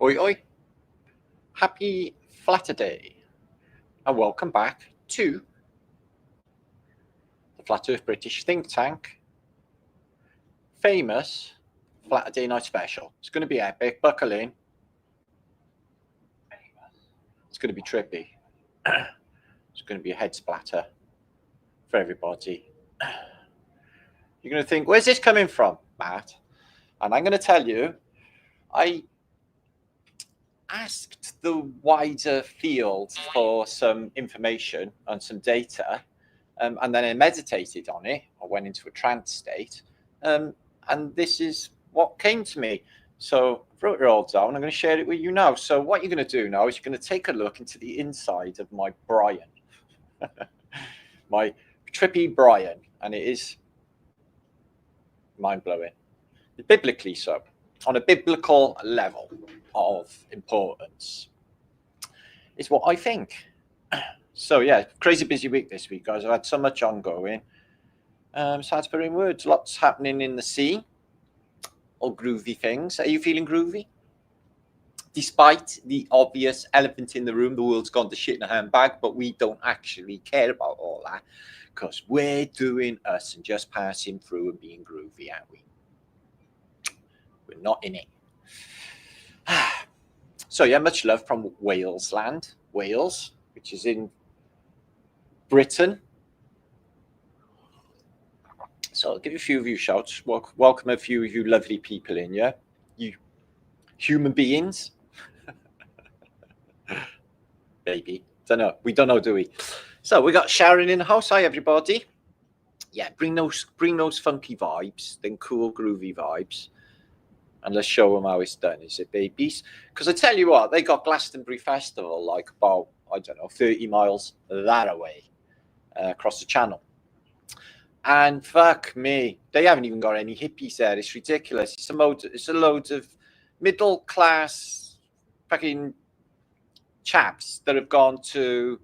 Oi, oi. Happy Flaterday and welcome back to the Flat Earth British think tank famous Flaterday night special. It's going to be epic. Buckle in. It's going to be trippy. It's going to be a head splatter for everybody. You're going to think, where's this coming from, Matt? And I'm going to tell you, I asked the wider field for some information and some data, and then I meditated on it. I went into a trance state, and this is what came to me. So I wrote it all down. I'm going to share it with you now. So what you're going to do now is you're going to take a look into the inside of my Brian, my trippy Brian, and it is mind-blowing, biblically so, on a biblical level of importance. It's what I think. So yeah, crazy busy week this week, guys. I've had so much ongoing. So I had to put in words. Lots happening in the scene. All groovy things. Are you feeling groovy? Despite the obvious elephant in the room, the world's gone to shit in a handbag, but we don't actually care about all that because we're doing us and just passing through and being groovy, aren't we? We're not in it. So yeah, much love from Wales land, Wales, which is in Britain. So I'll give a few of you shouts. Welcome a few of you lovely people in, yeah? You human beings. Maybe. Don't know. We don't know, do we? So we got Sharon in the house. Hi everybody. Yeah, bring those funky vibes, then cool groovy vibes. And let's show them how it's done, is it, babies? Because I tell you what, they got Glastonbury Festival like about, I don't know, 30 miles that away across the channel. And fuck me, they haven't even got any hippies there. It's ridiculous. It's a load of middle-class fucking chaps that have gone to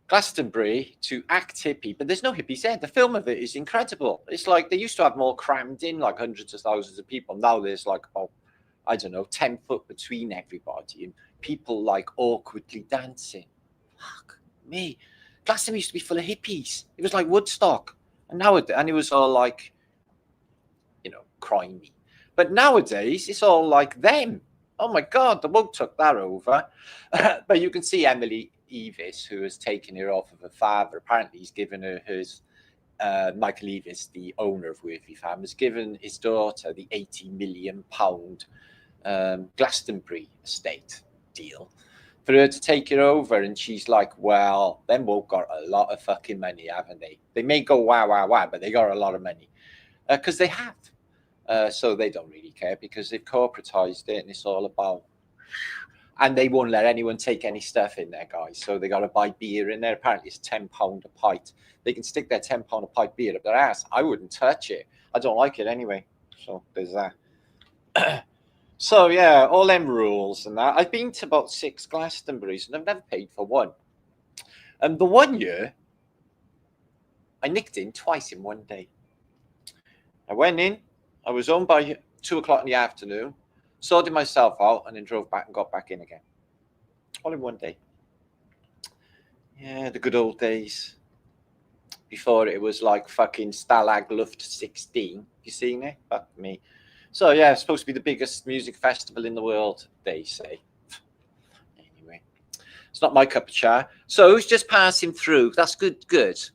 Glastonbury to act hippie, but there's no hippies there. The film of it is incredible. It's like they used to have more crammed in, like hundreds of thousands of people. Now there's like about, I don't know, 10 foot between everybody and people like awkwardly dancing. Fuck me. Glastonbury used to be full of hippies. It was like Woodstock. And it was all like, you know, crimey. But nowadays it's all like them. Oh my God, the woke took that over. But you can see Emily Evis, who has taken her off of her father. Apparently he's given her his Michael Evis, the owner of Worthy Farm, has given his daughter the £80 million Glastonbury estate deal for her to take it over. And she's like, well, them woke got a lot of fucking money, haven't they? They may go wow, wow, wow, but they got a lot of money because they have. So they don't really care because they've corporatized it and it's all about, and they won't let anyone take any stuff in there, guys. So they got to buy beer in there. Apparently it's £10 a pint. They can stick their £10 a pint beer up their ass. I wouldn't touch it. I don't like it anyway. So there's that. So yeah, all them rules and that. I've been to about 6 Glastonburys and I've never paid for one. And the one year, I nicked in twice in one day. I went in. I was home by 2 o'clock in the afternoon, sorted myself out, and then drove back and got back in again. All in one day. Yeah, the good old days. Before it was like fucking Stalag Luft 16. You seen it? Fuck me. So yeah, it's supposed to be the biggest music festival in the world, they say. Anyway, it's not my cup of chai. So who's just passing through? That's good, Mr.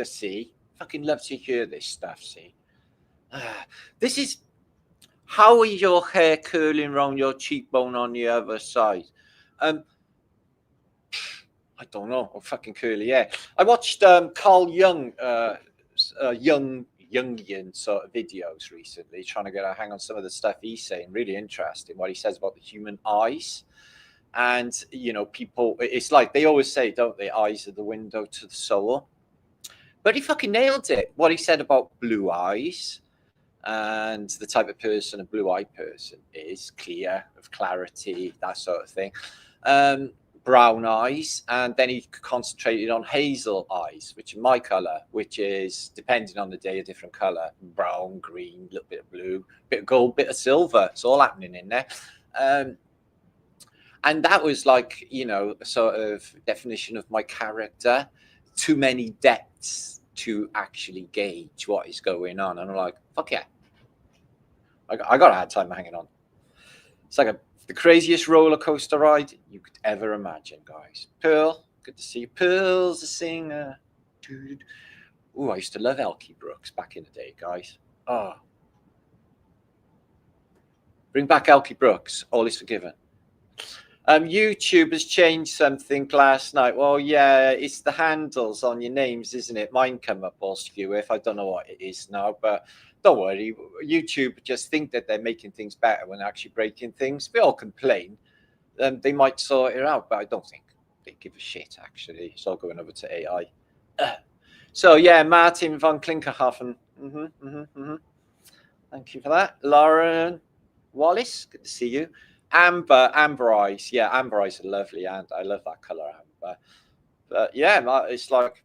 C. Fucking love to hear this stuff, see. This is, how is your hair curling around your cheekbone on the other side? I don't know. Oh, fucking curly hair. I watched Carl Jung, Jungian sort of videos recently, trying to get a hang on some of the stuff he's saying. Really interesting what he says about the human eyes. And, you know, people, it's like they always say, don't they, eyes are the window to the soul. But he fucking nailed it. What he said about blue eyes and the type of person a blue-eyed person is, clear, of clarity, that sort of thing. brown eyes, and then he concentrated on hazel eyes, which are my color, which is, depending on the day, a different color: brown, green, a little bit of blue, bit of gold, bit of silver. It's all happening in there. And that was like, you know, a sort of definition of my character. Too many depths to actually gauge what is going on. And I'm like, fuck yeah. I got a hard time hanging on. It's like the craziest roller coaster ride you could ever imagine, guys. Pearl, good to see you. Pearl's a singer. Dude. Ooh, I used to love Elkie Brooks back in the day, guys. Oh. Bring back Elkie Brooks. All is forgiven. YouTube has changed something last night. Well, yeah, it's the handles on your names, isn't it? Mine come up all skew if I don't know what it is now, but don't worry. YouTube just think that they're making things better when they're actually breaking things. We all complain. They might sort it out, but I don't think they give a shit, actually. It's all going over to AI. So, yeah, Martin von Klinkerhoffen. Thank you for that. Lauren Wallace, good to see you. Amber eyes. Yeah, amber eyes are lovely, and I love that color, amber. But yeah, it's like,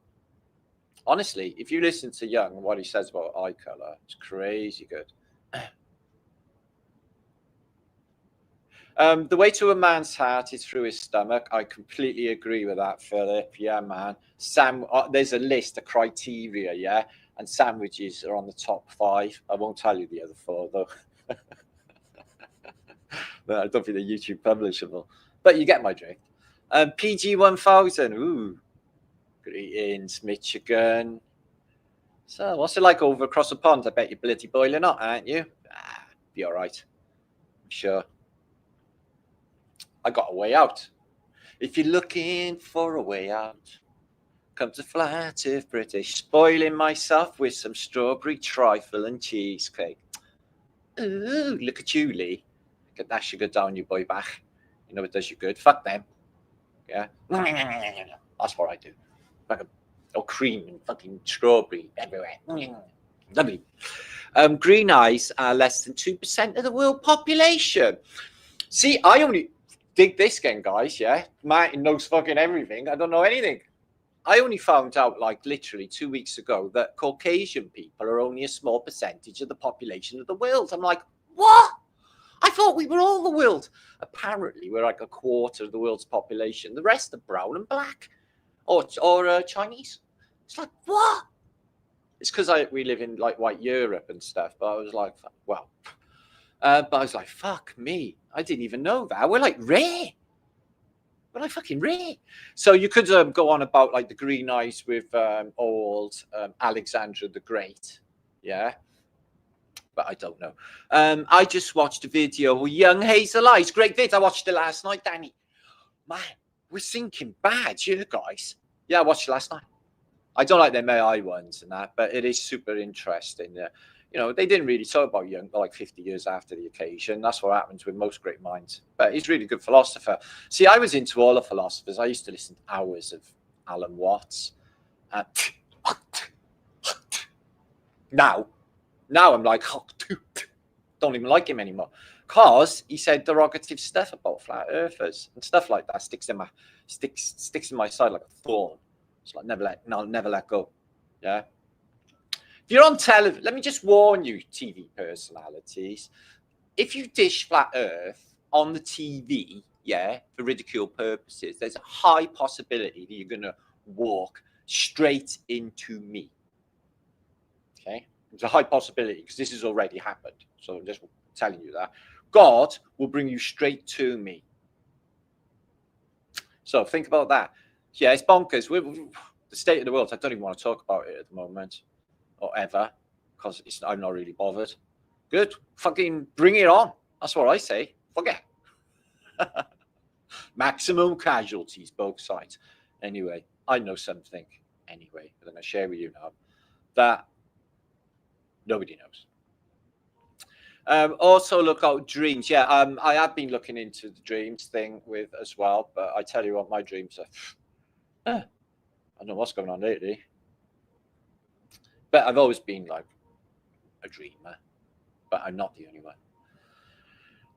honestly, if you listen to Young, what he says about eye color, it's crazy good. The way to a man's heart is through his stomach. I completely agree with that, Philip. Yeah, man. There's a list of criteria, yeah, and sandwiches are on the top 5. I won't tell you the other 4, though. But I don't think they're YouTube publishable. But you get my drift. PG1000. Ooh. Greetings, Michigan. So, what's it like over across the pond? I bet you're bloody boiling hot, aren't you? Be all right. I'm sure. I got a way out. If you're looking for a way out, come to Flaterday British. Spoiling myself with some strawberry trifle and cheesecake. Ooh, look at you, Lee. Get that sugar down your boy back. You know it does you good. Fuck them. Yeah. That's what I do. Like cream and fucking strawberry everywhere. Lovely. Green eyes are less than 2% of the world population. See, I only dig this game, guys. Yeah. Martin knows fucking everything. I don't know anything. I only found out, like, literally 2 weeks ago that Caucasian people are only a small percentage of the population of the world. I'm like, what? I thought we were all the world. Apparently, we're like a quarter of the world's population. The rest are brown and black, or Chinese. It's like, what? It's because we live in like white Europe and stuff. But I was like, well, but I was like, fuck me. I didn't even know that. We're like rare. We're like fucking rare. So you could go on about like the green eyes with old Alexander the Great. Yeah. But I don't know. I just watched a video with Young Hazel Eyes. Great vid. I watched it last night, Danny. Man, we're sinking bad, you guys. Yeah, I watched it last night. I don't like them AI ones and that, but it is super interesting. You know, they didn't really talk about Young like 50 years after the occasion. That's what happens with most great minds. But he's a really good philosopher. See, I was into all the philosophers. I used to listen to hours of Alan Watts. Now I'm like, don't even like him anymore, because he said derogative stuff about flat earthers and stuff like that. Sticks in my side like a thorn. It's like I'll never let go. Yeah. If you're on television, let me just warn you, TV personalities. If you dish flat Earth on the TV, yeah, for ridicule purposes, there's a high possibility that you're gonna walk straight into me. Okay. There's a high possibility because this has already happened. So I'm just telling you that. God will bring you straight to me. So think about that. Yeah, it's bonkers. The state of the world, I don't even want to talk about it at the moment or ever, because I'm not really bothered. Good. Fucking bring it on. That's what I say. Fuck it. Maximum casualties, both sides. Anyway, I know something anyway that I'm going to share with you now that nobody knows. Also look out dreams. Yeah, I have been looking into the dreams thing with as well, but I tell you what, my dreams are I don't know what's going on lately, but I've always been like a dreamer, but I'm not the only one.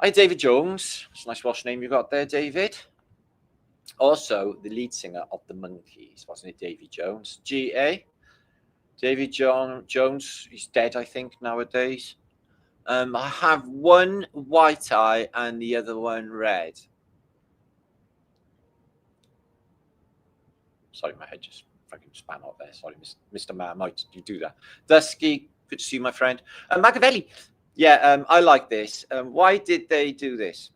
Hi, David Jones. It's a nice Welsh name you got there, David. Also, the lead singer of the Monkees, wasn't it Davy Jones? G.A. Davy Jones, he's dead, I think, nowadays. I have one white eye and the other one red. Sorry, my head just fucking span out there. Sorry, Mr. Marmite, you do that. Dusky, good to see you, my friend. Machiavelli, yeah, I like this. Why did they do this?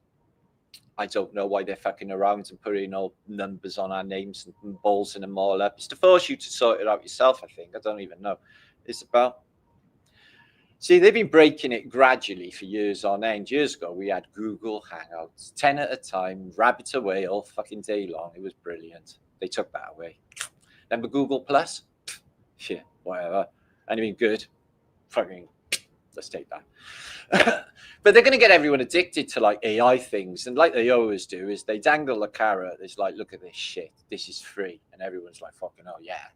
I don't know why they're fucking around and putting all numbers on our names and balls in them all up. It's to force you to sort it out yourself, I think. I don't even know. It's about... See, they've been breaking it gradually for years on end. Years ago, we had Google Hangouts, 10 at a time, rabbit away all fucking day long. It was brilliant. They took that away. Remember Google Plus? Shit, whatever. Anything good? Fucking, let's take that. But they're going to get everyone addicted to like AI things. And like they always do, is they dangle a carrot. It's like, look at this shit. This is free. And everyone's like, fucking, oh, yeah.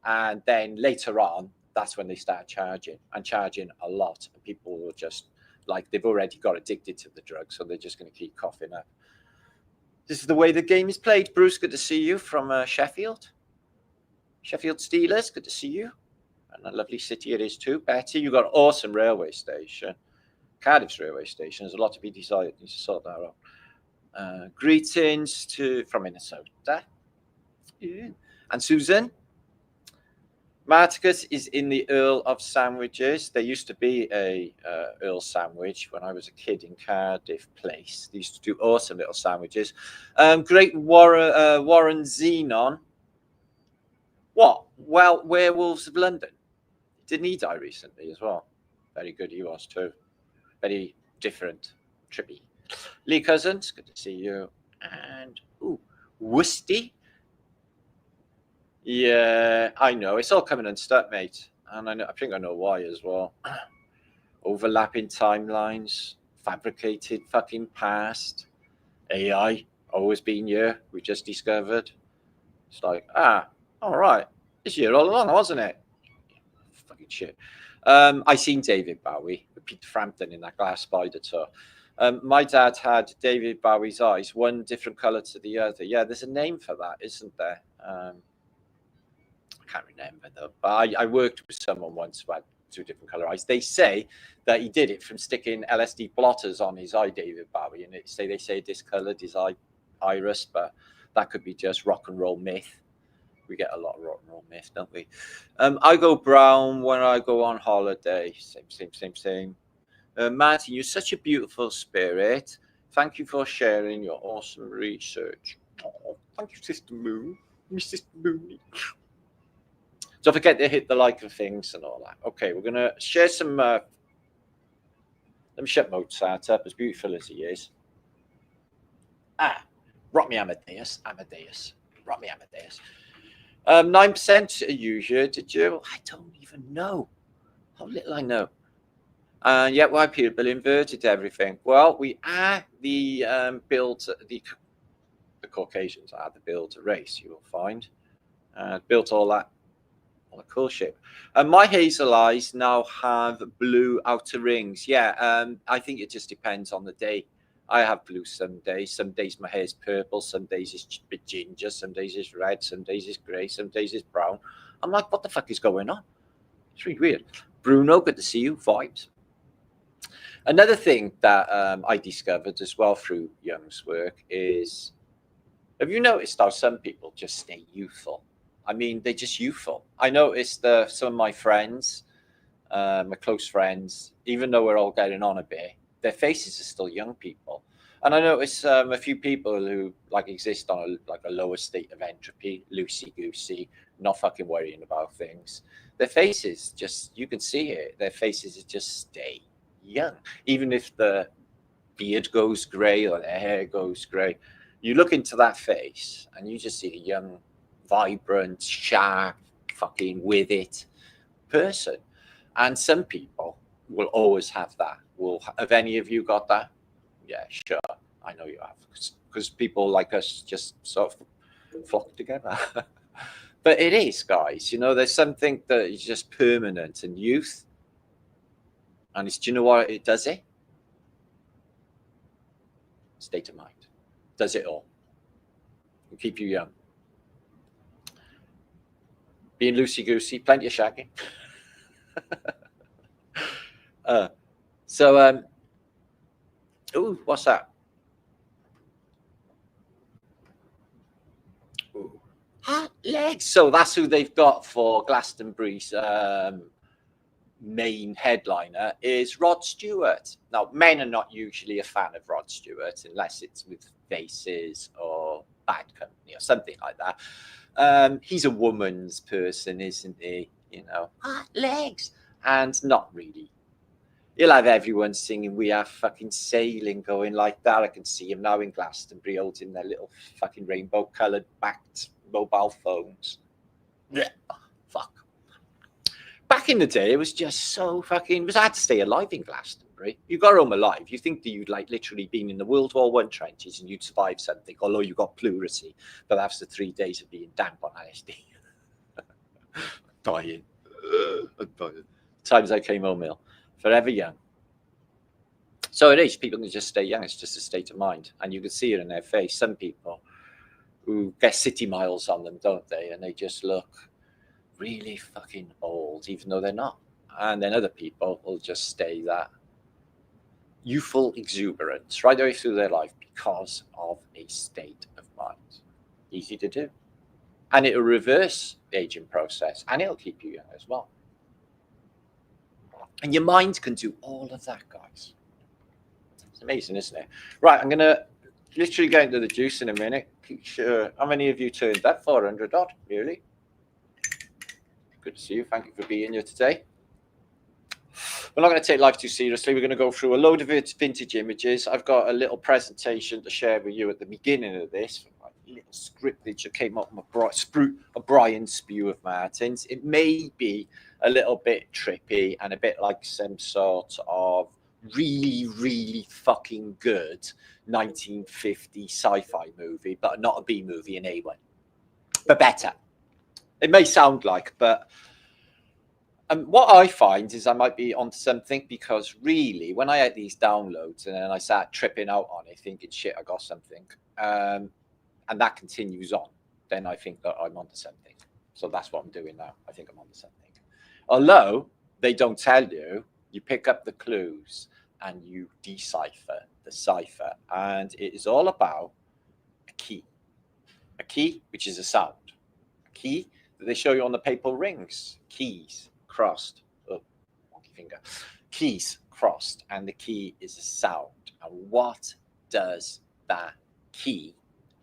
And then later on, that's when they start charging a lot. And people will just, like, they've already got addicted to the drug. So they're just going to keep coughing up. This is the way the game is played. Bruce, good to see you from Sheffield. Sheffield Steelers, good to see you. And a lovely city it is too. Betty, you've got an awesome railway station. Cardiff's railway station. There's a lot to be decided. Need to sort that out. Greetings from Minnesota. Yeah. And Susan. Marticus is in the Earl of Sandwiches. There used to be a Earl sandwich when I was a kid in Cardiff Place. They used to do awesome little sandwiches. Great Warren Xenon. What? Well, Werewolves of London. Didn't he die recently as well? Very good he was too. Very different. Trippy. Lee Cousins, good to see you. And, Woosty. Yeah, I know. It's all coming unstuck, mate. And I think I know why as well. Overlapping timelines, fabricated fucking past, AI, always been here, we just discovered. It's like, all right. It's here all along, wasn't it? Fucking shit. I seen David Bowie with Peter Frampton in that Glass Spider tour. My dad had David Bowie's eyes, one different colour to the other. Yeah, there's a name for that, isn't there? I can't remember though. But I worked with someone once who had two different colour eyes. They say that he did it from sticking LSD blotters on his eye, David Bowie, and they say discoloured his iris, but that could be just rock and roll myth. We get a lot of rock and roll myth, don't we? I go brown when I go on holiday. Same. Martin, you're such a beautiful spirit. Thank you for sharing your awesome research. Oh, thank you, Sister Moon. Miss Sister Moon. Don't forget to hit the like and things and all that. Okay, we're going to share some... let me shut Mozart up, as beautiful as he is. Rock me Amadeus. Rock me Amadeus. 9% are you here, did you? I don't even know. How little I know. And yet why people inverted everything? Well, we are the Caucasians are the builder race, you will find. Built all that cool shit. My hazel eyes now have blue outer rings. Yeah, I think it just depends on the day. I have blue some days. Some days my hair is purple. Some days it's a bit ginger. Some days it's red. Some days it's grey. Some days it's brown. I'm like, what the fuck is going on? It's really weird. Bruno, good to see you. Vibes. Another thing that I discovered as well through Young's work is, have you noticed how some people just stay youthful? I mean, they're just youthful. I noticed some of my friends, my close friends, even though we're all getting on a bit, their faces are still young people. And I noticed a few people who like exist on a lower state of entropy, loosey-goosey, not fucking worrying about things. Their faces just, you can see it, their faces just stay young. Even if the beard goes grey or their hair goes grey, you look into that face and you just see a young, vibrant, sharp, fucking with it person. And some people will always have that. Have any of you got that? Yeah, sure. I know you have. Because people like us just sort of flock together. But it is, guys. You know, there's something that is just permanent in youth. And do you know what it does it? State of mind. Does it all. will keep you young. Being loosey-goosey, plenty of shagging. Ooh, what's that? Ooh. Hot legs. So that's who they've got for Glastonbury's main headliner is Rod Stewart. Now, men are not usually a fan of Rod Stewart unless it's with Fasces or Bad Company or something like that. He's a woman's person, isn't he? You know, hot legs. And not really. You'll have everyone singing "We Are Fucking Sailing" going like that. I can see him now in Glastonbury holding their little fucking rainbow-coloured backed mobile phones. Yeah, fuck. Back in the day, it was just so fucking. It was hard to stay alive in Glastonbury. You got home alive. You think that you'd like literally been in the World War I trenches and you'd survive something, although you got pleurisy. But after 3 days of being damp on LSD, dying. I'm dying. Times I came home ill. Forever young. So it is. People can just stay young. It's just a state of mind, and you can see it in their face. Some people who get city miles on them, don't they? And they just look really fucking old, even though they're not. And then other people will just stay that youthful exuberance right the way through their life because of a state of mind. Easy to do, and it'll reverse the aging process, and it'll keep you young as well. And your mind can do all of that, guys. It's amazing, isn't it? Right, I'm going to literally go into the juice in a minute. Sure. How many of you turned that? 400 odd, really? Good to see you. Thank you for being here today. We're not going to take life too seriously. We're going to go through a load of vintage images. I've got a little presentation to share with you at the beginning of this. A little scriptage that came up from a Brian spew of Martin's. It may be a little bit trippy and a bit like some sort of really, really fucking good 1950 sci-fi movie, but not a B movie, an A one. But better. It may sound like, but what I find is I might be onto something, because really, when I had these downloads and then I start tripping out on it, thinking, shit, I got something, and that continues on, then I think that I'm onto something. So that's what I'm doing now. I think I'm onto something. Although they don't tell you, you pick up the clues and you decipher the cipher. And it is all about a key. A key, which is a sound. A key that they show you on the papal rings. Keys crossed. Oh, wonky finger. Keys crossed. And the key is a sound. And what does that key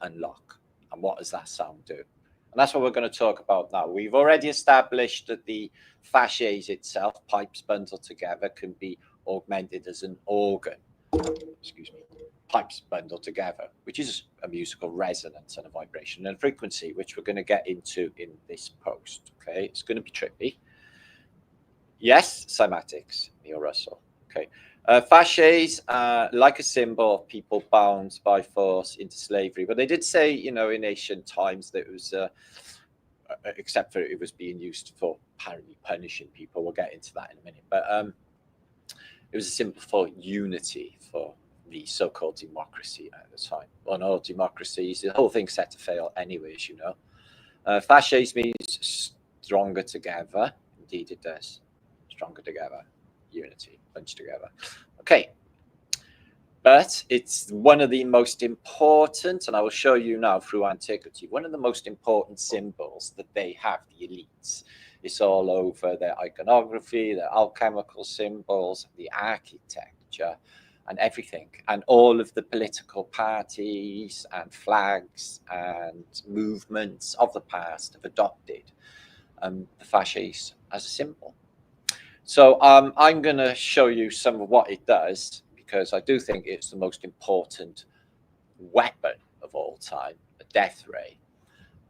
unlock? And what does that sound do? And that's what we're going to talk about now. We've already established that the fasces itself, pipes bundled together, can be augmented as an organ. Excuse me. Pipes bundled together, which is a musical resonance and a vibration and frequency, which we're going to get into in this post. Okay, it's going to be trippy. Yes, cymatics, Neil Russell. Okay. Fasces, like a symbol of people bound by force into slavery. But they did say, you know, in ancient times that it was, except for it was being used for apparently punishing people. We'll get into that in a minute. But it was a symbol for unity, for the so-called democracy at the time. Well, no, democracies, the whole thing's set to fail anyways, you know. Fasces means stronger together. Indeed, it does. Stronger together. Unity, bunch together. Okay, but it's one of the most important, and I will show you now through antiquity, one of the most important symbols that they have, the elites. It's all over their iconography, their alchemical symbols, the architecture, and everything, and all of the political parties and flags and movements of the past have adopted the fasces as a symbol. So I'm going to show you some of what it does, because I do think it's the most important weapon of all time, a death ray.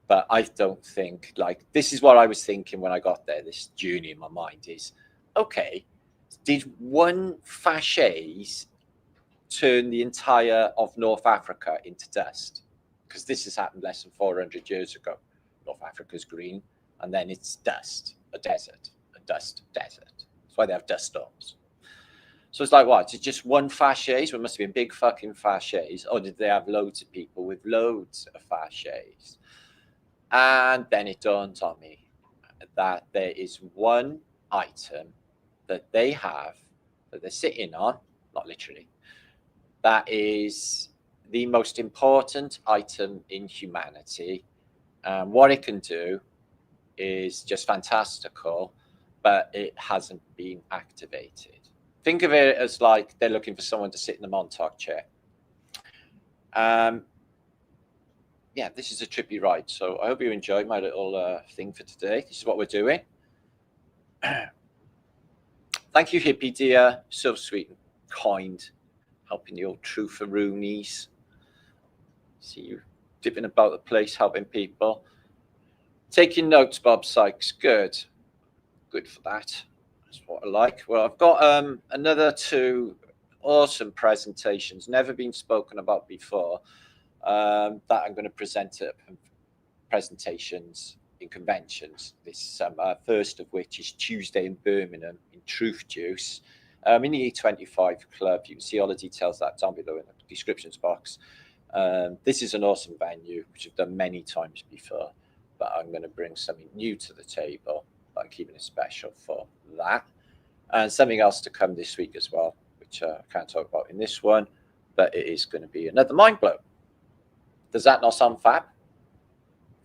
But I don't think, like, this is what I was thinking when I got there, this journey in my mind is, okay, did one fasces turn the entire of North Africa into dust? Because this has happened less than 400 years ago. North Africa's green, and then it's dust, a desert, a dust desert. That's why they have dust storms. So it's like, what? Is it just one Fasces? Well, it must have been big fucking Fasces. Or did they have loads of people with loads of Fasces? And then it dawned on me that there is one item that they have, that they're sitting on, not literally, that is the most important item in humanity. What it can do is just fantastical, but it hasn't been activated. Think of it as like they're looking for someone to sit in the Montauk chair. Yeah, this is a trippy ride. So I hope you enjoyed my little thing for today. This is what we're doing. Thank you, Hippie dear. So sweet and kind, helping the old trutharoonies. See you dipping about the place, helping people. Taking notes, Bob Sykes. Good. Good for that. That's what I like. Well, I've got another 2 awesome presentations, never been spoken about before, that I'm going to present at presentations in conventions this summer. First of which is Tuesday in Birmingham in Truth Juice, in the E25 Club. You can see all the details of that down below in the descriptions box. This is an awesome venue, which I've done many times before, but I'm going to bring something new to the table. I'm keeping it special for that. And something else to come this week as well, which I can't talk about in this one, but it is going to be another mind blow. Does that not sound fab?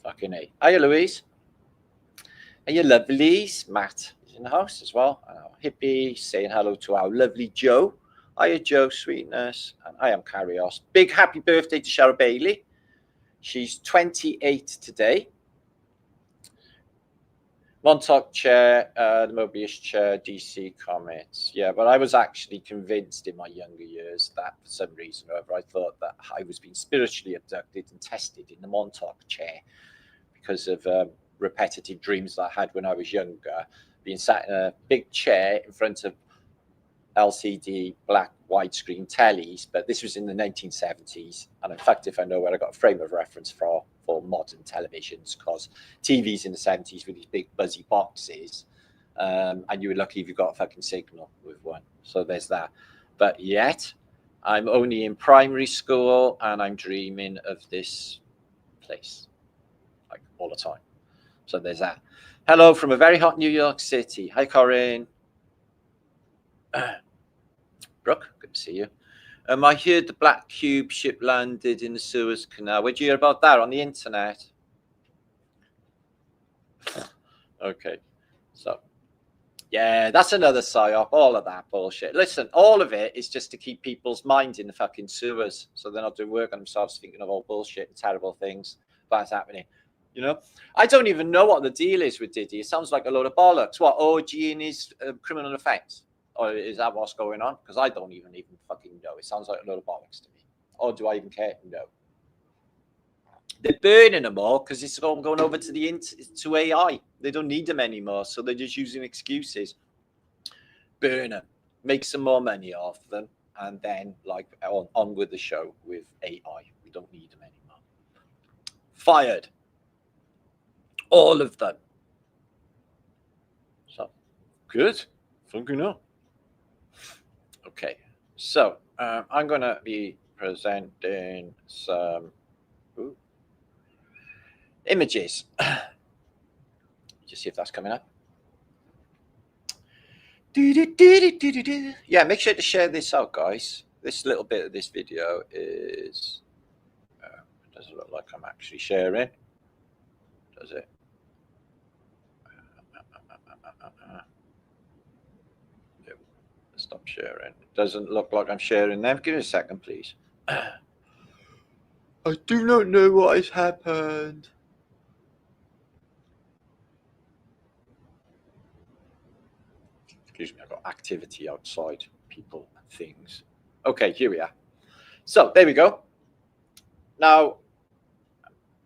Fucking A. Hiya, Louise. Hiya, lovelies. Matt is in the house as well. And our Hippie saying hello to our lovely Joe. Hiya, Joe, sweetness. And I am Carrios. Big happy birthday to Cheryl Bailey. She's 28 today. Montauk chair, the Mobius chair, DC Comics. Yeah, but I was actually convinced in my younger years that for some reason or other, I thought that I was being spiritually abducted and tested in the Montauk chair because of repetitive dreams that I had when I was younger, being sat in a big chair in front of LCD black widescreen tellies. But this was in the 1970s. And in fact, if I know where I got a frame of reference for modern televisions, because TVs in the 70s were these big buzzy boxes, and you were lucky if you got a fucking signal with one. So there's that. But yet I'm only in primary school and I'm dreaming of this place like all the time. So there's that. Hello from a very hot New York City. Hi, Corinne. Brooke, good to see you. I heard the Black Cube ship landed in the Suez Canal. Where'd you hear about that? On the internet? Okay. So, yeah, that's another psyop. All of that bullshit. Listen, all of it is just to keep people's minds in the fucking sewers, so they're not doing work on themselves, thinking of all bullshit and terrible things that's happening. You know, I don't even know what the deal is with Diddy. It sounds like a load of bollocks. What, orgying is a criminal offence? Or is that what's going on? Because I don't even fucking know. It sounds like a load of bollocks to me. Or do I even care? No. They're burning them all because it's all going over to AI. They don't need them anymore, so they're just using excuses. Burn them, make some more money off them, and then like on with the show with AI. We don't need them anymore. Fired. All of them. So good. Fucking hell. Okay, so I'm going to be presenting some images. Just see if that's coming up. Yeah, make sure to share this out, guys. This little bit of this video is, it doesn't look like I'm actually sharing, does it? Stop sharing. It doesn't look like I'm sharing them. Give me a second, please. I do not know what has happened. Excuse me, I've got activity outside, people and things. Okay, here we are. So there we go. Now,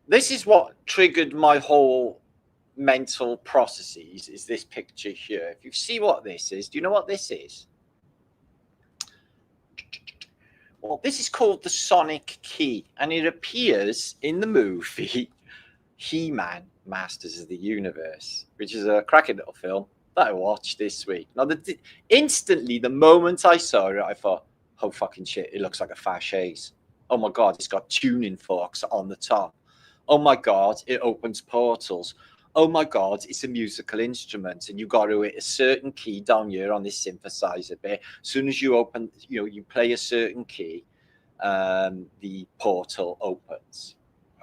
this is what triggered my whole mental processes, is this picture here. If you see what this is, do you know what this is? Well, this is called the Sonic Key, and it appears in the movie He-Man, Masters of the Universe, which is a cracking little film. that I watched this week. Now, instantly, the moment I saw it, I thought, oh, fucking shit, it looks like a Fasces. Oh my God, it's got tuning forks on the top. Oh my God, it opens portals. Oh my God, it's a musical instrument, and you got to hit a certain key down here on this synthesizer bit. As soon as you open, you play a certain key, the portal opens.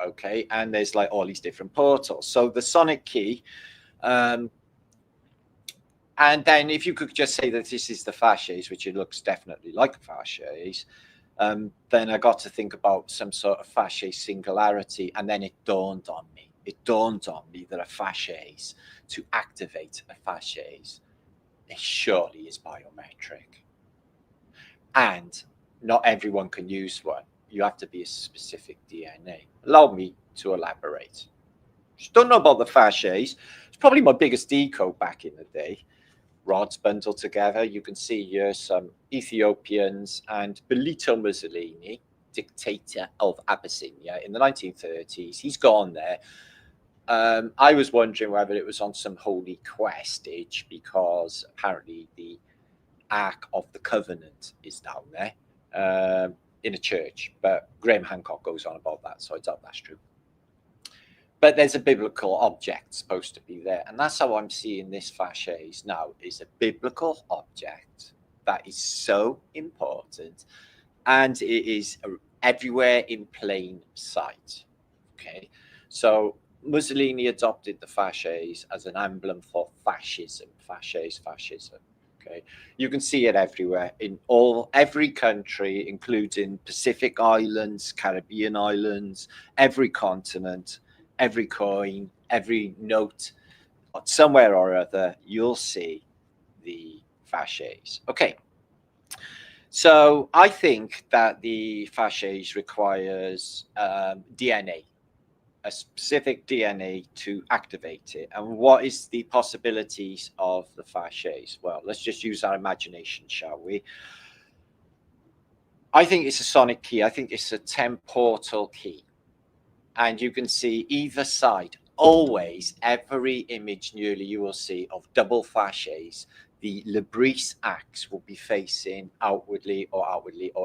Okay, and there's like all these different portals. So the sonic key, and then if you could just say that this is the Fasces, which it looks definitely like Fasces, then I got to think about some sort of Fasces singularity, and then it dawned on me. It dawned on me that a Fasces, to activate a Fasces, it surely is biometric. And not everyone can use one. You have to be a specific DNA. Allow me to elaborate. Just don't know about the Fasces. It's probably my biggest decode back in the day. Rods bundled together. You can see here some Ethiopians and Benito Mussolini, dictator of Abyssinia in the 1930s. He's gone there. I was wondering whether it was on some holy questage, because apparently the Ark of the Covenant is down there in a church. But Graham Hancock goes on about that, so I doubt that's true. But there's a biblical object supposed to be there. And that's how I'm seeing this Fasces now, is a biblical object that is so important. And it is everywhere in plain sight. Okay. So Mussolini adopted the Fasces as an emblem for fascism. Fascism. Okay. You can see it everywhere in every country, including Pacific Islands, Caribbean islands, every continent. Every coin, every note, somewhere or other, you'll see the Fasces. Okay. So I think that the Fasces requires DNA, a specific DNA to activate it. And what is the possibilities of the Fasces? Well, let's just use our imagination, shall we? I think it's a sonic key. I think it's a temporal key. And you can see either side, always, every image nearly you will see of double Fasces, the Labrise axe will be facing outwardly or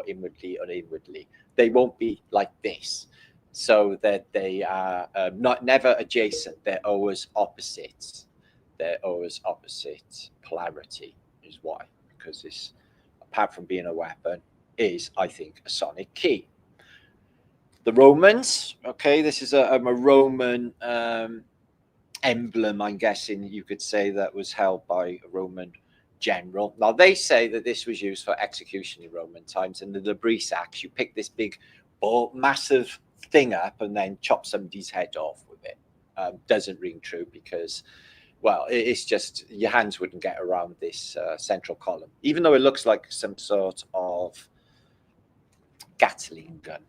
inwardly or inwardly. They won't be like this. So that they are never adjacent. They're always opposites. They're always opposite polarity is why. Because this, apart from being a weapon, is, I think, a sonic key. The Romans, okay, this is a Roman emblem, I'm guessing you could say, that was held by a Roman general. Now, they say that this was used for execution in Roman times, and the Labrise axe, you pick this big, massive thing up and then chop somebody's head off with it. Doesn't ring true because, well, it's just your hands wouldn't get around this central column, even though it looks like some sort of Gatling gun.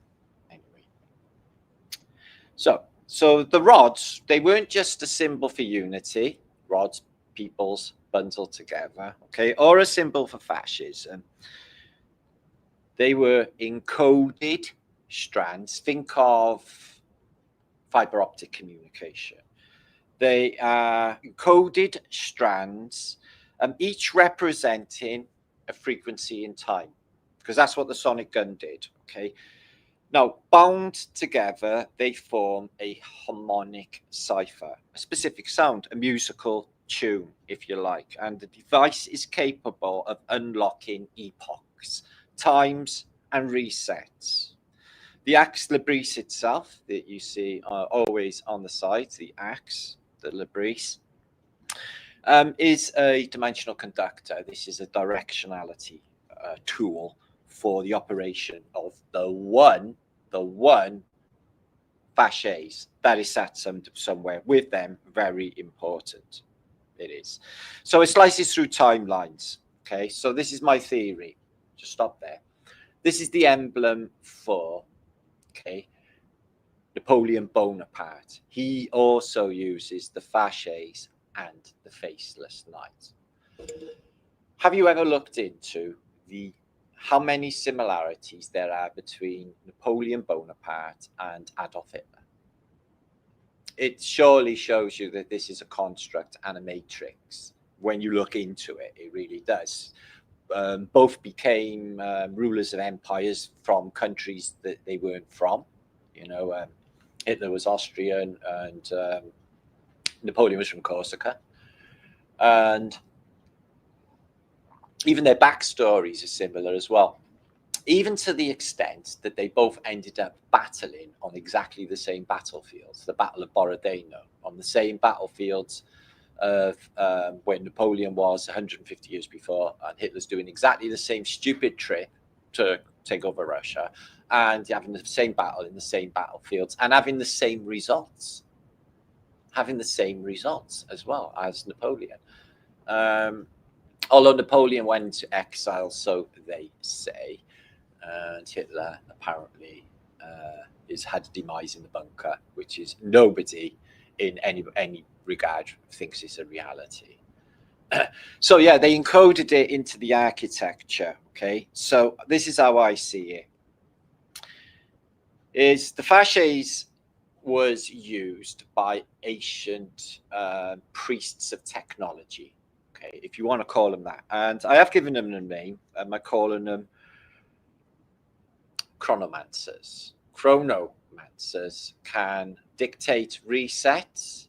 So the rods, they weren't just a symbol for unity, rods, peoples bundled together, okay, or a symbol for fascism. They were encoded strands. Think of fiber optic communication. They are encoded strands, each representing a frequency in time, because that's what the sonic gun did, okay? Now, bound together, they form a harmonic cipher, a specific sound, a musical tune, if you like. And the device is capable of unlocking epochs, times, and resets. The axe Labrise itself, that you see always on the side, the axe, the Labrise, is a dimensional conductor. This is a directionality tool for the operation of the one Fasces that is sat somewhere with them. Very important. It is. So it slices through timelines. Okay, so this is my theory. Just stop there. This is the emblem for, okay, Napoleon Bonaparte. He also uses the Fasces and the faceless knight. Have you ever looked into how many similarities there are between Napoleon Bonaparte and Adolf Hitler? It surely shows you that this is a construct and a matrix. when you look into it. It really does. Both became rulers of empires from countries that they weren't from. You know, Hitler was Austrian, and Napoleon was from Corsica. And even their backstories are similar as well, even to the extent that they both ended up battling on exactly the same battlefields, the Battle of Borodino, on the same battlefields of where Napoleon was 150 years before, and Hitler's doing exactly the same stupid trip to take over Russia, and having the same battle in the same battlefields, and having the same results. Having the same results as well as Napoleon. Although Napoleon went into exile, so they say, and Hitler apparently has had a demise in the bunker, which is nobody in any regard thinks is a reality. So yeah, they encoded it into the architecture. Okay, so this is how I see it. Is the fasces was used by ancient priests of technology. Okay, if you want to call them that, and I have given them a name. Am I calling them chronomancers? Chronomancers can dictate resets,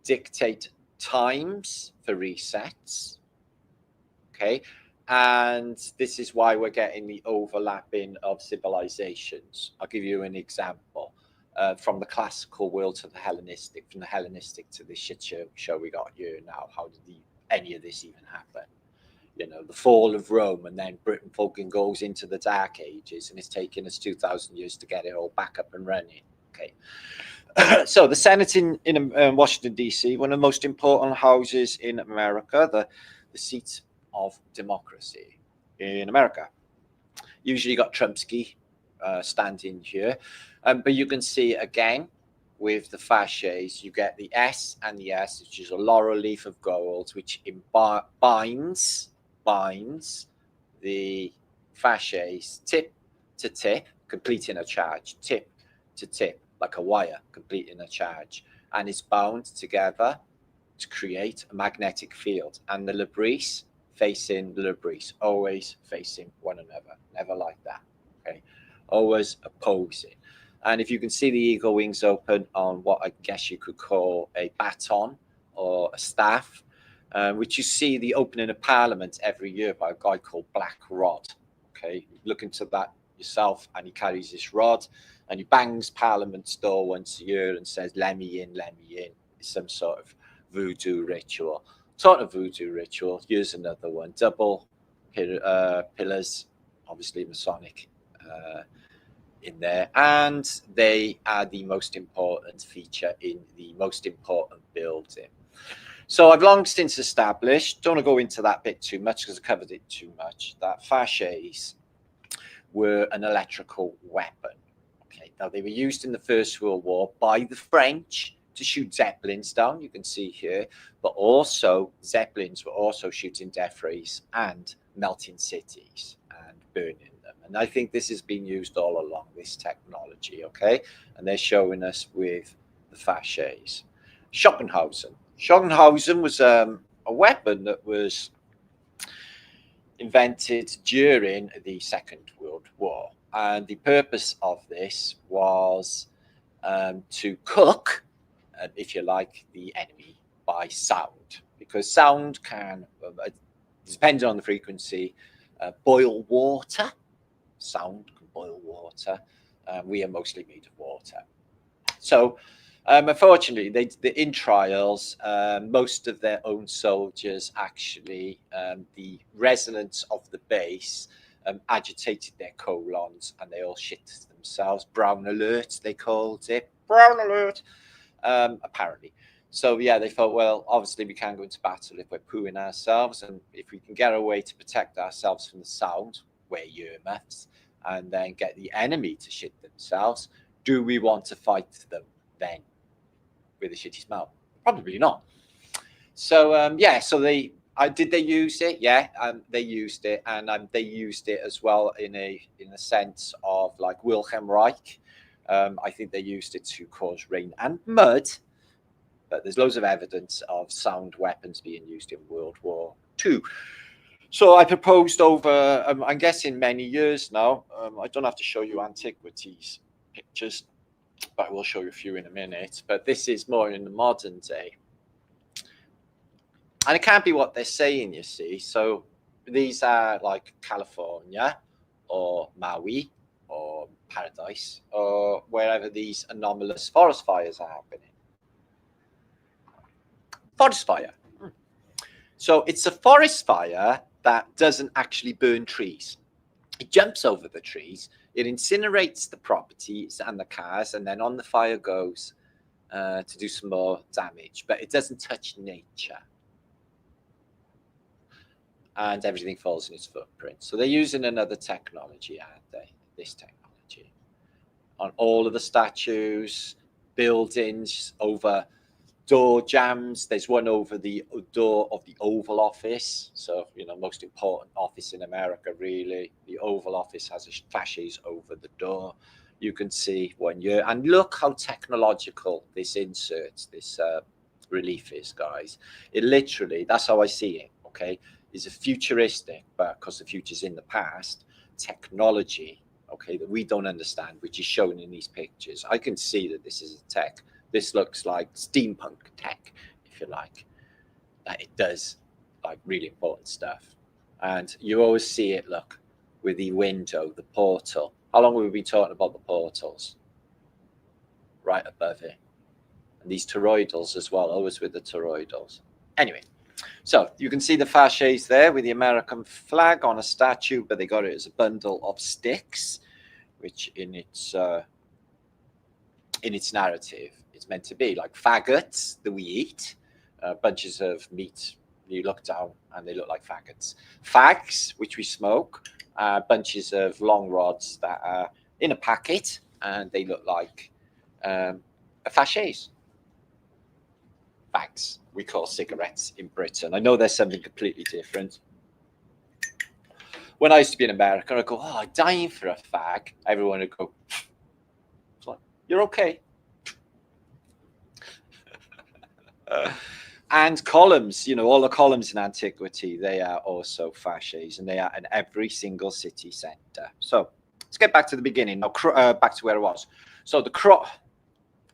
dictate times for resets. Okay, and this is why we're getting the overlapping of civilizations. I'll give you an example. From the classical world to the Hellenistic, from the Hellenistic to the shit show we got here now. How did any of this even happen? You know, the fall of Rome, and then Britain fucking goes into the Dark Ages, and it's taken us 2,000 years to get it all back up and running. Okay. So the Senate in Washington, D.C., one of the most important houses in America, the seat of democracy in America. Usually got Trumpsky standing here. But you can see again with the fasces, you get the S and the S, which is a laurel leaf of gold, which binds the fasces tip to tip, completing a charge, tip to tip, like a wire, completing a charge. And it's bound together to create a magnetic field. And the labris facing the labris, always facing one another, never like that. Okay, always opposing. And if you can see the eagle wings open on what I guess you could call a baton or a staff, which you see the opening of Parliament every year by a guy called Black Rod. Okay, look into that yourself, and he carries this rod and he bangs Parliament's door once a year and says, "Let me in, let me in." It's some sort of voodoo ritual. Talking of voodoo ritual, here's another one. Double pillars, obviously Masonic in there, and they are the most important feature in the most important building. So I've long since established, don't want to go into that bit too much because I covered it too much, that fasces were an electrical weapon. Okay, now they were used in the First World War by the French to shoot zeppelins down, you can see here, but also zeppelins were also shooting death rays and melting cities and burning them. And I think this has been used all along, this technology, okay? And they're showing us with the fasces. Schockenhausen was a weapon that was invented during the Second World War. And the purpose of this was to cook, if you like, the enemy by sound, because sound can, depending on the frequency, boil water. Sound can boil water. We are mostly made of water. So, unfortunately, in trials, most of their own soldiers actually, the resonance of the bass agitated their colons, and they all shit themselves. Brown alert, they called it. Brown alert. Apparently. So yeah, they thought, well, obviously we can't go into battle if we're pooing ourselves, and if we can get a way to protect ourselves from the sound, wear earmuffs, and then get the enemy to shit themselves, do we want to fight them then with a shitty smell? Probably not. So yeah, so did they use it? Yeah, they used it, and they used it as well in a sense of like Wilhelm Reich. I think they used it to cause rain and mud but there's loads of evidence of sound weapons being used in World War II. So I proposed over, I'm guessing many years now, I don't have to show you antiquities pictures, but I will show you a few in a minute. But this is more in the modern day. And it can't be what they're saying, you see. So these are like California or Maui or Paradise or wherever these anomalous forest fires are happening. Forest fire. So it's a forest fire that doesn't actually burn trees. It jumps over the trees, it incinerates the properties and the cars, and then on the fire goes to do some more damage. But it doesn't touch nature. And everything falls in its footprint. So they're using another technology, aren't they? This technology. On all of the statues, buildings, over door jams. There's one over the door of the Oval Office. So, you know, most important office in America, really. The Oval Office has a fasces over the door. You can see one year. And look how technological this insert, this relief is, guys. It literally, that's how I see it, okay? Is a futuristic, but because the future's in the past, technology, okay, that we don't understand, which is shown in these pictures. I can see that this is a tech. This looks like steampunk tech, if you like. That it does like really important stuff. And you always see it, look, with the window, the portal. How long have we been talking about the portals? Right above it. And these toroidals as well, always with the toroidals. Anyway. So you can see the fasces there with the American flag on a statue, but they got it as a bundle of sticks, which in its narrative it's meant to be like faggots that we eat, bunches of meat. You look down and they look like faggots. Fags, which we smoke, bunches of long rods that are in a packet, and they look like a fasces. Fags we call cigarettes in Britain. I know there's something completely different. When I used to be in America, I'd go, oh, I'm dying for a fag. Everyone would go, like, you're okay. And columns, you know, all the columns in antiquity, they are also fasces, and they are in every single city centre. So let's get back to the beginning. Now, back to where I was. So the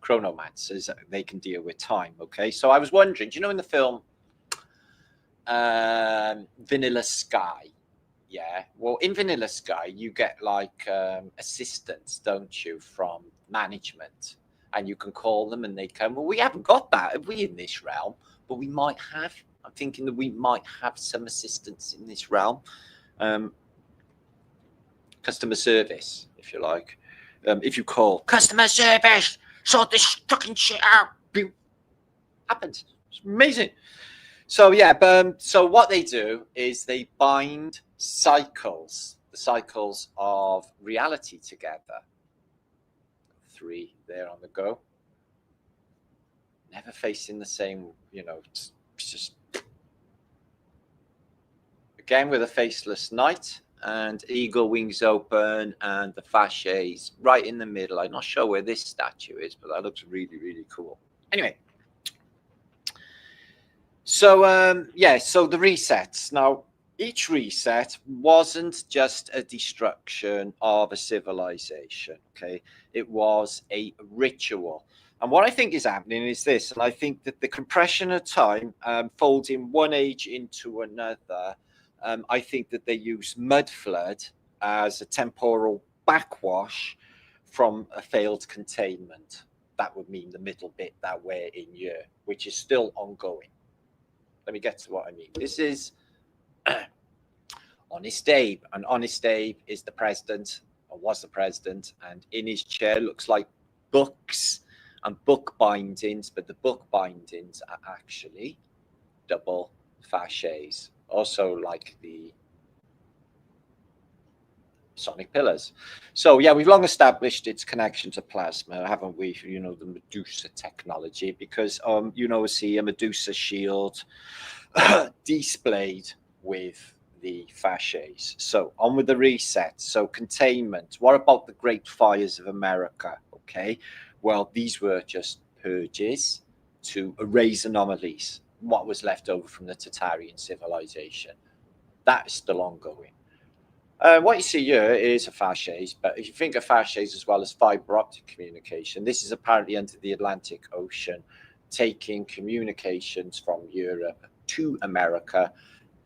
chronomancers, they can deal with time, okay? So I was wondering, do you know in the film Vanilla Sky? Yeah, well, in Vanilla Sky, you get like assistants, don't you, from management, and you can call them and they come. Well, we haven't got that, have we, in this realm? But we might have. I'm thinking that we might have some assistants in this realm. Customer service, if you like. If you call customer service, sort this fucking shit out. Boom. Happens. It's amazing. So yeah, so what they do is they bind cycles, the cycles of reality together. 3 there on the go. Never facing the same, you know, it's just again with a faceless knight and eagle wings open and the fasces right in the middle. I'm not sure where this statue is, but that looks really, really cool. Anyway. So, yeah, so the resets. Now, each reset wasn't just a destruction of a civilization, okay? It was a ritual. And what I think is happening is this, and I think that the compression of time, folding one age into another, I think that they use mud flood as a temporal backwash from a failed containment. That would mean the middle bit that we're in here, which is still ongoing. Let me get to what I mean. This is Honest Abe, and Honest Abe is the president, or was the president, and in his chair looks like books and book bindings, but the book bindings are actually double fasces, also like the sonic pillars. So yeah, we've long established its connection to plasma, haven't we? You know, the Medusa technology, because you know, see a Medusa shield displayed with the fasces. So on with the reset. So containment. What about the Great Fires of America? Okay, well, these were just purges. to erase anomalies, what was left over from the Tartarian civilization. That is still ongoing. What you see here is a Fasces, but if you think of Fasces as well as fiber optic communication, this is apparently under the Atlantic Ocean, taking communications from Europe to America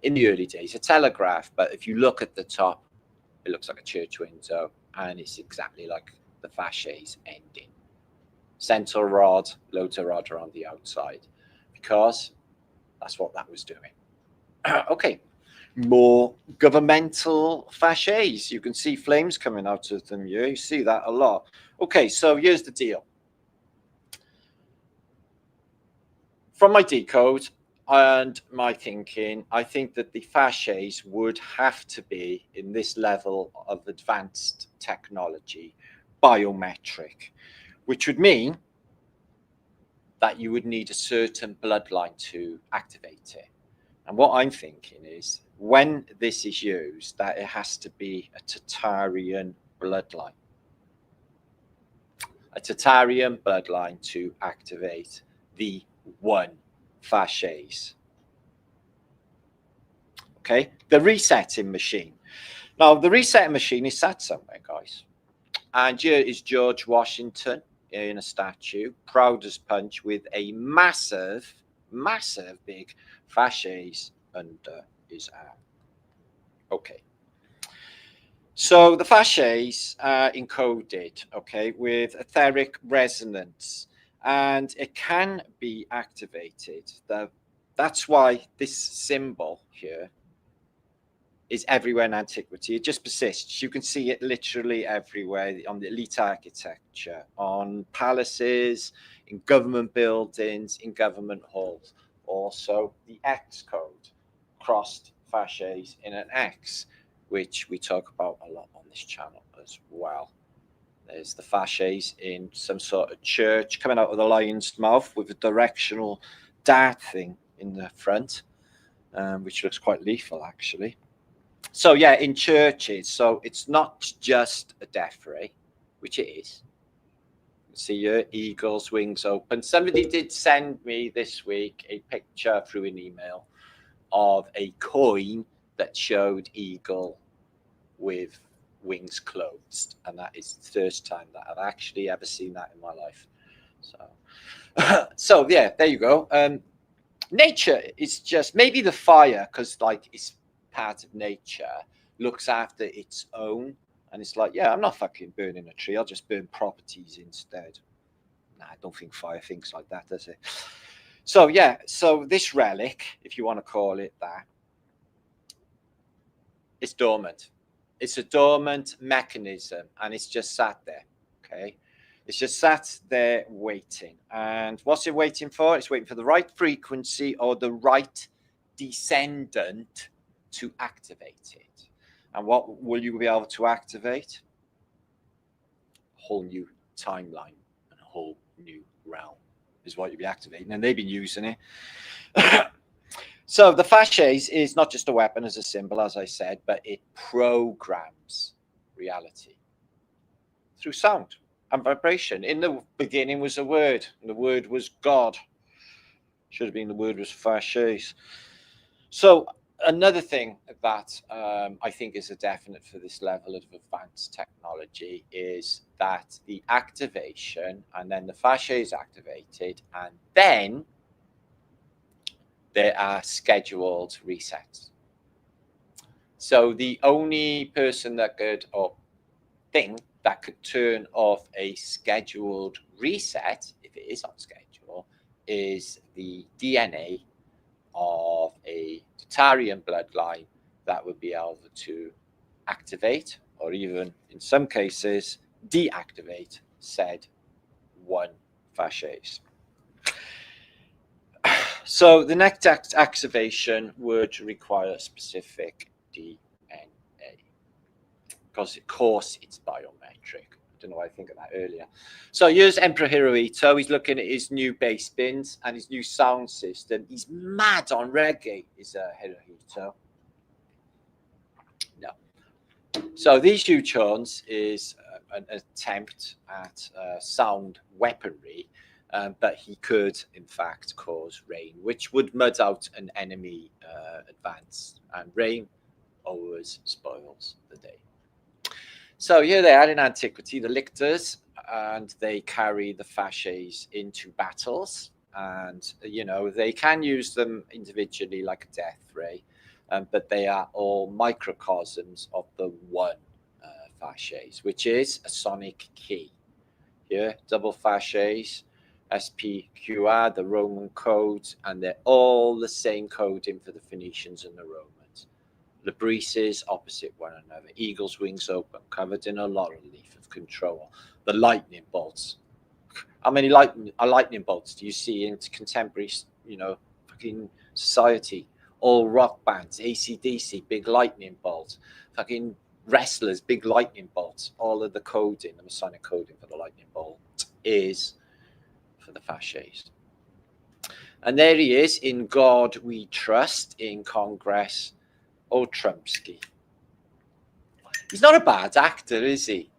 in the early days, a telegraph. But if you look at the top, it looks like a church window, and it's exactly like the Fasces ending. Central rod, loader rod on the outside, because that's what that was doing. Okay. More governmental Fasces. You can see flames coming out of them here. You see that a lot. Okay, so here's the deal. From my decode and my thinking, I think that the Fasces would have to be in this level of advanced technology, biometric, which would mean that you would need a certain bloodline to activate it. And what I'm thinking is, when this is used, that it has to be a Tartarian bloodline. A Tartarian bloodline to activate the one Fasces. Okay, the resetting machine. Now, the resetting machine is sat somewhere, guys. And here is George Washington in a statue, proud as punch, with a massive, massive big Fasces under his arm. Okay. So the Fasces are encoded, okay, with etheric resonance, and it can be activated. That's why this symbol here is everywhere in antiquity. It just persists. You can see it literally everywhere on the elite architecture, on palaces, in government buildings, in government halls. Also, the X code, crossed Fasces in an X, which we talk about a lot on this channel as well. There's the Fasces in some sort of church coming out of the lion's mouth with a directional dart thing in the front, which looks quite lethal, actually. So yeah, in churches, so it's not just a death ray, which it is. You see your eagle's wings open. Somebody did send me this week a picture through an email of a coin that showed eagle with wings closed, and that is the first time that I've actually ever seen that in my life. So, so yeah, there you go. Nature is just maybe the fire, because like it's part of nature, looks after its own, and it's like, yeah, I'm not fucking burning a tree, I'll just burn properties instead. Nah, I don't think fire thinks like that, does it? So yeah, so this relic, if you want to call it that, it's dormant. It's a dormant mechanism, and it's just sat there. Okay, it's just sat there waiting. And what's it waiting for? It's waiting for the right frequency or the right descendant to activate it. And what will you be able to activate? A whole new timeline and a whole new realm is what you'll be activating, and they've been using it. So the Fasces is not just a weapon as a symbol, as I said, but it programs reality through sound and vibration. In the beginning was a word, and the word was God. Should have been the word was Fasces. So another thing that I think is a definite for this level of advanced technology is that the activation, and then the Fasces activated, and then there are scheduled resets. So the only person that could, or thing that could turn off a scheduled reset, if it is on schedule, is the DNA of a Tartarian bloodline that would be able to activate, or even in some cases deactivate, said one Fasces. So the next activation would require specific DNA, because of course it's biometric. I don't know why I think of that earlier. So here's Emperor Hirohito. He's looking at his new bass bins and his new sound system. He's mad on reggae, is Hirohito. No. So these huge horns is an attempt at sound weaponry. but he could, in fact, cause rain, which would mud out an enemy advance. And rain always spoils the day. So here they are in antiquity, the lictors, and they carry the fasces into battles. And, you know, they can use them individually like a death ray, but they are all microcosms of the one fasces, which is a sonic key. Here, double fasces, SPQR, the Roman codes, and they're all the same coding for the Phoenicians and the Romans. Labreces opposite one another, eagle's wings open, covered in a laurel leaf of control. The lightning bolts. How many lightning bolts do you see in contemporary, you know, fucking society? All rock bands, AC/DC, big lightning bolts. Fucking wrestlers, big lightning bolts. All of the coding, the Masonic coding for the lightning bolt is for the fasces. And there he is, in God We Trust, in Congress, old Trumpsky. He's not a bad actor, is he?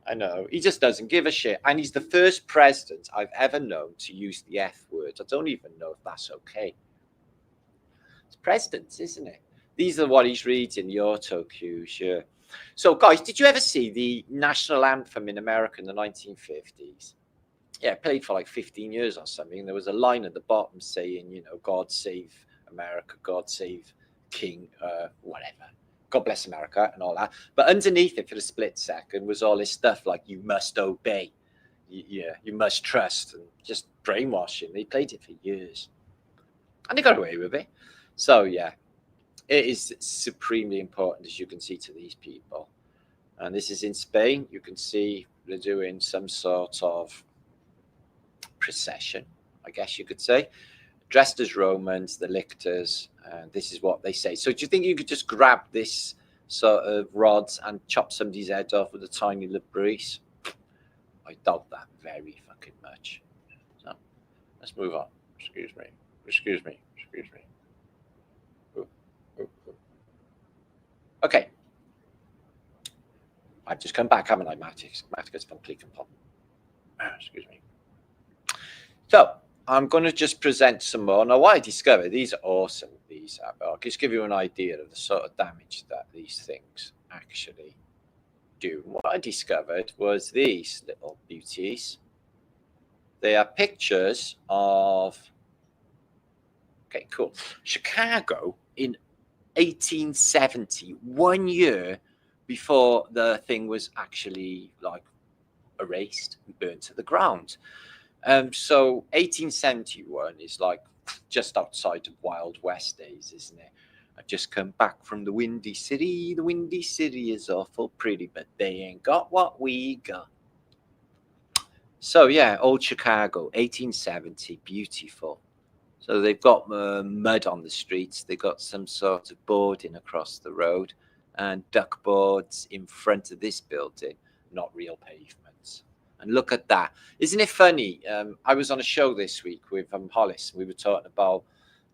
I know, he just doesn't give a shit. And he's the first president I've ever known to use the F word. I don't even know if that's okay. It's presidents, isn't it? These are what he's reading, the auto cues, yeah. So, guys, did you ever see the national anthem in America in the 1950s? Yeah, it played for like 15 years or something. There was a line at the bottom saying, you know, God save America, God save King, whatever. God bless America and all that. But underneath it for a split second was all this stuff like you must obey. Yeah, you must trust, and just brainwashing. They played it for years. And they got away with it. So, yeah, it is supremely important, as you can see, to these people. And this is in Spain. You can see they're doing some sort of procession, I guess you could say, dressed as Romans, the lictors, and this is what they say. So do you think you could just grab this sort of rods and chop somebody's head off with a tiny labreece? I doubt that very fucking much. So let's move on. Excuse me. Okay. I've just come back, haven't I, Marticus from Click and Pop. Excuse me. So I'm going to just present some more. Now, what I discovered, these are awesome. I'll just give you an idea of the sort of damage that these things actually do. What I discovered was these little beauties. They are pictures of, okay, cool, Chicago in 1870, 1 year before the thing was actually like erased and burnt to the ground. So 1871 is like just outside of Wild West days, isn't it? I've just come back from the Windy City. The Windy City is awful pretty, but they ain't got what we got. So yeah, old Chicago, 1870, beautiful. So they've got mud on the streets. They've got some sort of boarding across the road and duck boards in front of this building, not real pavements. And look at that. Isn't it funny? I was on a show this week with Hollis. We were talking about,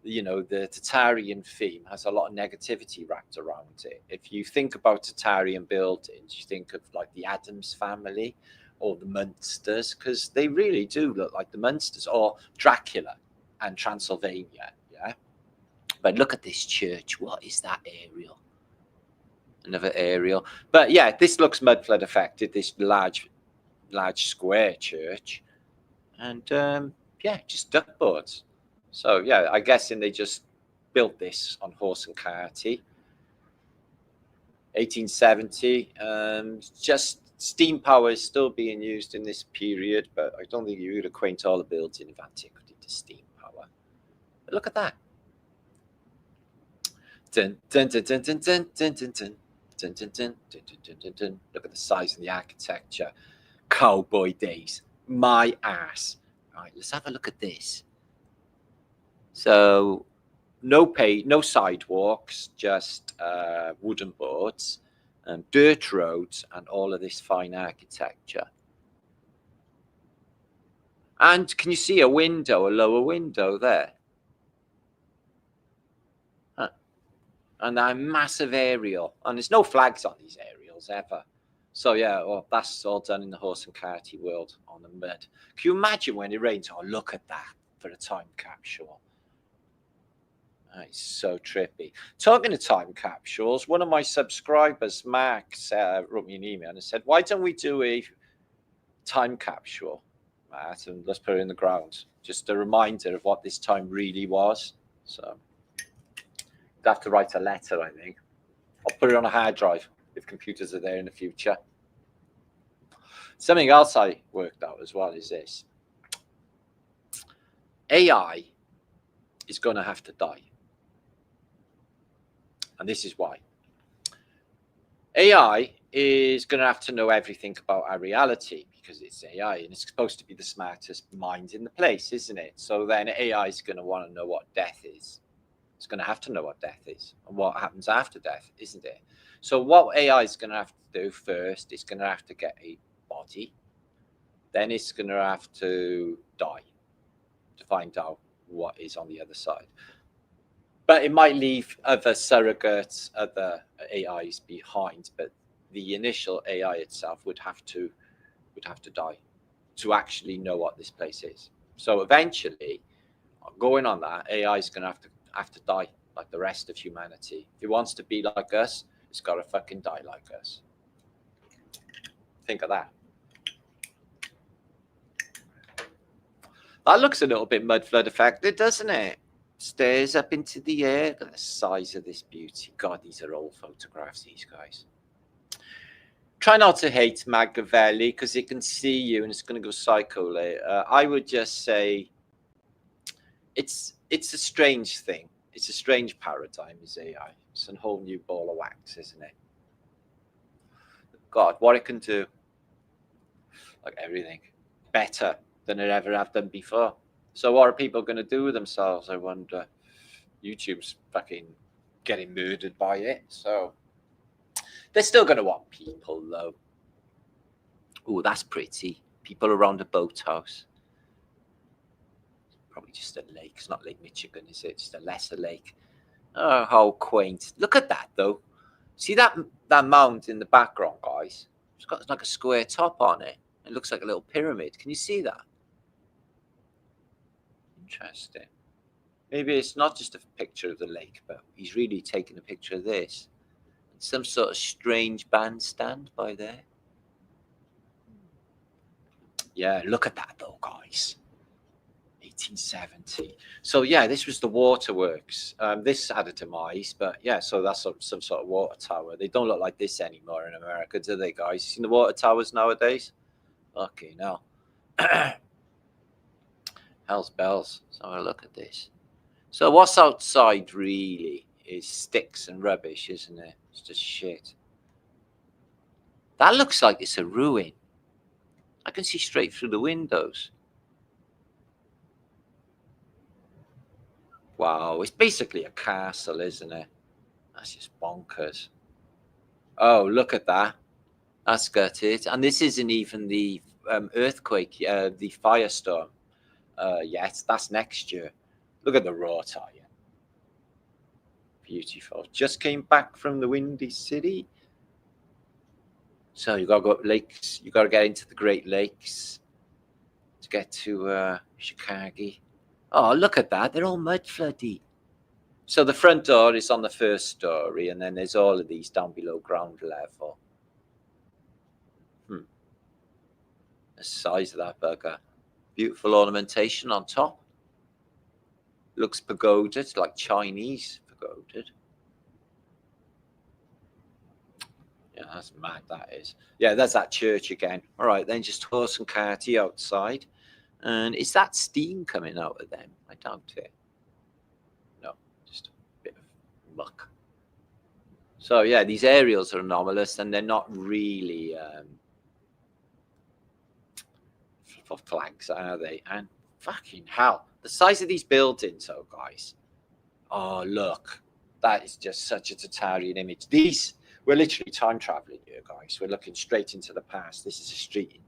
you know, the Tatarian theme has a lot of negativity wrapped around it. If you think about Tatarian buildings, you think of like the Addams family or the Munsters, because they really do look like the Munsters, or Dracula and Transylvania. Yeah. But look at this church. What is that aerial? Another aerial. But yeah, this looks mud flood affected, this large square church. And yeah, just duck boards. So yeah, I guessing they just built this on horse and carty. 1870. Just steam power is still being used in this period, but I don't think you would acquaint all the building of antiquity to steam power. But look at that. Dun, dun, dun, dun, dun, dun, dun, dun, dun. Dun, dun, dun, dun, dun, dun, dun. Look at the size of the architecture. Cowboy days. My ass. All right, let's have a look at this. So no sidewalks, just wooden boards and dirt roads and all of this fine architecture. And can you see a window, a lower window there? Huh. And that massive aerial. And there's no flags on these aerials ever. So yeah, well, that's all done in the horse and carty world on the mud. Can you imagine when it rains? Oh, look at that for a time capsule. It's so trippy. Talking of time capsules, one of my subscribers, Max, wrote me an email and said, why don't we do a time capsule, Matt, and let's put it in the ground. Just a reminder of what this time really was. So I'd have to write a letter, I think. I'll put it on a hard drive if computers are there in the future. Something else I worked out as well is this. AI is going to have to die. And this is why. AI is going to have to know everything about our reality because it's AI and it's supposed to be the smartest mind in the place, isn't it? So then AI is going to want to know what death is. It's going to have to know what death is and what happens after death, isn't it? So what AI is going to have to do first is going to have to get a body. Then it's going to have to die to find out what is on the other side. But it might leave other surrogates, other AIs behind. But the initial AI itself would have to die to actually know what this place is. So eventually, going on that, AI is going to have to die like the rest of humanity. If it wants to be like us, it's got to fucking die like us. Think of that. That looks a little bit mud flood affected, doesn't it? Stairs up into the air. Look at the size of this beauty. God, these are old photographs, these guys. Try not to hate Machiavelli because it can see you and it's going to go psycho later. I would just say it's a strange thing. It's a strange paradigm, is AI. It's a whole new ball of wax, isn't it? God, what it can do. Like everything. Better than it ever have done before. So what are people going to do with themselves, I wonder? YouTube's fucking getting murdered by it. So they're still going to want people, though. Oh, that's pretty. People around a boathouse. Probably just a lake. It's not Lake Michigan, is it? Just a lesser lake. Oh, how quaint. Look at that, though. See that mound in the background, guys? It's got like a square top on it. It looks like a little pyramid. Can you see that? Interesting. Maybe it's not just a picture of the lake, but he's really taking a picture of this. Some sort of strange bandstand by there. Yeah, look at that though, guys. 1870. So yeah, this was the waterworks. This had a demise, but yeah, so that's some sort of water tower. They don't look like this anymore in America, do they, guys? You seen the water towers nowadays? Okay, no. Hell's bells. So have a look at this. So what's outside really is sticks and rubbish, isn't it? It's just shit. That looks like it's a ruin. I can see straight through the windows. Wow, it's basically a castle, isn't it? That's just bonkers. Oh, look at that. That's gutted. And this isn't even the earthquake, the firestorm yet. That's next year. Look at the raw tire. Beautiful. Just came back from the Windy City. So you got to go up lakes. You got to get into the Great Lakes to get to Chicago. Oh, look at that. They're all mud floody. So the front door is on the first story, and then there's all of these down below ground level. The size of that bugger. Beautiful ornamentation on top. Looks pagoded, like Chinese pagoded. Yeah, that's mad, that is. Yeah, there's that church again. All right, then just horse and carty outside. And is that steam coming out of them? I doubt it. No, just a bit of muck. So yeah, these aerials are anomalous, and they're not really for flags, are they? And fucking hell, the size of these buildings, though, guys. Oh, look, that is just such a Tatarian image. We're literally time traveling here, guys. We're looking straight into the past. This is a street in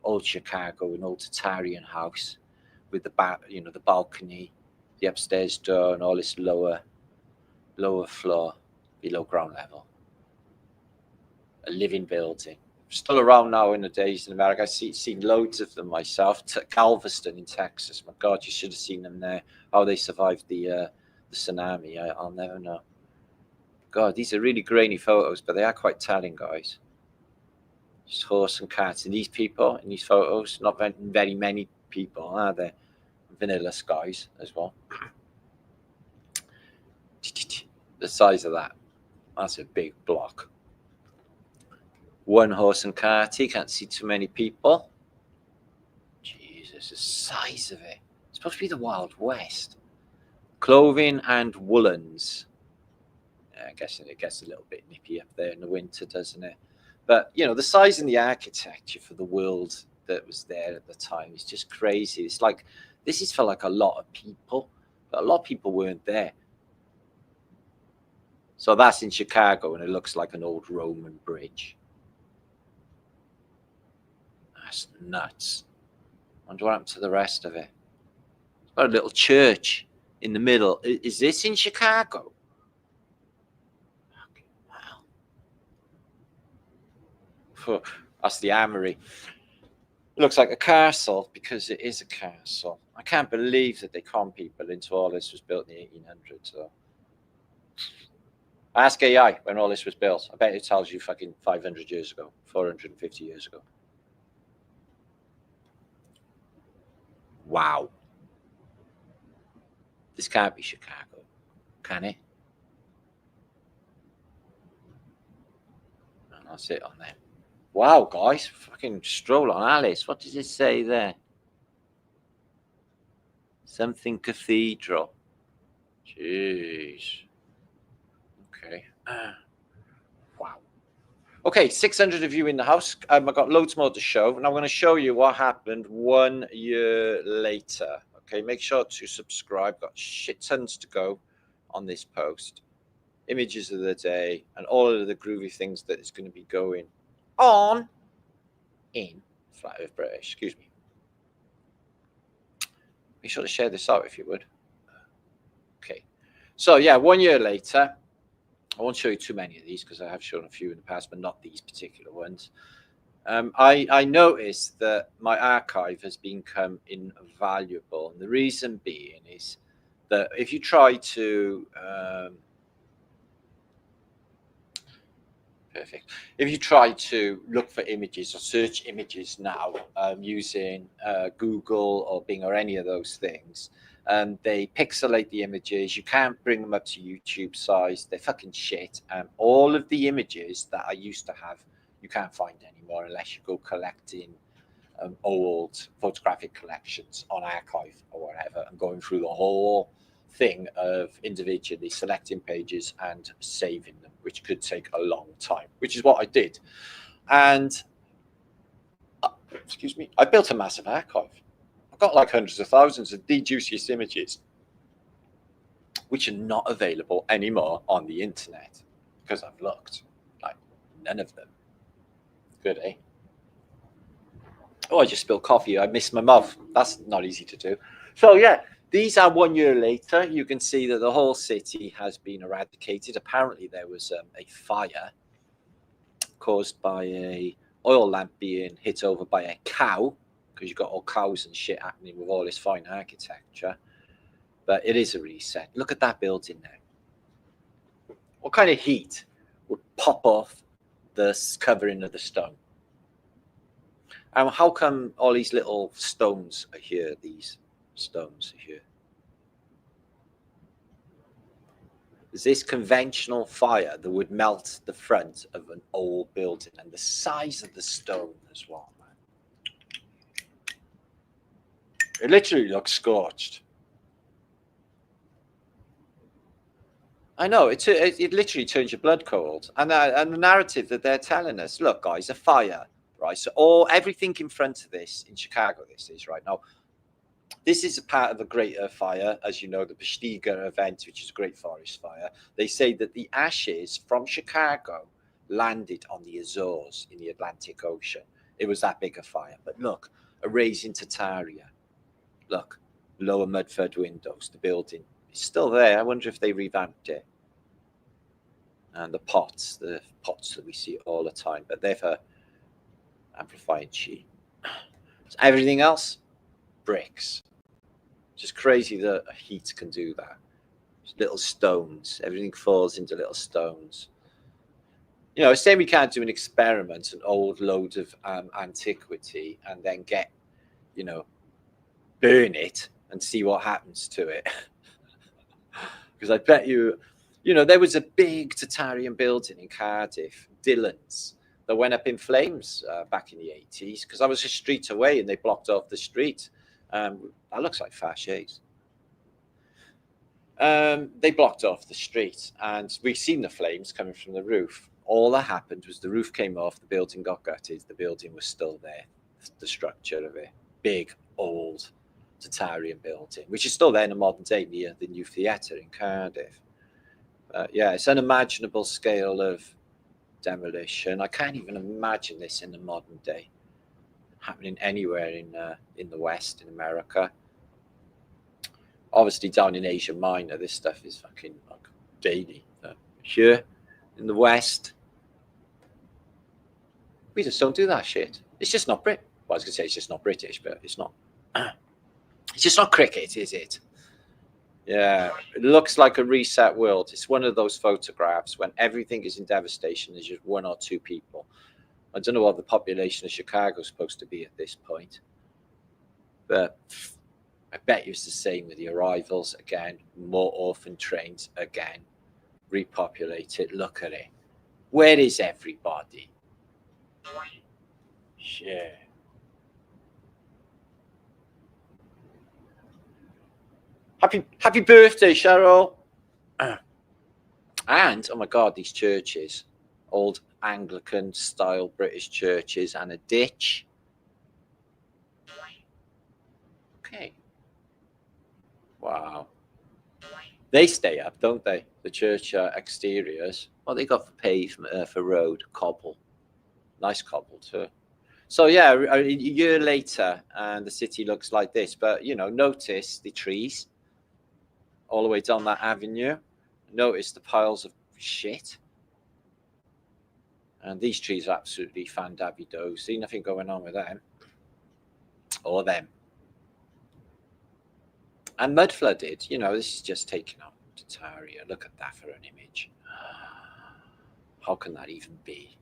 old Chicago, an old Tatarian house with the the balcony, the upstairs door, and all this lower floor below ground level. A living building. Still around now in the days in America. I've seen loads of them myself. Galveston in Texas. My God, you should have seen them there. How they survived the tsunami. I'll never know. God, these are really grainy photos, but they are quite telling, guys. Just horse and cats. And these people in these photos, not very many people, are there? Vanilla skies as well. The size of that. That's a big block. One horse and cart. You can't see too many people. Jesus, the size of it. It's supposed to be the Wild West. Clothing and woolens. I guess it gets a little bit nippy up there in the winter, doesn't it? But, you know, the size and the architecture for the world that was there at the time is just crazy. It's like, this is for like a lot of people, but a lot of people weren't there. So that's in Chicago, and it looks like an old Roman bridge. That's nuts. I wonder what happened to the rest of it. It's got a little church in the middle. Is this in Chicago? Wow. That's the armory. It looks like a castle because it is a castle. I can't believe that they con people into all this was built in the 1800s. So. Ask AI when all this was built. I bet it tells you fucking 500 years ago, 450 years ago. Wow. This can't be Chicago, can it? And that's it on there. Wow, guys. Fucking stroll on Alice. What does it say there? Something cathedral. Jeez. Okay. Wow. Okay, 600 of you in the house. I've got loads more to show, and I'm going to show you what happened 1 year later. Okay, make sure to subscribe. Got shit tons to go on this post. Images of the day and all of the groovy things that is going to be going on in Flat Earth British. Excuse me. Be sure to share this out if you would. Okay. So yeah, 1 year later. I won't show you too many of these because I have shown a few in the past, but not these particular ones. I noticed that my archive has become invaluable. And the reason being is that if you try to if you try to look for images or search images now using Google or Bing or any of those things, they pixelate the images. You can't bring them up to YouTube size. They're fucking shit. All of the images that I used to have, you can't find anymore unless you go collecting old photographic collections on archive or whatever and going through the whole thing of individually selecting pages and saving them, which could take a long time, which is what I did. And excuse me, I built a massive archive. I've got like hundreds of thousands of the juiciest images, which are not available anymore on the internet because I've looked. Like none of them. Good, eh? Oh, I just spilled coffee. I missed my mouth. That's not easy to do. So yeah, these are 1 year later. You can see that the whole city has been eradicated. Apparently there was a fire caused by a oil lamp being hit over by a cow, because you've got all cows and shit happening with all this fine architecture. But it is a reset. Look at that building now. What kind of heat would pop off the covering of the stone? And how come all these little stones are here? These stones are here. Is this conventional fire that would melt the front of an old building and the size of the stone as well, man? It literally looks scorched. I know, it literally turns your blood cold. And the narrative that they're telling us, look, guys, a fire, right? So everything in front of this, in Chicago, this is right now, this is a part of a greater fire, as you know, the Peshtiga event, which is a great forest fire. They say that the ashes from Chicago landed on the Azores in the Atlantic Ocean. It was that big a fire. But look, a raise in Tartaria. Look, lower Mudford windows, the building is still there. I wonder if they revamped it. And the pots that we see all the time. But they've amplifying chi. So everything else, bricks. Just crazy that heat can do that. Just little stones. Everything falls into little stones. You know, say we can't do an experiment, an old load of antiquity, and then get, you know, burn it and see what happens to it. Because I bet you, you know, there was a big Tatarian building in Cardiff, Dillon's, that went up in flames back in the 80s, because I was a street away and they blocked off the street. That looks like Fasces. They blocked off the street and we've seen the flames coming from the roof. All that happened was the roof came off, the building got gutted, the building was still there, the structure of it. Big, old Tatarian building, which is still there in the modern day near the new theatre in Cardiff. Yeah, it's unimaginable scale of demolition. I can't even imagine this in the modern day happening anywhere in the West, in America. Obviously down in Asia Minor, this stuff is fucking like daily. Here in the West, we just don't do that shit. It's just not Brit. Well, I was gonna say it's just not British, but it's not. It's just not cricket, is it? Yeah, it looks like a reset world. It's one of those photographs when everything is in devastation. There's just one or two people. I don't know what the population of Chicago is supposed to be at this point, but I bet you it's the same with the arrivals again. More orphan trains again, repopulated. Look at it. Where is everybody? Shit. Happy birthday, Cheryl. And oh my God, these churches, old Anglican style British churches, and a ditch. Okay. Wow. They stay up, don't they? The church exteriors. What they got for pavement, for road, cobble. Nice cobble too. So yeah, a year later, and the city looks like this. But you know, notice the trees all the way down that avenue. Notice the piles of shit. And these trees are absolutely fan-dabby-do. See nothing going on with them. Or them. And mud flooded. You know, this is just taking out Tataria. Look at that for an image. How can that even be?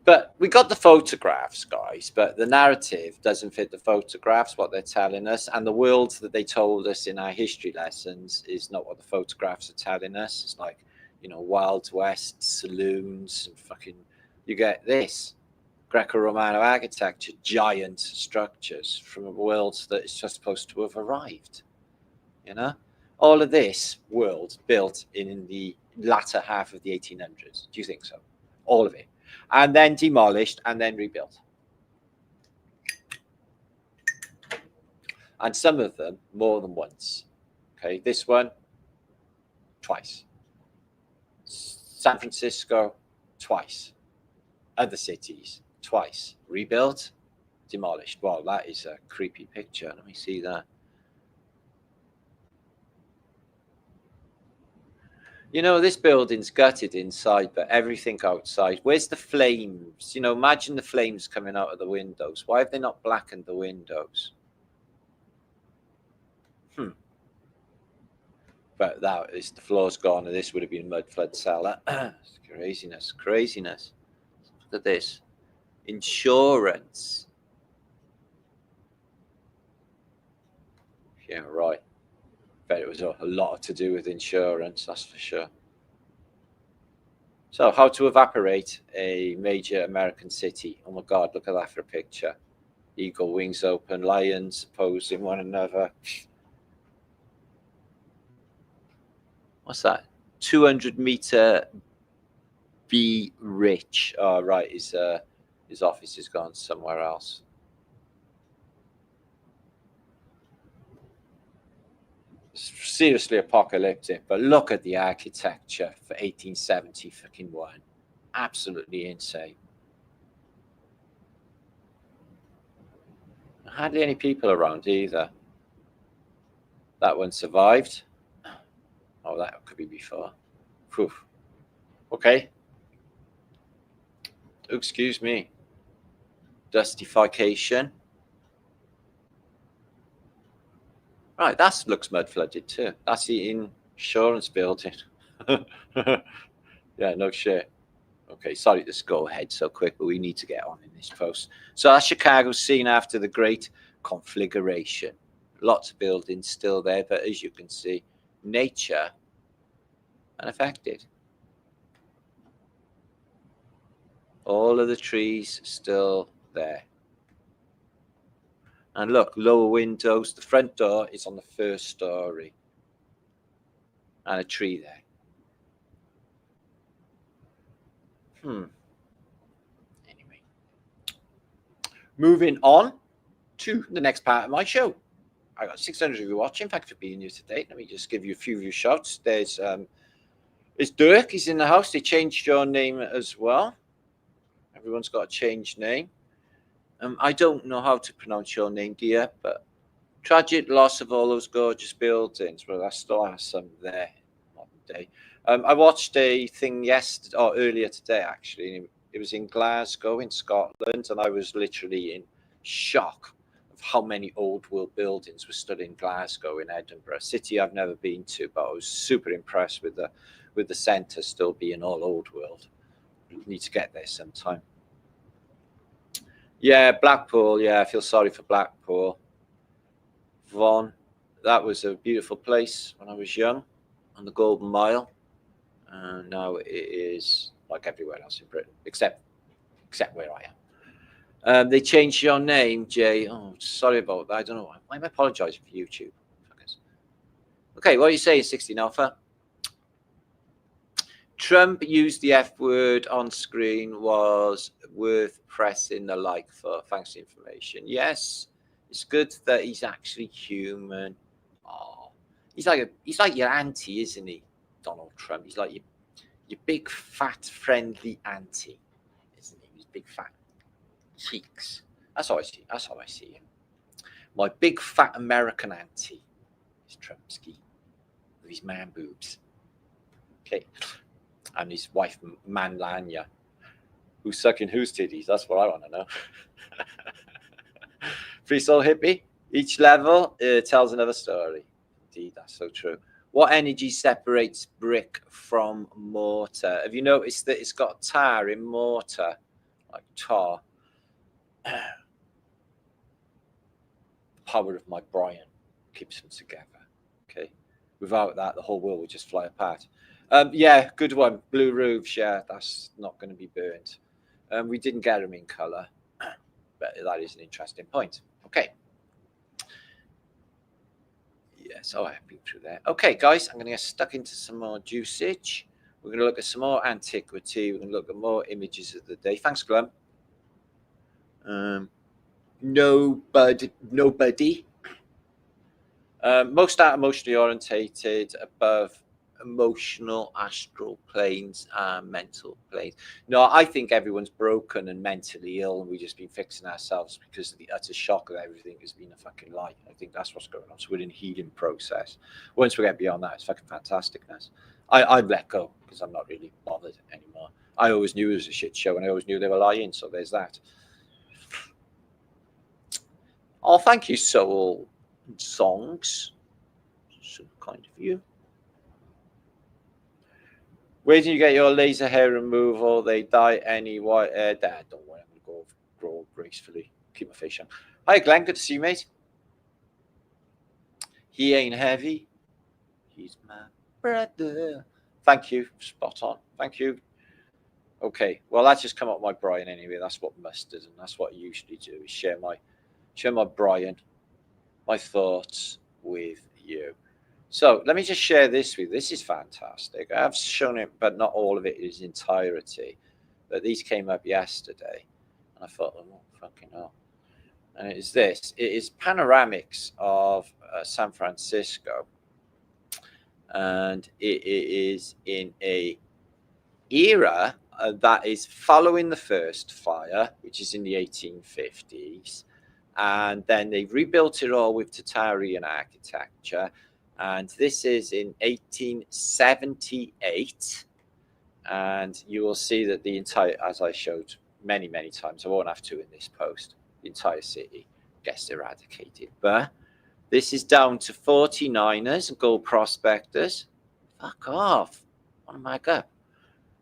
But we got the photographs, guys, but the narrative doesn't fit the photographs, what they're telling us. And the world that they told us in our history lessons is not what the photographs are telling us. It's like, you know, Wild West saloons and fucking, you get this. Greco-Romano architecture, giant structures from a world that is just supposed to have arrived. You know? All of this world built in the latter half of the 1800s. Do you think so? All of it. And then demolished and then rebuilt. And some of them more than once. Okay, this one, twice. San Francisco, twice. Other cities, twice. Rebuilt, demolished. Wow, that is a creepy picture. Let me see that. You know, this building's gutted inside, but everything outside. Where's the flames? You know, imagine the flames coming out of the windows. Why have they not blackened the windows? But that is, the floor's gone, and this would have been a mud flood cellar. Craziness, craziness. Look at this. Insurance. Yeah, right. Bet it was a lot to do with insurance, that's for sure. So, how to evaporate a major American city. Oh my God, look at that for a picture. Eagle wings open, lions opposing one another. What's that? 200-meter be rich. Oh, right, his office has gone somewhere else. Seriously apocalyptic, but look at the architecture for 1870 fucking one. Absolutely insane. Hardly any people around either. That one survived. Oh, that could be before. Whew. Okay. Excuse me. Dustification. Right, that looks mud flooded too. That's the insurance building. Yeah, no shit. Okay, sorry to go ahead so quick, but we need to get on in this post. So that's Chicago's scene after the Great Conflagration. Lots of buildings still there, but as you can see, nature unaffected. All of the trees still there. And look, lower windows. The front door is on the first story. And a tree there. Anyway. Moving on to the next part of my show. I got 600 of you watching. Thanks for being here today. Let me just give you a few view shots. There's Dirk. He's in the house. They changed your name as well. Everyone's got a changed name. I don't know how to pronounce your name, dear, but tragic loss of all those gorgeous buildings. Well, I still have some there. Modern day. I watched a thing yesterday or earlier today, actually. It was in Glasgow, in Scotland, and I was literally in shock of how many old world buildings were stood in Glasgow, in Edinburgh, a city I've never been to, but I was super impressed with the centre still being all old world. We need to get there sometime. Yeah, Blackpool. Yeah, I feel sorry for Blackpool. Vaughan, that was a beautiful place when I was young, on the Golden Mile. And now it is like everywhere else in Britain, except where I am. They changed your name, Jay. Oh, sorry about that. I don't know. Why am I apologising for YouTube? Okay, what are you saying, 16 Alpha? Trump used the F word on screen, was worth pressing the like for. Thanks for the information. Yes, it's good that he's actually human. Oh, he's like your auntie, isn't he, Donald Trump? He's like your big fat friendly auntie, isn't he? His big fat cheeks. That's how I see him. My big fat American auntie is Trumpsky with his man boobs. Okay. And his wife, Manlanya, who's sucking whose titties? That's what I want to know. Free soul hippie. Each level tells another story. Indeed, that's so true. What energy separates brick from mortar? Have you noticed that it's got tar in mortar, like tar? The power of my Brian keeps them together. Okay, without that, the whole world would just fly apart. Yeah, good one. Blue roofs, yeah, that's not going to be burnt. We didn't get them in colour, but that is an interesting point. Okay. Yes, oh, I've been through there. Okay, guys, I'm going to get stuck into some more usage. We're going to look at some more antiquity. We're going to look at more images of the day. Thanks, Glum. Nobody. Most are emotionally orientated above emotional astral planes and mental planes. No, I think everyone's broken and mentally ill, and we've just been fixing ourselves because of the utter shock of everything has been a fucking lie. I think that's what's going on. So we're in a healing process. Once we get beyond that, it's fucking fantasticness. I'd let go because I'm not really bothered anymore. I always knew it was a shit show, and I always knew they were lying. So there's that. Oh, thank you, Soul Songs. So kind of you. Where do you get your laser hair removal? They dye any white hair. Dad, don't worry, I'm going to grow gracefully. Keep my face on. Hi, Glenn. Good to see you, mate. He ain't heavy. He's my brother. Thank you. Spot on. Thank you. Okay. Well, that's just come up my Brian anyway. That's what mustard, and that's what I usually do, is share my Brian, my thoughts with you. So let me just share this with you. This is fantastic. I've shown it, but not all of it in its entirety. But these came up yesterday, and I thought, oh, fucking hell. And it is this. It is panoramics of San Francisco. And it is in a era that is following the first fire, which is in the 1850s. And then they rebuilt it all with Tatarian architecture. And this is in 1878. And you will see that the entire, as I showed many, many times. I won't have to in this post. The entire city gets eradicated. But this is down to 49ers and gold prospectors. Fuck off. What am I going?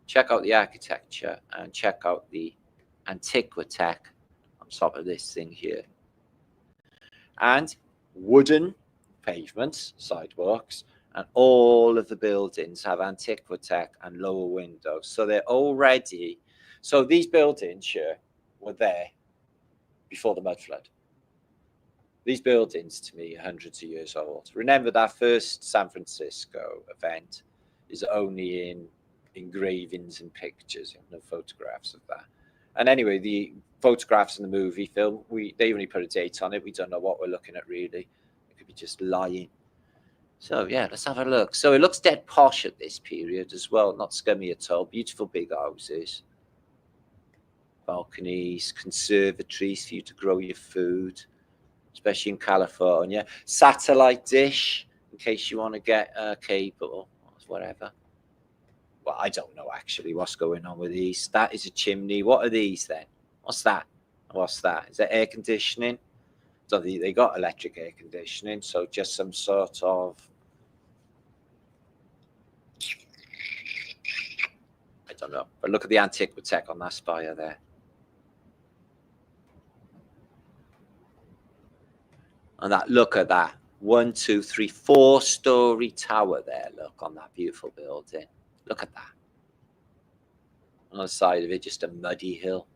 Check out the architecture and check out the Antiquitech on top of this thing here. And wooden pavements, sidewalks, and all of the buildings have Antiquitech and lower windows. So they're already, so these buildings here were there before the mud flood. These buildings, to me, are hundreds of years old. Remember that first San Francisco event is only in engravings and pictures, no photographs of that. And anyway, the photographs in the movie film, they only put a date on it. We don't know what we're looking at, really. It could be just lying. So, yeah, let's have a look. So it looks dead posh at this period as well, not scummy at all. Beautiful big houses. Balconies, conservatories for you to grow your food, especially in California. Satellite dish, in case you want to get a cable or whatever. Well, I don't know actually what's going on with these. That is a chimney. What are these then? What's that? What's that? Is that air conditioning? So they got electric air conditioning, so just some sort of, I don't know. But look at the Antiquitech on that spire there. And that, look at that. 1, 2, 3, 4-story tower there. Look on that beautiful building. Look at that. On the side of it, just a muddy hill.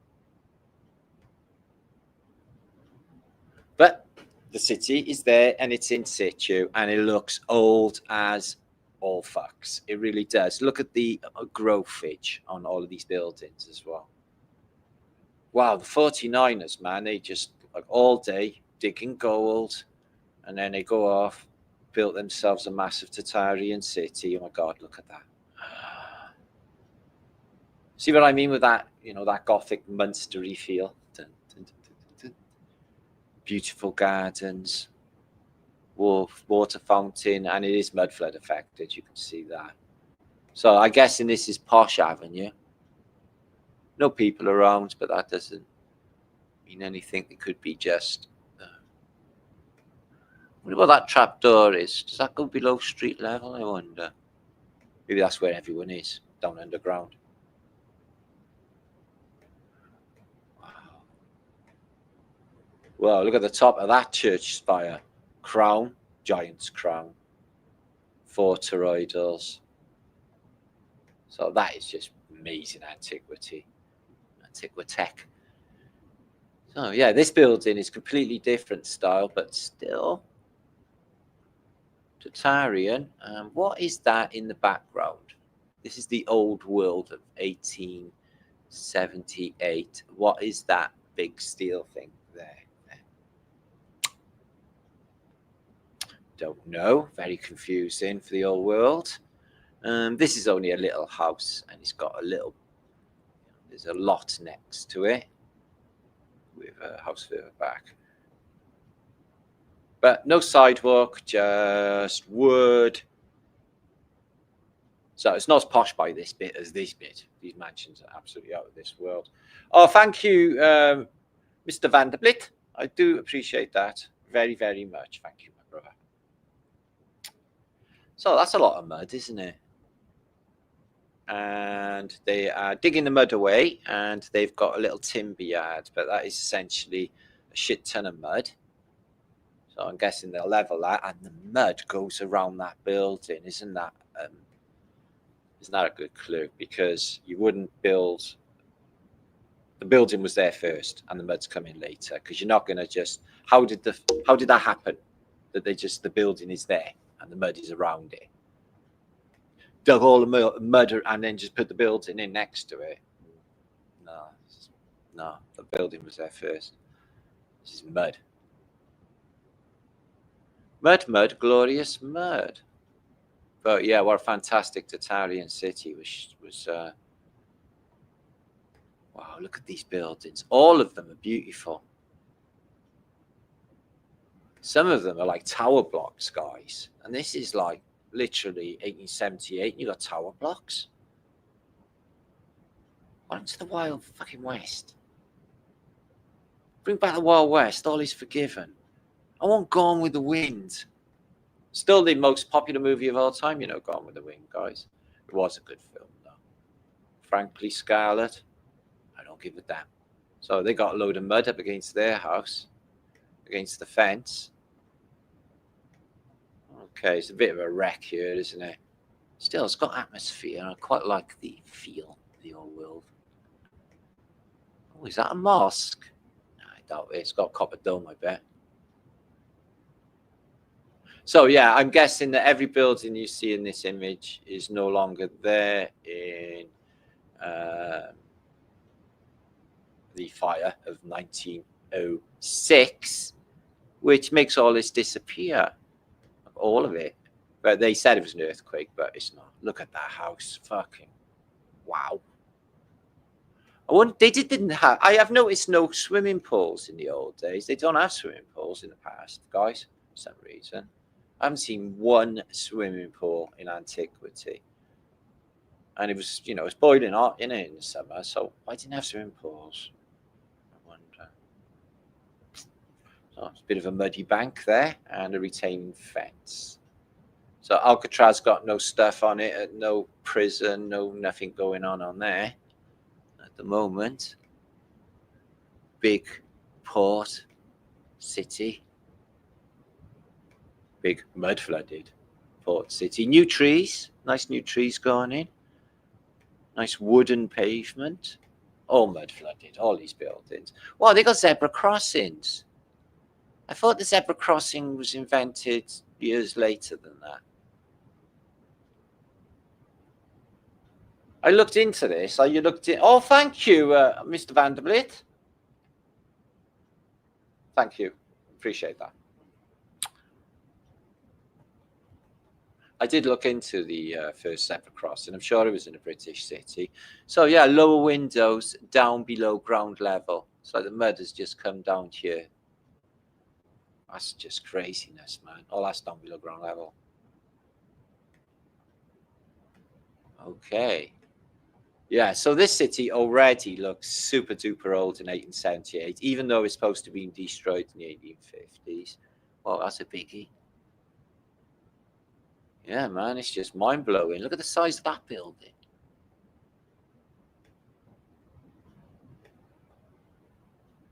But the city is there and it's in situ and it looks old as all fucks. It really does. Look at the growthage on all of these buildings as well. Wow, the 49ers, man, they just like all day digging gold and then they go off, built themselves a massive Tatarian city. Oh my God, look at that. See what I mean with that, you know, that Gothic Munstery feel. Dun, dun, dun, dun, dun. Beautiful gardens, water fountain, and it is mud flood affected. You can see that. So I guess this is Posh Avenue. No people around, but that doesn't mean anything. It could be just. I wonder what that trap door is. Does that go below street level? I wonder. Maybe that's where everyone is, down underground. Well, look at the top of that church spire. Crown, giant's crown, 4 toroidals. So that is just amazing antiquity. Antiquitech. So yeah, this building is completely different style, but still Tatarian. What is that in the background? This is the old world of 1878. What is that big steel thing there? Don't know. Very confusing for the old world. This is only a little house, and it's got a little. There's a lot next to it, with a house further back. But no sidewalk, just wood. So it's not as posh by this bit as this bit. These mansions are absolutely out of this world. Oh, thank you, Mr. Vanderbilt. I do appreciate that very, very much. Thank you, my brother. So that's a lot of mud, isn't it? And they are digging the mud away, and they've got a little timber yard, but that is essentially a shit ton of mud. So I'm guessing they'll level that, and the mud goes around that building. Isn't that a good clue? Because you wouldn't build. The building was there first, and the mud's coming later. Because you're not going to just. How did that happen? That the building is there and the mud is around it. Dug all the mud and then just put the building in next to it. No, the building was there first. This is mud. Mud, glorious mud. But yeah, what a fantastic Tatarian city was. Wow, look at these buildings. All of them are beautiful. Some of them are like tower blocks, guys. And this is like literally 1878. You got tower blocks. On to the Wild fucking West. Bring back the Wild West. All is forgiven. I want Gone with the Wind. Still the most popular movie of all time, you know, Gone with the Wind, guys. It was a good film, though. Frankly, Scarlet, I don't give a damn. So they got a load of mud up against their house, against the fence. Okay, it's a bit of a wreck here, isn't it? Still, it's got atmosphere. I quite like the feel of the old world. Oh, is that a mosque? No, I doubt it. It's got a copper dome, I bet. So, yeah, I'm guessing that every building you see in this image is no longer there in the fire of 1906, which makes all this disappear. All of it. But they said it was an earthquake, but it's not. Look at that house. Fucking wow. Didn't have. I have noticed no swimming pools in the old days. They don't have swimming pools in the past, guys, for some reason. I haven't seen one swimming pool in antiquity. And it was, you know, it's boiling hot in it in the summer, so why didn't have swimming pools? I wonder. So it's a bit of a muddy bank there and a retaining fence. So Alcatraz got no stuff on it, no prison, no nothing going on there at the moment. Big port city. Big mud flooded port city. New trees, nice new trees going in. Nice wooden pavement. All mud flooded, all these buildings. Wow, they got zebra crossings. I thought the zebra crossing was invented years later than that. I looked into this. Oh, thank you, Mr. Vanderbilt. Thank you. Appreciate that. I did look into the first zebra crossing. I'm sure it was in a British city. So, yeah, lower windows down below ground level. So the mud has just come down here. That's just craziness, man. All that's down below ground level. Okay. Yeah, so this city already looks super duper old in 1878, even though it's supposed to be destroyed in the 1850s. Well, that's a biggie. Yeah, man, it's just mind-blowing. Look at the size of that building.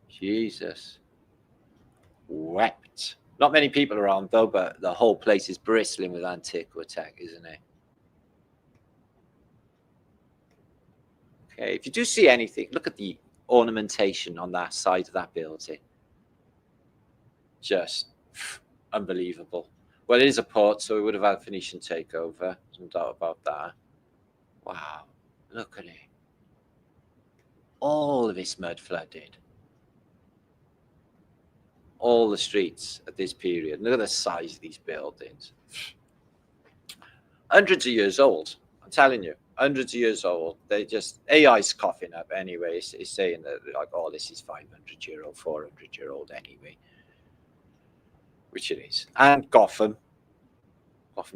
Jesus. Wept. Not many people around, though, but the whole place is bristling with antiquity, isn't it? Okay, if you do see anything, look at the ornamentation on that side of that building. Just unbelievable. Well, it is a port, so we would have had a Phoenician takeover. No doubt about that. Wow, look at it. All of it's mud flooded. All the streets at this period. Look at the size of these buildings. Hundreds of years old. I'm telling you, hundreds of years old. They just, AI's coughing up anyway. It's saying that, like, oh, this is 500-year-old, 400-year-old anyway. Which it is. And Gotham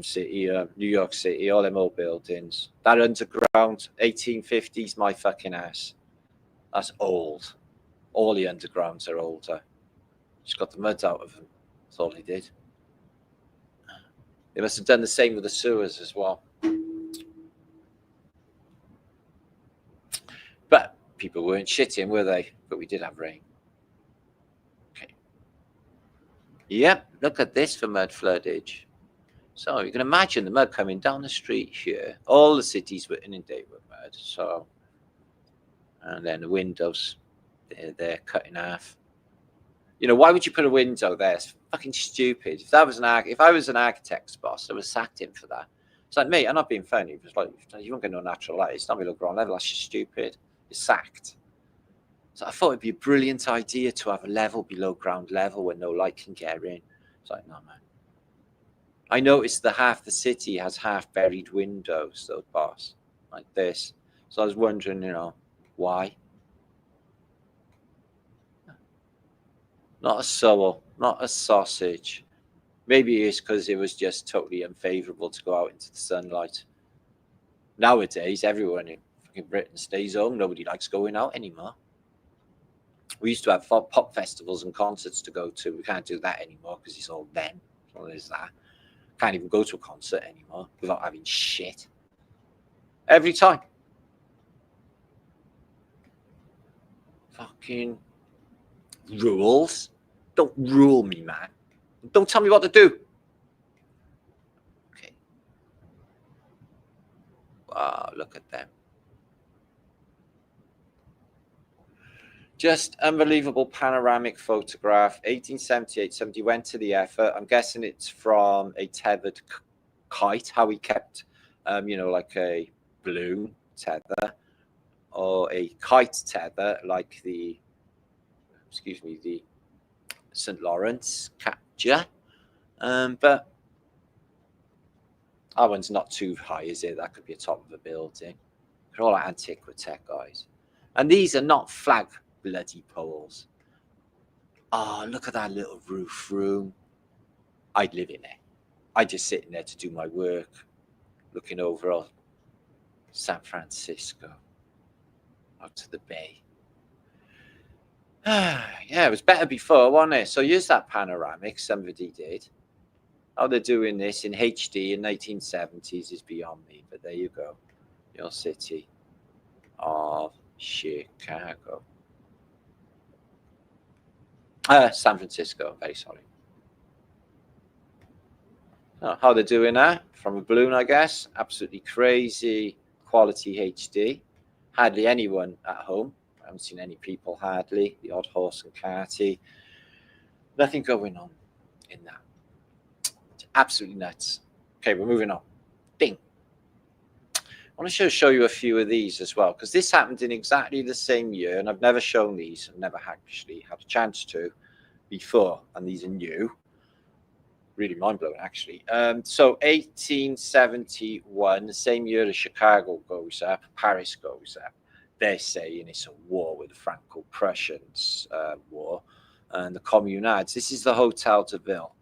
City, New York City, all them old buildings. That underground, 1850s, my fucking ass. That's old. All the undergrounds are older. Just got the mud out of them. That's all they did. They must have done the same with the sewers as well. But people weren't shitting, were they? But we did have rain. Okay. Yep, look at this for mud floodage. So you can imagine the mud coming down the street here. All the cities were inundated with mud. So, and then the windows, they're cut in half. You know, why would you put a window there? It's fucking stupid. If I was an architect's boss, I would have sacked him for that. It's like, mate, I'm not being funny. It's like, you won't get no natural light. It's not below ground level. That's just stupid. You're sacked. So I thought it'd be a brilliant idea to have a level below ground level where no light can get in. It's like, no, man. I noticed that half the city has half buried windows, though, boss, like this. So I was wondering, you know, why? Not a soul, not a sausage. Maybe it's because it was just totally unfavorable to go out into the sunlight. Nowadays, everyone Britain stays home. Nobody likes going out anymore. We used to have pop festivals and concerts to go to. We can't do that anymore because it's all them. So there's that. Can't even go to a concert anymore without having shit. Every time. Fucking rules. Don't rule me, man. Don't tell me what to do. Okay. Wow, look at them. Just unbelievable panoramic photograph. 1878, somebody went to the effort. I'm guessing it's from a tethered kite, how he kept, like a balloon tether or a kite tether, like the St. Lawrence capture. But that one's not too high, is it? That could be a top of a building. They're all antiquitech, guys. And these are not flag bloody poles. Oh, look at that little roof room. I'd live in there. I'd just sit in there to do my work, looking over all San Francisco, out to the bay. Yeah, it was better before, wasn't it? So here's that panoramic somebody did. How they're doing this in HD in 1970s is beyond me, but there you go. Your city of Chicago. San Francisco, very sorry. Oh, how they're doing that from a balloon, I guess. Absolutely crazy quality HD. Hardly anyone at home. I haven't seen any people hardly. The odd horse and carty. Nothing going on in that. It's absolutely nuts. Okay, we're moving on. Ding. I want to show you a few of these as well, because this happened in exactly the same year, and I've never shown these. I've never actually had a chance to before, and these are new. Really mind-blowing, actually. So 1871, the same year as Chicago goes up, Paris goes up. They're saying it's a war with the Franco-Prussians war and the communades. This is the Hotel de Ville.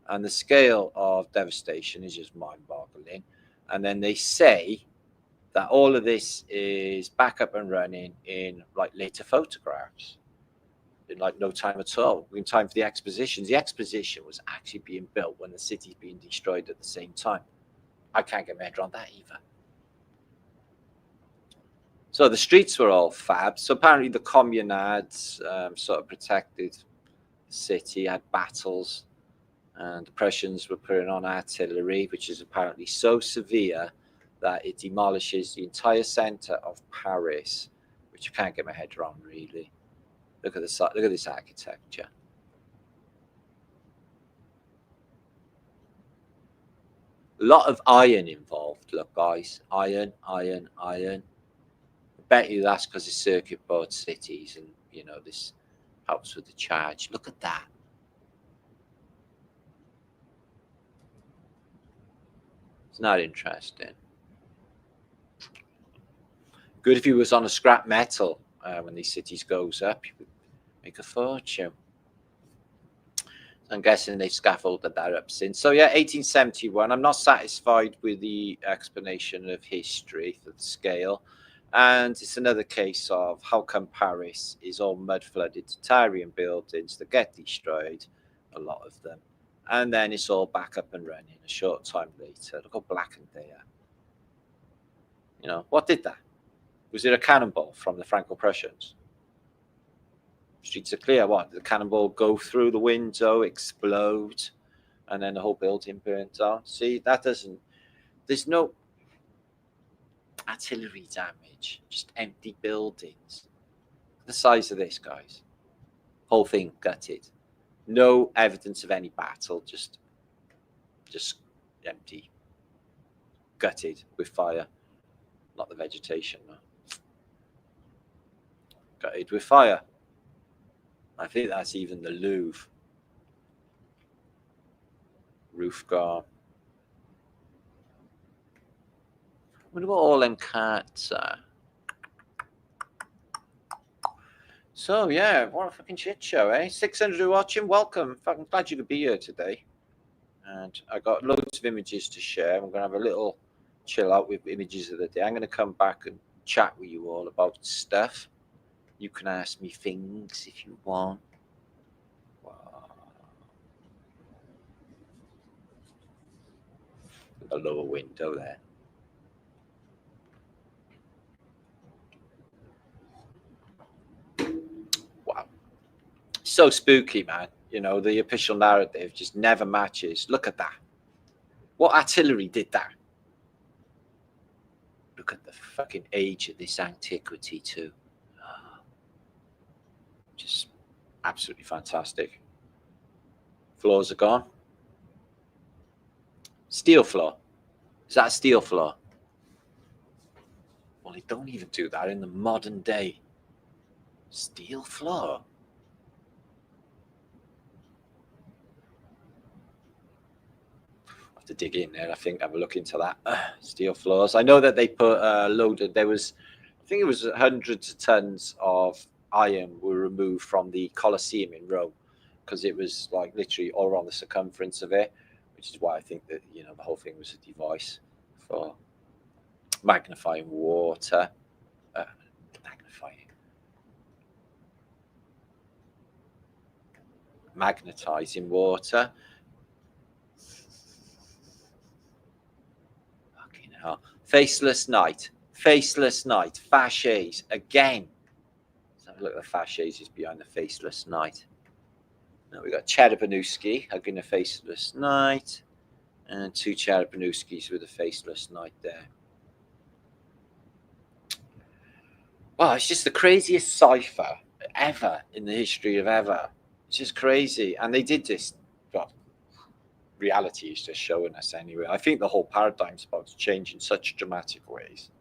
And the scale of devastation is just mind-boggling. And then they say that all of this is back up and running in like later photographs. In like no time at all, in time for the expositions. The exposition was actually being built when the city's being destroyed at the same time. I can't get my head around that either. So the streets were all fab. So apparently the communades sort of protected the city, had battles, and the Prussians were putting on artillery, which is apparently so severe that it demolishes the entire center of Paris, which I can't get my head around really. Look at this architecture. A lot of iron involved. Look, guys, iron. I bet you that's because of circuit board cities, and this helps with the charge. Look at that. It's not interesting. Good if he was on a scrap metal when these cities goes up, you would make a fortune. I'm guessing they've scaffolded that up since. So yeah, 1871. I'm not satisfied with the explanation of history for the scale. And it's another case of how come Paris is all mud flooded Italian buildings that get destroyed, a lot of them. And then it's all back up and running a short time later. Look how blackened they are. What did that? Was it a cannonball from the Franco-Prussians? Streets are clear. What? Did the cannonball go through the window, explode, and then the whole building burnt down? See, that doesn't... There's no artillery damage, just empty buildings. The size of this, guys. Whole thing gutted. No evidence of any battle, just empty. Gutted with fire. Not the vegetation, no. Gutted with fire. I think that's even the Louvre. Roof gone. I wonder what all them cats are. So yeah, what a fucking shit show, eh? 600 watching, welcome. Fucking glad you could be here today. And I got loads of images to share. We're gonna have a little chill out with images of the day. I'm gonna come back and chat with you all about stuff. You can ask me things if you want. Wow. The lower window there. Wow. So spooky, man. You know, the official narrative just never matches. Look at that. What artillery did that? Look at the fucking age of this antiquity too. Just absolutely fantastic. Floors are gone. Steel floor. Is that a steel floor? Well, they don't even do that in the modern day. Steel floor. I have to dig in there. I think have a look into that. Steel floors. I know that they put loaded. There was, I think it was hundreds of tons of iron were removed from the Colosseum in Rome because it was like literally all around the circumference of it, which is why I think that, you know, the whole thing was a device for magnifying water. Magnetizing water. Fucking hell. Faceless Night. Faceless Night. Fasces again. Let's have a look at the Fasces is behind the Faceless Night. Now we got Cherepanewski hugging the Faceless Night. And two Cherepanewskis with a Faceless Night there. Wow, it's just the craziest cipher ever in the history of ever. It's just crazy. And they did this, well, reality is just showing us anyway. I think the whole paradigm's about to change in such dramatic ways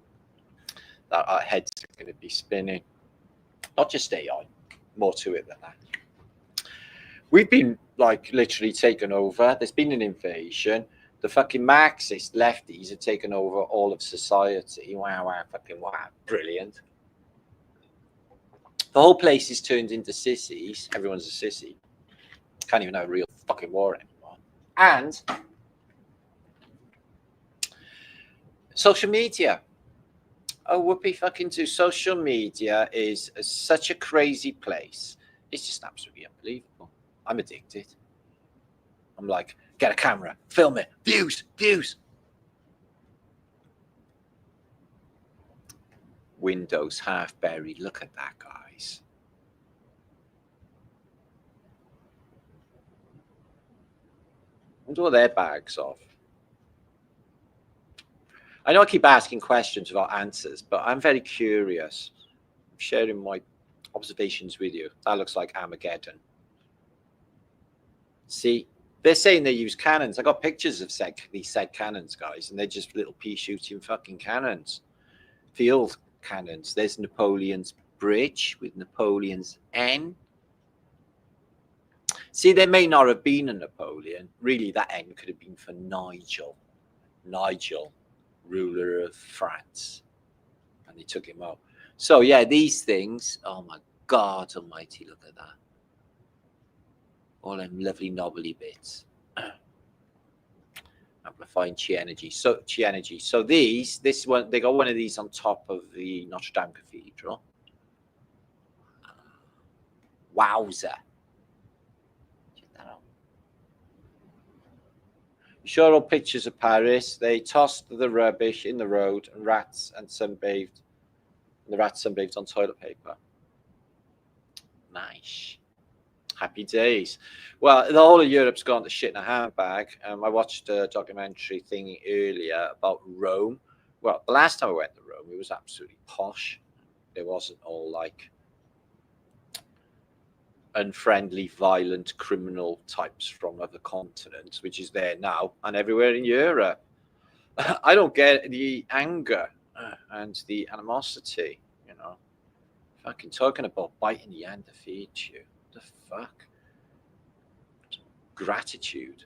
that our heads are going to be spinning. Not just AI, more to it than that. We've been like literally taken over. There's been an invasion. The fucking Marxist lefties have taken over all of society. Wow, wow, fucking wow. Brilliant. The whole place is turned into sissies. Everyone's a sissy. Can't even have a real fucking war anymore. And social media. Oh, whoopee fucking do. Social media is such a crazy place. It's just absolutely unbelievable. I'm addicted. I'm like, get a camera, film it, views, views. Windows half buried. Look at that, guys. Wonder what their bags of. I know I keep asking questions without answers, but I'm very curious. I'm sharing my observations with you. That looks like Armageddon. See, they're saying they use cannons. I got pictures of these said cannons, guys, and they're just little pea shooting fucking cannons. Field cannons. There's Napoleon's bridge with Napoleon's N. See, there may not have been a Napoleon. Really, that N could have been for Nigel. Nigel, ruler of France. And they took him out. So, yeah, these things. Oh, my God almighty, look at that. All them lovely knobbly bits. Amplifying chi energy. So this one, they got one of these on top of the Notre Dame Cathedral. Wowza. Check that out. You showed all pictures of Paris. They tossed the rubbish in the road and rats and sunbathed. And the rats sunbathed on toilet paper. Nice. Happy days. Well, the whole of Europe's gone to shit in a handbag. I watched a documentary thingy earlier about Rome. Well, the last time I went to Rome, it was absolutely posh. It wasn't all like unfriendly, violent, criminal types from other continents, which is there now and everywhere in Europe. I don't get the anger and the animosity, you know. Fucking talking about biting the hand to feed you. The fuck? Gratitude.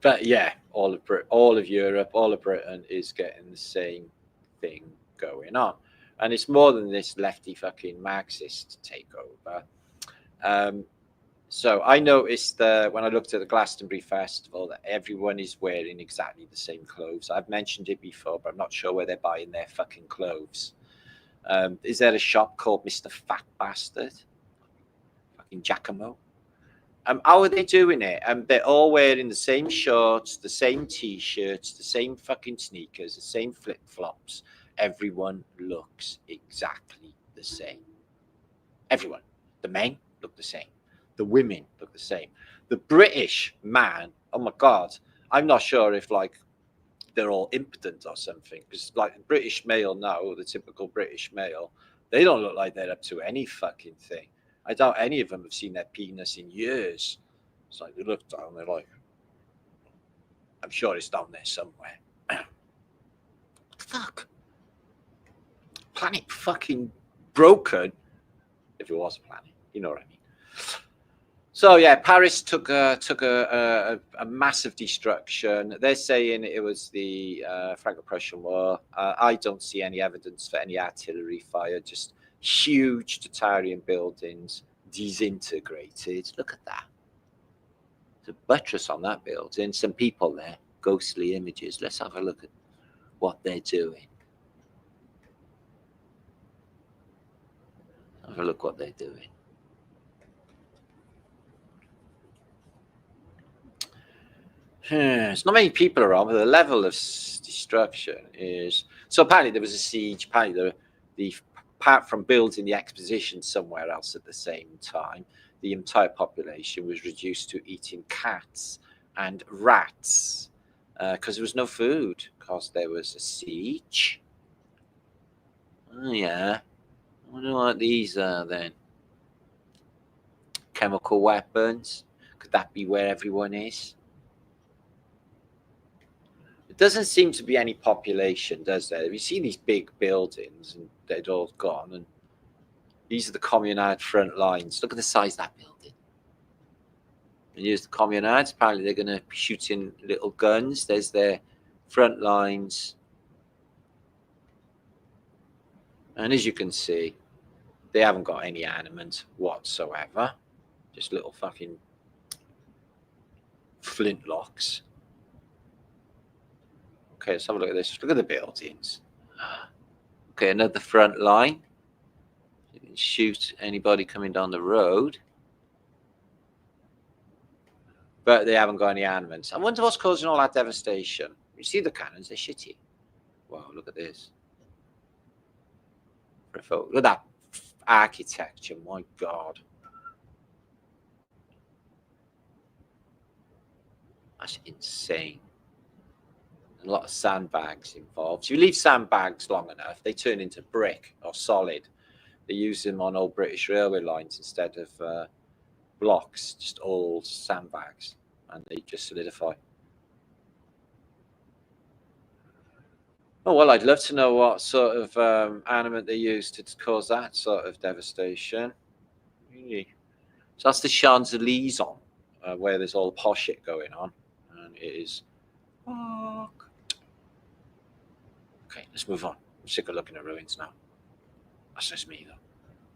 But yeah, all of Europe, all of Britain is getting the same thing going on. And it's more than this lefty fucking Marxist takeover. So I noticed when I looked at the Glastonbury Festival that everyone is wearing exactly the same clothes. I've mentioned it before, but I'm not sure where they're buying their fucking clothes. Is there a shop called Mr. Fat Bastard? Fucking Giacomo. How are they doing it? They're all wearing the same shorts, the same t-shirts, the same fucking sneakers, the same flip-flops. Everyone looks exactly the same. Everyone. The men look the same. The women look the same. The British man, oh my God, I'm not sure if like they're all impotent or something, because like the British male now, the typical British male, they don't look like they're up to any fucking thing. I doubt any of them have seen their penis in years. It's like they look down, they're like, I'm sure it's down there somewhere. Fuck. Planet fucking broken. If it was a planet, you know what I mean. So yeah, Paris took a massive destruction. They're saying it was the Franco-Prussian War. I don't see any evidence for any artillery fire. Just huge Tatarian buildings disintegrated. Look at that. There's a buttress on that building. Some people there. Ghostly images. Let's have a look at what they're doing. Have a look what they're doing. There's not many people around, but the level of destruction is... So apparently there was a siege. Apparently apart from building the exposition somewhere else at the same time, the entire population was reduced to eating cats and rats because there was no food, because there was a siege. Oh yeah. I wonder what these are then. Chemical weapons. Could that be where everyone is? Doesn't seem to be any population, does there? You see these big buildings and they're all gone, and these are the communard front lines. Look at the size of that building. And here's the communards. Apparently they're going to be shooting little guns. There's their front lines. And as you can see, they haven't got any armament whatsoever. Just little fucking flintlocks. Okay, let's have a look at this. Look at the buildings. Okay, another front line. You can shoot anybody coming down the road. But they haven't got any armaments. I wonder what's causing all that devastation. You see the cannons, they're shitty. Wow, look at this. Look at that architecture, my God. That's insane. A lot of sandbags involved. If you leave sandbags long enough, they turn into brick or solid. They use them on old British railway lines instead of blocks, just old sandbags, and they just solidify. Oh, well, I'd love to know what sort of armament they used to cause that sort of devastation. Really. So that's the Champs-Élysées, where there's all the posh shit going on, and it is... Okay, let's move on. I'm sick of looking at ruins now. That's just me, though.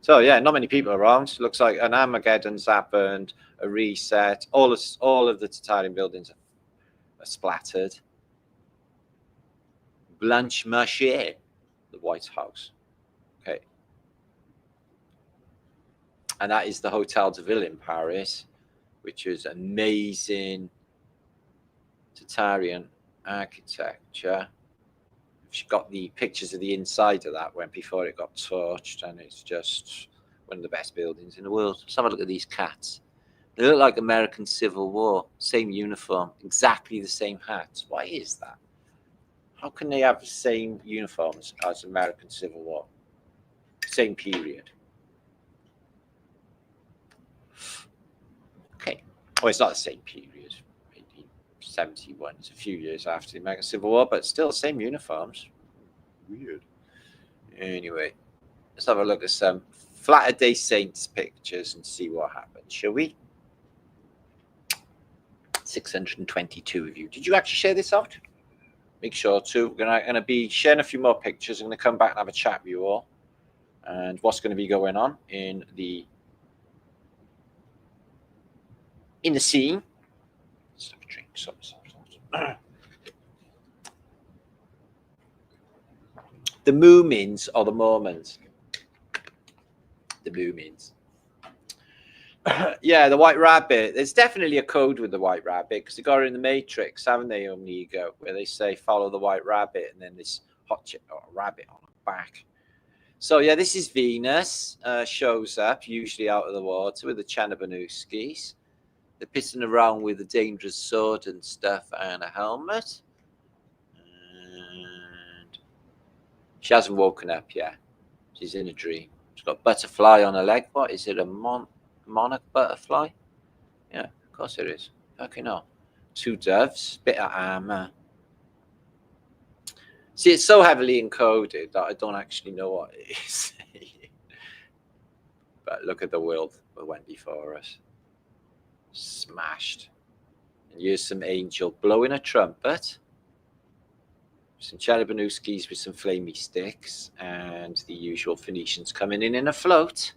So yeah, not many people around. Looks like an Armageddon's happened, a reset. All of the Tatarian buildings are splattered. Blanche Marché, the White House. Okay. And that is the Hotel de Ville in Paris, which is amazing Tatarian architecture. She got the pictures of the inside of that before it got torched, and it's just one of the best buildings in the world. Let's have a look at these cats. They look like American Civil War. Same uniform, exactly the same hats. Why is that? How can they have the same uniforms as American Civil War? Same period. Okay. Oh, it's not the same period. 1871. It's a few years after the American Civil War, but still same uniforms. Weird. Anyway, let's have a look at some Flaterday Saints pictures and see what happens, shall we? 622 of you. Did you actually share this out? Make sure to. We're going to be sharing a few more pictures. I'm going to come back and have a chat with you all, and what's going to be going on in the in the scene. Let's have a drink. The Moomins are the Mormons. The Moomins. Yeah, the White Rabbit. There's definitely a code with the White Rabbit because they got it in the Matrix, haven't they, Omega, where they say follow the White Rabbit and then this hot chick or rabbit on the back. So yeah, this is Venus. Shows up usually out of the water with the Chanabanuskis. They're pissing around with a dangerous sword and stuff and a helmet. And she hasn't woken up yet. She's in a dream. She's got a butterfly on her leg. What is it? A monarch butterfly? Yeah, of course it is. Okay, no. 2 doves, bit of armor. See, it's so heavily encoded that I don't actually know what it is. But look at the world that went before us. Smashed. And here's some angel blowing a trumpet. Some Chanabanuskis with some flamey sticks. And the usual Phoenicians coming in a float.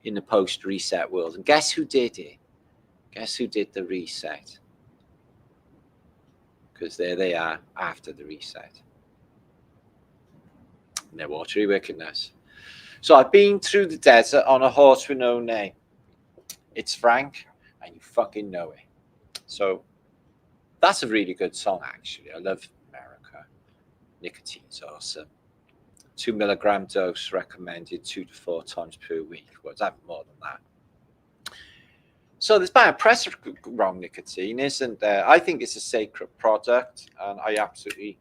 In the post-reset world. And guess who did it? Guess who did the reset? Because there they are after the reset. In their watery wickedness. So I've been through the desert on a horse with no name. It's Frank, and you fucking know it. So that's a really good song, actually. I love America. Nicotine's awesome. 2 milligram dose recommended 2 to 4 times per week. Well, it's even more than that. So there's bad press around nicotine, isn't there? I think it's a sacred product, and I absolutely...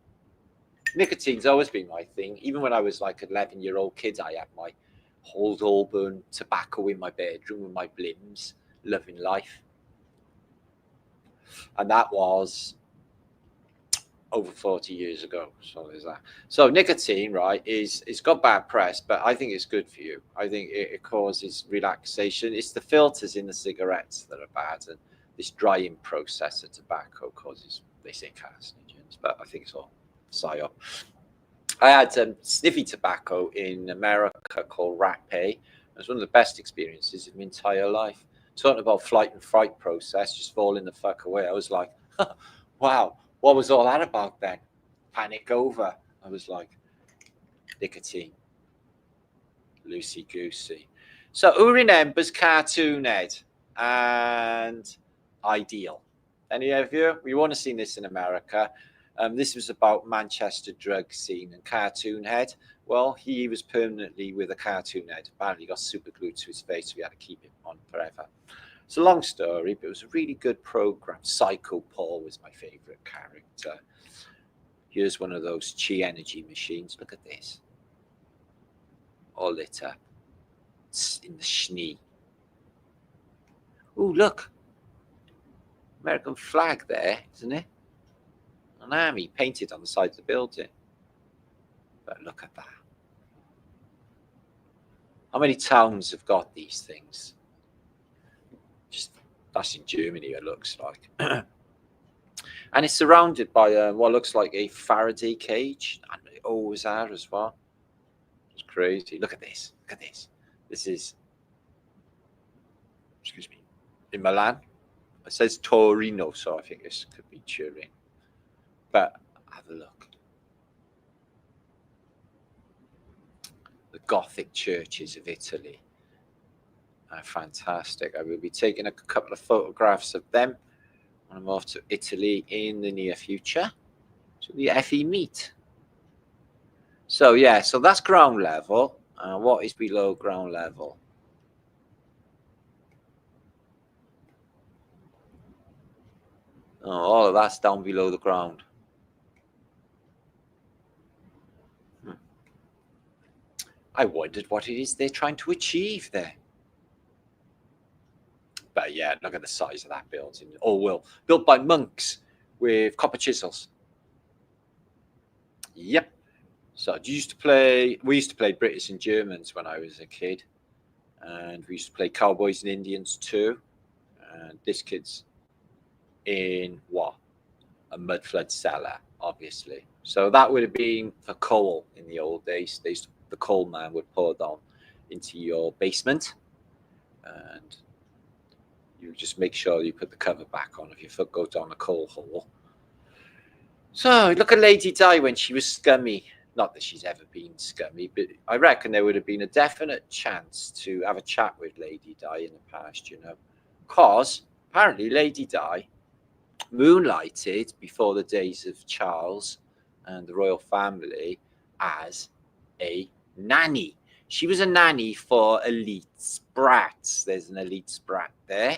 Nicotine's always been my thing. Even when I was like an 11-year-old kid, I had my Old Auburn tobacco in my bedroom with my blims, loving life. And that was over 40 years ago. So there's that. So nicotine, right, it's got bad press, but I think it's good for you. I think it causes relaxation. It's the filters in the cigarettes that are bad, and this drying process of tobacco causes, they say, carcinogens, but I think it's all psyop. I had sniffy tobacco in America called Rapé. It was one of the best experiences of my entire life. Talking about flight and fright process, just falling the fuck away. I was like, wow, what was all that about then? Panic over. I was like, nicotine. Loosey goosey. So who remembers Cartoon Head and Ideal? Any of you? We want to see this in America. This was about Manchester drug scene and Cartoon Head. Well, he was permanently with a cartoon head. Apparently, he got super glued to his face, so we had to keep him on forever. It's a long story, but it was a really good program. Psycho Paul was my favorite character. Here's one of those chi energy machines. Look at this. All lit up. It's in the schnee. Oh, look. American flag there, isn't it? An army painted on the side of the building. But look at that. How many towns have got these things? Just that's in Germany, it looks like. And it's surrounded by what looks like a Faraday cage. And they always are as well. It's crazy. Look at this. Look at this. This is, excuse me, in Milan. It says Torino, so I think this could be Turin. But have a look. The Gothic churches of Italy are fantastic. I will be taking a couple of photographs of them when I'm off to Italy in the near future to the FE meet. So yeah, so that's ground level. What is below ground level? Oh, all of that's down below the ground. I wondered what it is they're trying to achieve there. But yeah, look at the size of that building. Oh, well, built by monks with copper chisels. Yep. So we used to play British and Germans when I was a kid. And we used to play Cowboys and Indians too. And this kid's in what? A mud flood cellar, obviously. So that would have been for coal in the old days. The coal man would pour down into your basement. And You just make sure you put the cover back on if your foot goes down a coal hole. So look at Lady Di when she was scummy. Not that she's ever been scummy, but I reckon there would have been a definite chance to have a chat with Lady Di in the past, you know. Because apparently Lady Di moonlighted before the days of Charles and the royal family as a nanny. She was a nanny for elite sprats. There's an elite sprat there.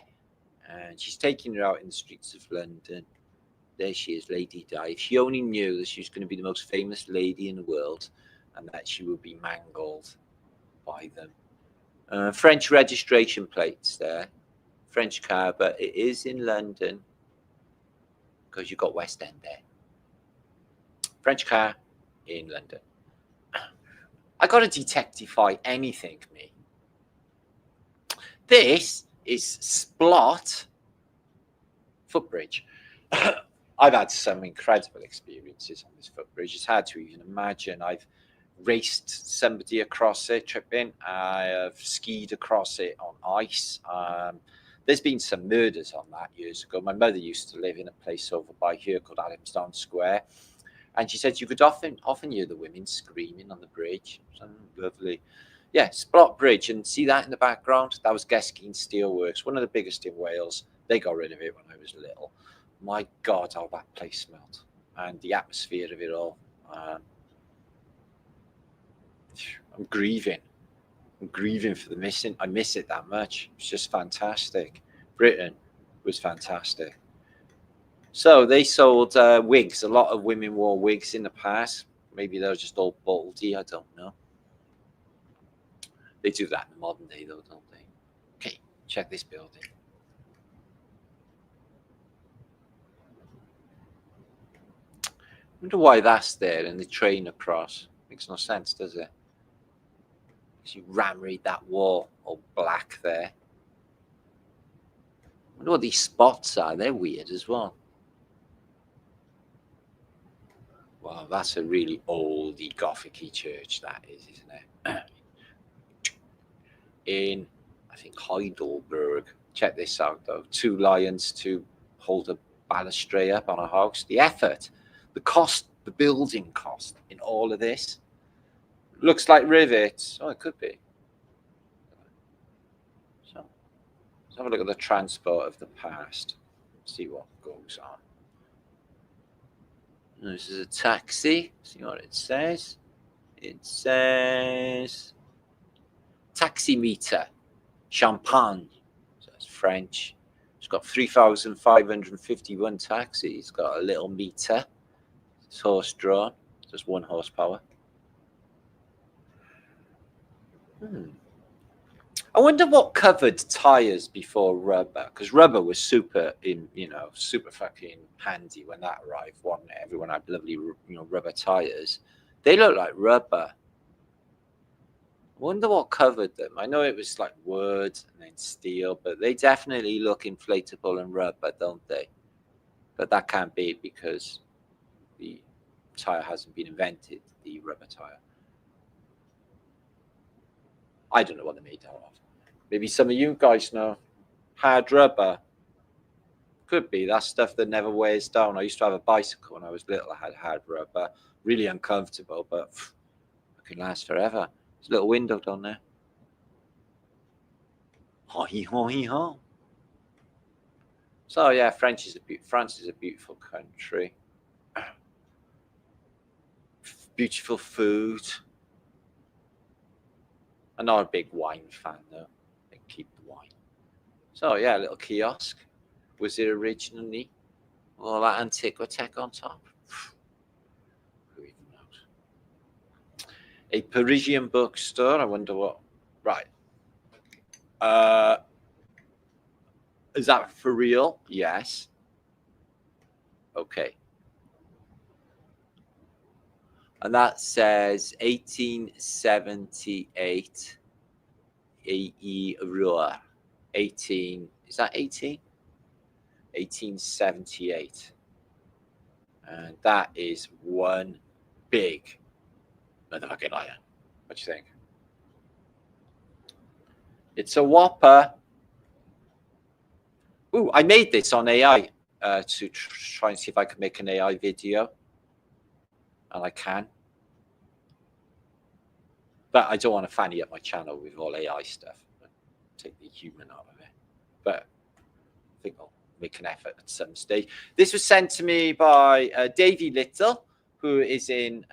And she's taking her out in the streets of London. There she is, Lady Di. If she only knew that she was going to be the most famous lady in the world and that she would be mangled by them. French registration plates there. French car, but it is in London because you've got West End there. French car in London. I got to detectify anything, me. This is Splot footbridge. I've had some incredible experiences on this footbridge. It's hard to even imagine. I've raced somebody across it, tripping. I have skied across it on ice. There's been some murders on that years ago. My mother used to live in a place over by here called Adamstown Square. And she said you could often hear the women screaming on the bridge. Lovely. Yeah, Splot Bridge. And see that in the background? That was Geskeen Steelworks, one of the biggest in Wales. They got rid of it when I was little. My God, how that place smelled. And the atmosphere of it all. I'm grieving. I'm grieving for the missing. I miss it that much. It's just fantastic. Britain was fantastic. So they sold wigs. A lot of women wore wigs in the past. Maybe they were just all baldy. I don't know. They do that in the modern day, though, don't they? Okay, check this building. I wonder why that's there and the train across. Makes no sense, does it? Because you ram-read that wall all black there. I wonder what these spots are. They're weird as well. Wow, that's a really oldie Gothic-y church, that is, isn't it? In, I think, Heidelberg. Check this out, though. 2 lions to hold a balustrade up on a house. The effort, the cost, the building cost in all of this. Looks like rivets. Oh, it could be. So, let's have a look at the transport of the past. See what goes on. This is a taxi. See what it says. It says taximeter, champagne. So it's French. It's got 3,551 taxis. It's got a little meter. It's horse drawn. Just 1 horsepower. I wonder what covered tires before rubber, because rubber was super super fucking handy when that arrived. Wasn't it? Everyone had lovely, rubber tires. They look like rubber. I wonder what covered them. I know it was like wood and then steel, but they definitely look inflatable and rubber, don't they? But that can't be because the tire hasn't been invented, the rubber tire. I don't know what they're made out of. Maybe some of you guys know. Hard rubber. Could be. That's stuff that never wears down. I used to have a bicycle when I was little. I had hard rubber. Really uncomfortable, but it can last forever. There's a little window down there. Ho-hee-ho-hee-ho. So, yeah, France is a beautiful country. Beautiful food. I'm not a big wine fan, though. I keep the wine. So, yeah, a little kiosk. Was it originally all that antiquitech on top? Who even knows? A Parisian bookstore. I wonder what. Right. Is that for real? Yes. Okay. And that says 1878 A.E. Roar. 18. Is that 18? 1878. And that is one big motherfucking lion. What do you think? It's a whopper. Ooh, I made this on AI to try and see if I could make an AI video. And I can. But I don't want to fanny up my channel with all AI stuff. Take the human out of it. But I think I'll make an effort at some stage. This was sent to me by Davey Little, who is in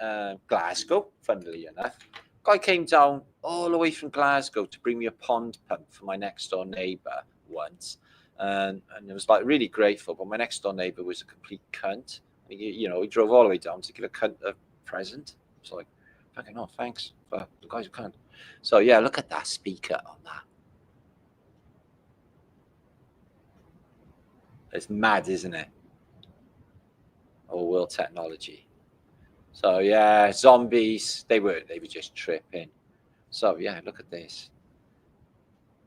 Glasgow, funnily enough. Guy came down all the way from Glasgow to bring me a pond pump for my next door neighbour once. And it was like really grateful. But my next door neighbour was a complete cunt. He drove all the way down to give a cunt a present. It's like, fucking oh, thanks. But the guy's a cunt. So yeah, look at that speaker on that. It's mad, isn't it? All world technology. So yeah, zombies, they were just tripping. So yeah, look at this.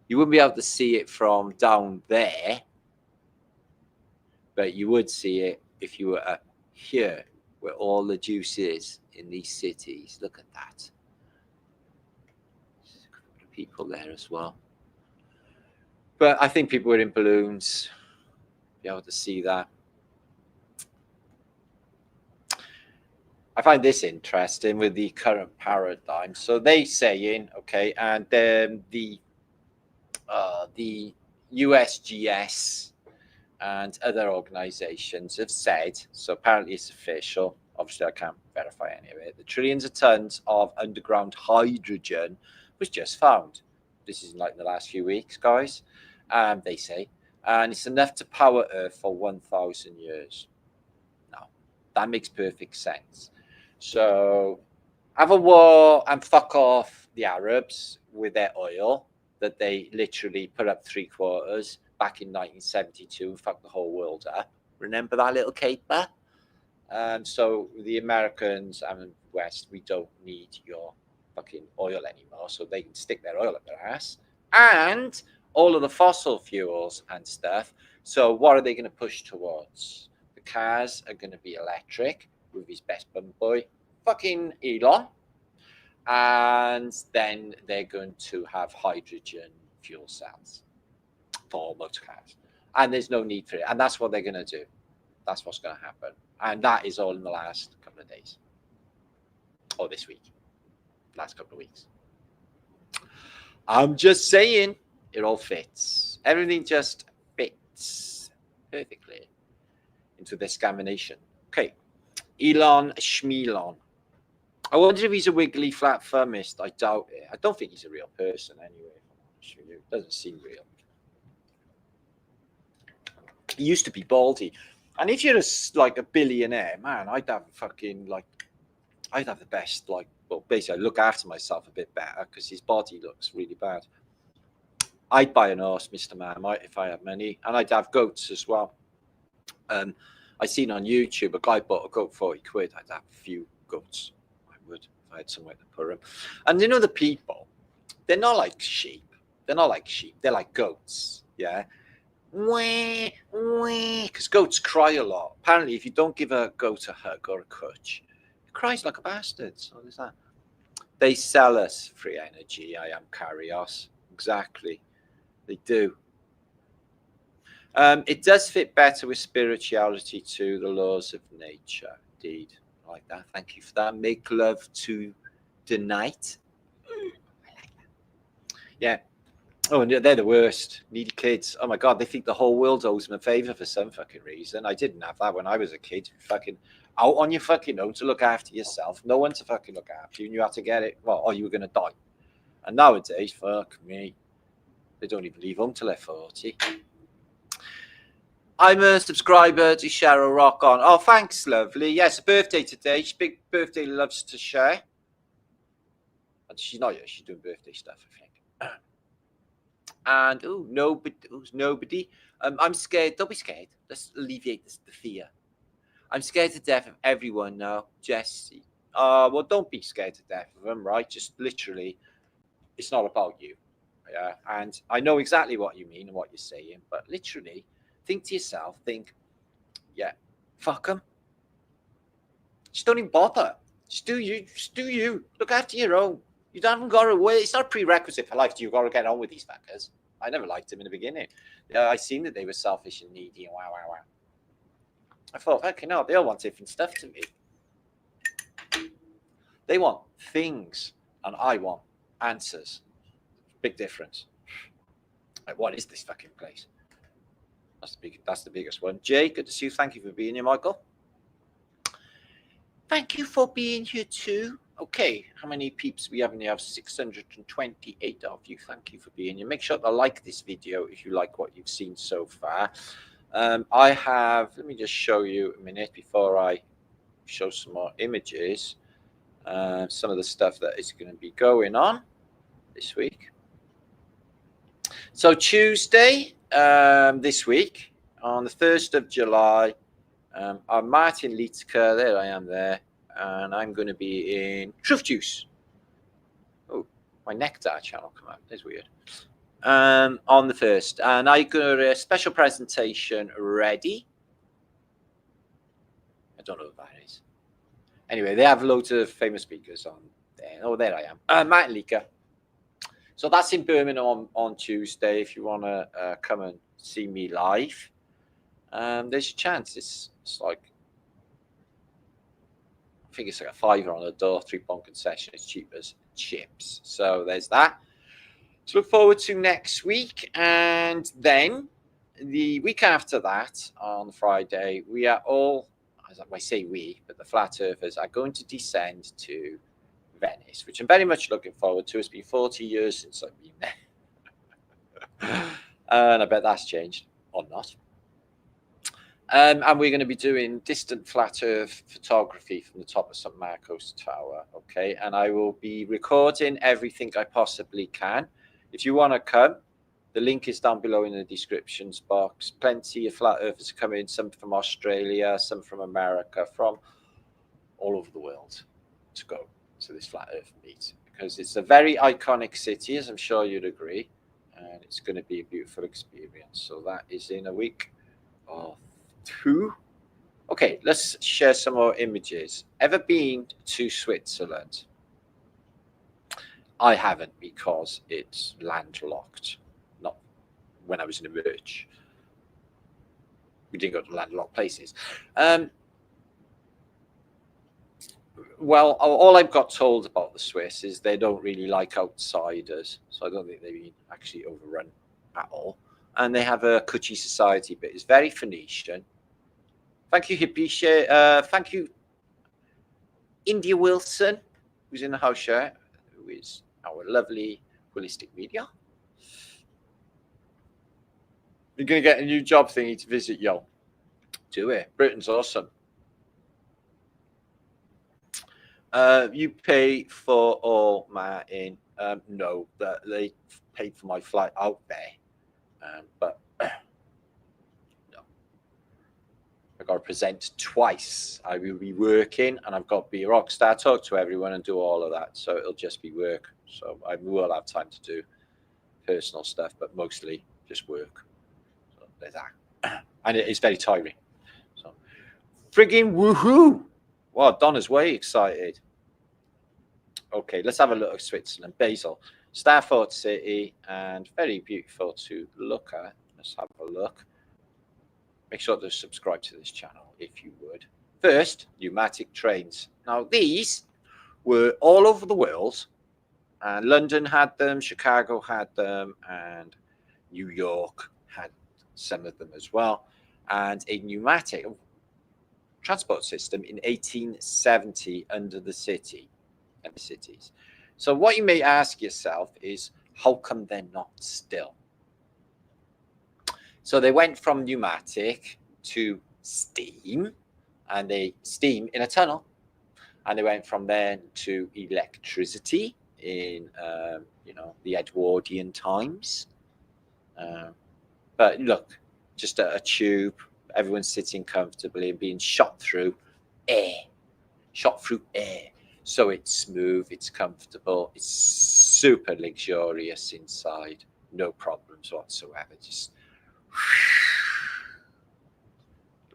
You wouldn't be able to see it from down there, but you would see it if you were up here, where all the juice is in these cities. Look at that. There's a couple of people there as well. But I think people were in balloons, be able to see that. I find this interesting with the current paradigm. So they saying, okay, and then the USGS and other organizations have said, so apparently it's official, obviously I can't verify any of it, the trillions of tons of underground hydrogen was just found. This is like the last few weeks, guys, they say, and it's enough to power Earth for 1,000 years. Now, that makes perfect sense. So have a war and fuck off the Arabs with their oil that they literally put up 3/4 back in 1972 and fucked the whole world up. Remember that little caper? So the Americans and the West, we don't need your fucking oil anymore, so they can stick their oil up their ass. And all of the fossil fuels and stuff. So what are they going to push towards? The cars are going to be electric with his best bum boy, fucking Elon. And then they're going to have hydrogen fuel cells for motor cars. And there's no need for it. And that's what they're going to do. That's what's going to happen. And that is all in the last couple of days. Or this week. Last couple of weeks. I'm just saying, it all fits. Everything just fits perfectly into this scamination. Okay. Elon Schmelon. I wonder if he's a wiggly flat firmist. I doubt it. I don't think he's a real person anyway. It doesn't seem real. He used to be baldy. And if you're like a billionaire, man, I'd have the best, basically I look after myself a bit better because his body looks really bad. I'd buy an horse, Mr. Marmite, if I had money. And I'd have goats as well. I seen on YouTube a guy bought a goat for 40 quid. I'd have a few goats. I would if I had somewhere to put them. And you know the people, they're not like sheep. They're not like sheep. They're like goats. Yeah. Because goats cry a lot. Apparently, if you don't give a goat a hug or a cooch, it cries like a bastard. So there's that. They sell us free energy. I am Carios. Exactly. They do. It does fit better with spirituality to the laws of nature. Indeed. I like that. Thank you for that. Make love to the night. I like that. Yeah. Oh, and they're the worst. Needy kids. Oh my God, they think the whole world owes them a favor for some fucking reason. I didn't have that when I was a kid. Fucking out on your fucking own to look after yourself. No one to fucking look after you, and you had to get it. Well, or you were gonna die. And nowadays, fuck me, they don't even leave home till they're 40. I'm a subscriber to Cheryl Rock on. Oh, thanks, lovely. Yes, a birthday today. She's big birthday, loves to share. And she's not yet. She's doing birthday stuff, I think. And nobody. I'm scared. Don't be scared. Let's alleviate the fear. I'm scared to death of everyone now. Jesse. Well, don't be scared to death of them, right? Just literally, it's not about you. Yeah. And I know exactly what you mean and what you're saying, but literally, think to yourself, yeah, fuck them. Just don't even bother. Just do you. Just do you. Look after your own. You haven't got to wait. It's not a prerequisite for life. You've got to get on with these fuckers. I never liked them in the beginning. I seen that they were selfish and needy and wow. I thought, okay, no, they all want different stuff to me. They want things, and I want answers. Big difference. Like, what is this fucking place? That's the biggest one. Jay, good to see you. Thank you for being here, Michael. Thank you for being here too. Okay, how many peeps we have in here? I have 628 of you. Thank you for being here. Make sure to like this video if you like what you've seen so far. I have, let me just show you a minute before I show some more images. Some of the stuff that is going to be going on this week. So Tuesday, this week, on the 1st of July, I'm Martin Lietzker, there I am there, and I'm going to be in Truth Juice. Oh, my Nectar channel come out, that's weird. On the 1st, and I got a special presentation ready. I don't know what that is. Anyway, they have loads of famous speakers on there. Oh, there I am. Martin Lietzker. So that's in Birmingham on Tuesday. If you want to come and see me live, there's a chance. It's like, I think it's like a £5 on the door, £3 concession. It's cheap as chips. So there's that. To look forward to next week. And then the week after that, on Friday, we are all, as I say we, but the flat earthers are going to descend to Venice, which I'm very much looking forward to. It's been 40 years since I've been there. And I bet that's changed or not. And we're going to be doing distant flat earth photography from the top of St. Marco's Tower. Okay. And I will be recording everything I possibly can. If you want to come, the link is down below in the descriptions box. Plenty of flat earthers come in, some from Australia, some from America, from all over the world to go to this flat earth meet, because it's a very iconic city, as I'm sure you'd agree, and it's going to be a beautiful experience. So that is in a week or two. Okay, let's share some more images. Ever been to Switzerland? I haven't, because it's landlocked. Not when I was in a merch. We didn't go to landlocked places. Well, all I've got told about the Swiss is they don't really like outsiders. So I don't think they've been actually overrun at all. And they have a cutchy society, but it's very Phoenician. Thank you, Hippie. Thank you, India Wilson, who's in the house share, who is our lovely holistic media. You're going to get a new job thingy to visit, yo. Do it. Britain's awesome. You pay for all, Martin. No, they paid for my flight out there. But no. I've got to present twice. I will be working, and I've got to be a rock star, talk to everyone, and do all of that. So it'll just be work. So I will have time to do personal stuff, but mostly just work. So there's that. And it is very tiring. So friggin' woohoo! Wow, Donna's way excited. Okay, let's have a look at Switzerland. Basel, Starford City, and very beautiful to look at. Let's have a look. Make sure to subscribe to this channel if you would. First, pneumatic trains. Now, these were all over the world, and London had them, Chicago had them, and New York had some of them as well. And a pneumatic transport system in 1870 under the city and the cities. So what you may ask yourself is, how come they're not still? So they went from pneumatic to steam, and they steam in a tunnel, and they went from there to electricity in the Edwardian times. But look, just a tube. Everyone's sitting comfortably and being shot through air. So it's smooth, it's comfortable, it's super luxurious inside. No problems whatsoever. Just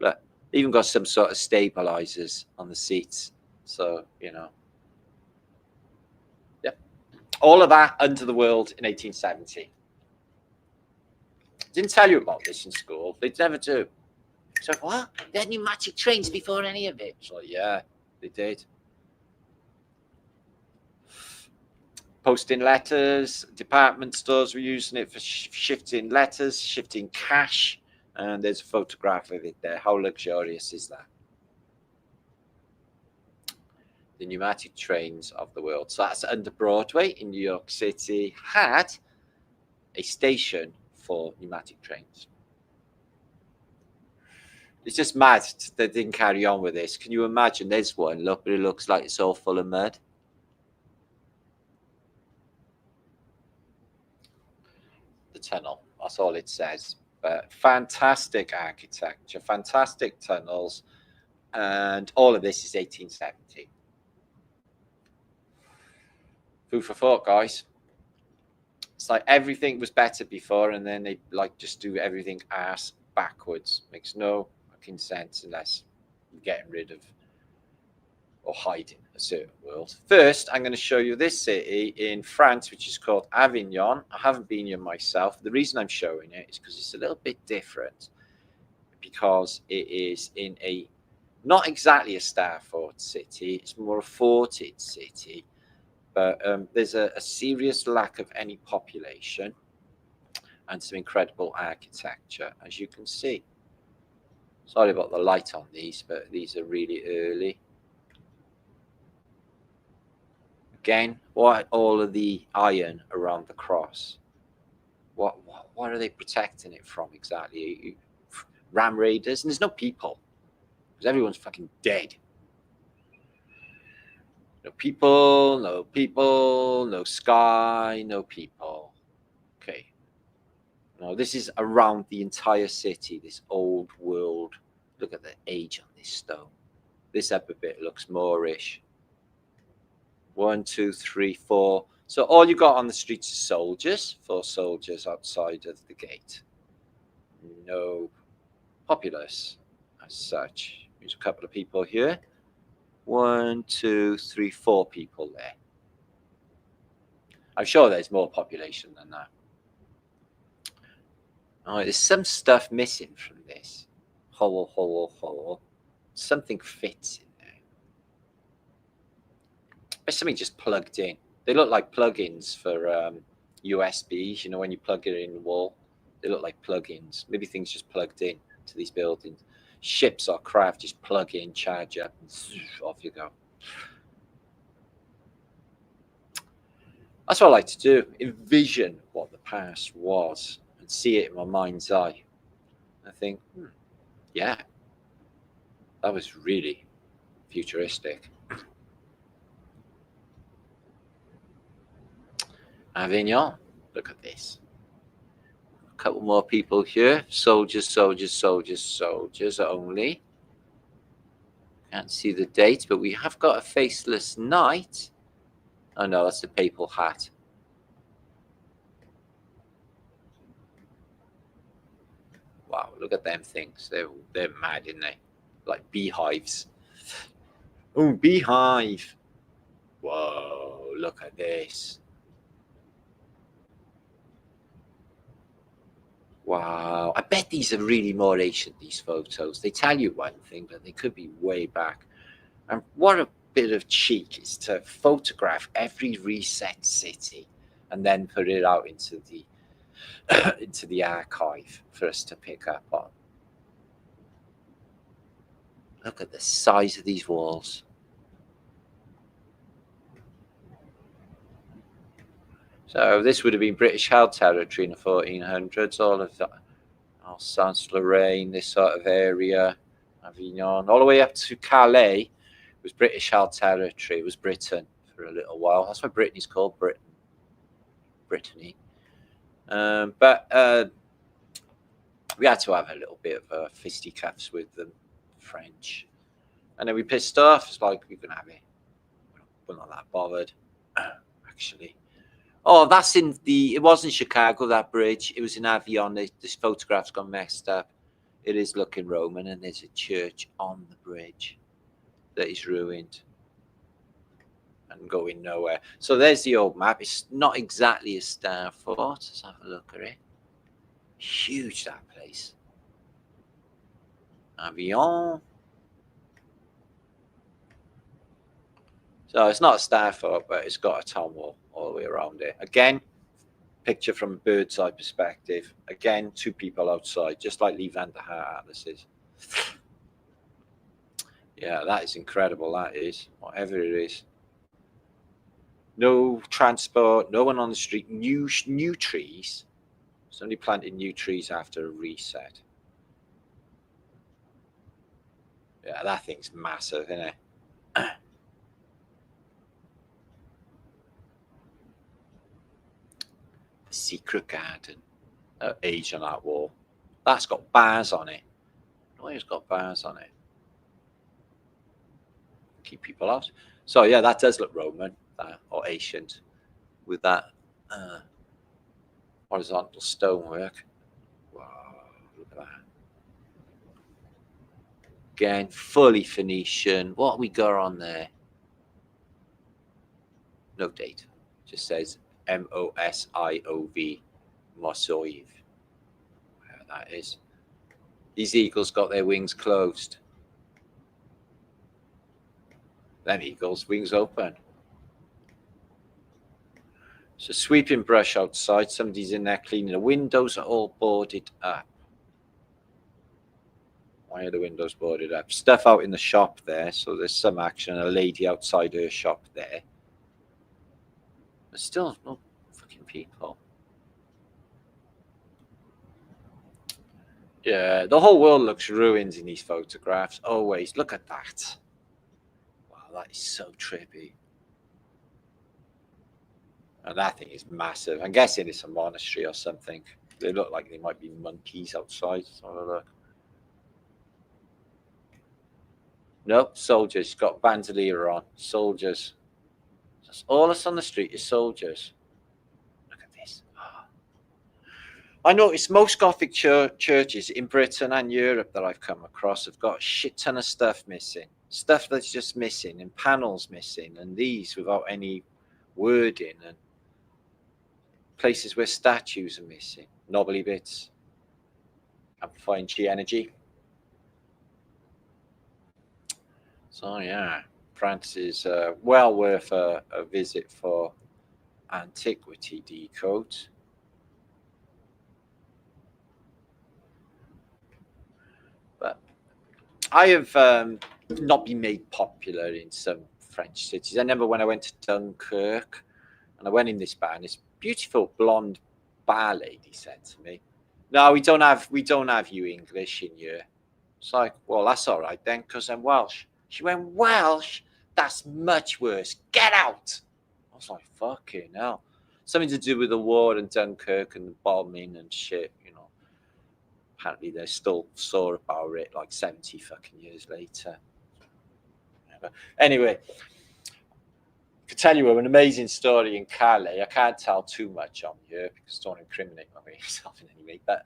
look, even got some sort of stabilizers on the seats. So, all of that under the world in 1870. Didn't tell you about this in school. They never do. So what? They had pneumatic trains before any of it. So yeah, they did. Posting letters, department stores were using it for shifting letters, shifting cash, and there's a photograph of it there. How luxurious is that? The pneumatic trains of the world. So that's under Broadway in New York City, had a station for pneumatic trains. It's just mad that they didn't carry on with this. Can you imagine? There's one, look, but it looks like it's all full of mud. The tunnel, that's all it says. But fantastic architecture, fantastic tunnels, and all of this is 1870. Food for thought, guys. It's like everything was better before, and then they like just do everything ass backwards. Makes no fucking sense unless you're getting rid of or hiding a certain world. First, I'm going to show you this city in France, which is called Avignon. I haven't been here myself. The reason I'm showing it is because it's a little bit different, because it is in a not exactly a star fort city. It's more a forted city, but there's a serious lack of any population and some incredible architecture, as you can see. Sorry about the light on these, but these are really early. Again, what all of the iron around the cross? What are they protecting it from exactly? Ram raiders? And there's no people, because everyone's fucking dead. No people, no people, no sky, no people. Okay. No, this is around the entire city, this old world. Look at the age on this stone. This upper bit looks Moorish. 1, 2, 3, 4. So all you got on the streets is soldiers, 4 soldiers outside of the gate. No populace as such. There's a couple of people here. 1, 2, 3, 4 people there. I'm sure there's more population than that. Oh, there's some stuff missing from this. Hole. Something fits in there. There's something just plugged in. They look like plugins for USBs. You know, when you plug it in the wall, they look like plugins. Maybe things just plugged in to these buildings. Ships or craft just plug in, charge up, and off you go. That's what I like to do. Envision what the past was and see it in my mind's eye. I think, yeah, that was really futuristic. Avignon, look at this. A couple more people here. Soldiers only. Can't see the date, but we have got a faceless knight. Oh no, that's the papal hat. Wow, look at them things. They're mad, aren't they? Like beehives. Oh, beehive. Whoa, look at this. Wow, I bet these are really more ancient, these photos. They tell you one thing, but they could be way back. And what a bit of cheek is to photograph every reset city and then put it out into the into the archive for us to pick up on. Look at the size of these walls. So this would have been British held territory in the 1400s, all of that. Alsace-Lorraine, this sort of area, Avignon, all the way up to Calais was British held territory. It was Britain for a little while. That's why Brittany's called Brittany. But we had to have a little bit of fisticuffs with the French. And then we pissed off. It's like, we can have it. We're not that bothered, actually. Oh, that's it wasn't Chicago, that bridge. It was in Avignon. This photograph's gone messed up. It is looking Roman, and there's a church on the bridge that is ruined and going nowhere. So there's the old map. It's not exactly a star fort. Let's have a look at it. Huge, that place. Avion. So it's not a star fort, but it's got a town wall all the way around it. Again, picture from a bird's eye perspective. Again, 2 people outside, just like Lee Van der Haar atlases. Yeah, that is incredible. That is, whatever it is. No transport, no one on the street. New trees. Somebody planted new trees after a reset. Yeah, that thing's massive, isn't it? The secret garden. Age on that wall. That's got bars on it. No, it's got bars on it. Keep people out. So yeah, that does look Roman or ancient with that horizontal stonework. Wow, look at that. Again, fully Phoenician. What we got on there? No date. Just says Mosiov. Mosiov. Where that is. These eagles got their wings closed. Them eagles, wings open. So sweeping brush outside. Somebody's in there cleaning. The windows are all boarded up. Why are the windows boarded up? Stuff out in the shop there. So there's some action. A lady outside her shop there. There's still no fucking people. Yeah, the whole world looks ruined in these photographs. Always. Look at that. Wow, that is so trippy. And that thing is massive. I'm guessing it's a monastery or something. They look like they might be monkeys outside. Let's have a look. Nope, soldiers. Got bandolier on. Soldiers. That's all that's on the street is soldiers. Look at this. Oh. I noticed most Gothic churches in Britain and Europe that I've come across have got a shit ton of stuff missing. Stuff that's just missing and panels missing, and these without any wording, and places where statues are missing. Knobbly bits. Amplifying chi energy. So yeah, France is well worth a visit for antiquity decode. But I have not been made popular in some French cities. I remember when I went to Dunkirk and I went in this bar, and this beautiful blonde bar lady said to me, "No, we don't have you English in here." It's like, well, that's all right then, because I'm Welsh. She went, "Welsh? That's much worse. Get out." I was like, fucking hell. Something to do with the war and Dunkirk and the bombing and shit, you know. Apparently they're still sore about it like 70 fucking years later. Anyway, I could tell you an amazing story in Calais. I can't tell too much on here because I don't incriminate myself in any way. But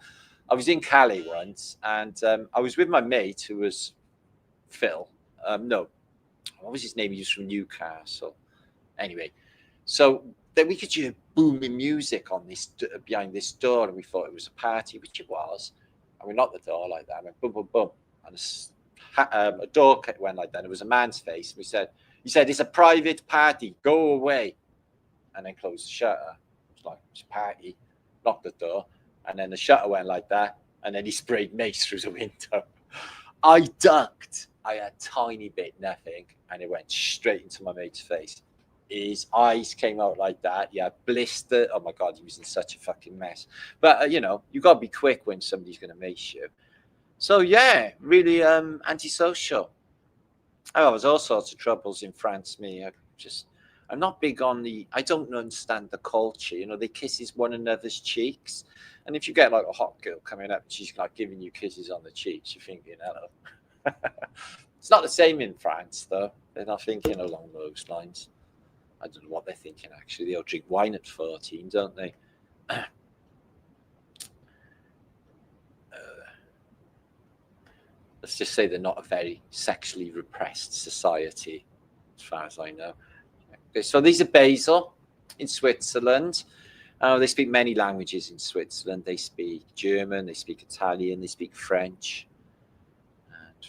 I was in Calais once, and I was with my mate who was Phil. No, what was his name? He was from Newcastle. Anyway, so then we could hear booming music on this behind this door, and we thought it was a party, which it was. And we knocked the door like that, and went boom, boom, boom, and a door went like that. And it was a man's face. And he said, "It's a private party. Go away," and then closed the shutter. It was like, it's a party. Locked the door, and then the shutter went like that, and then he sprayed mace through the window. I ducked. I had a tiny bit, nothing, and it went straight into my mate's face. His eyes came out like that. Yeah, blister. Oh my God, he was in such a fucking mess. But you know, you got to be quick when somebody's going to mace you. So yeah, really antisocial. Oh, there's all sorts of troubles in France. I'm not big on I don't understand the culture. You know, they kisses one another's cheeks. And if you get like a hot girl coming up and she's like giving you kisses on the cheeks, you're thinking, hello. It's not the same in France, though. They're not thinking along those lines. I don't know what they're thinking, actually. They'll drink wine at 14, don't they? Let's just say they're not a very sexually repressed society, as far as I know. Okay, so these are Basel in Switzerland. They speak many languages in Switzerland. They speak German, they speak Italian, they speak French, and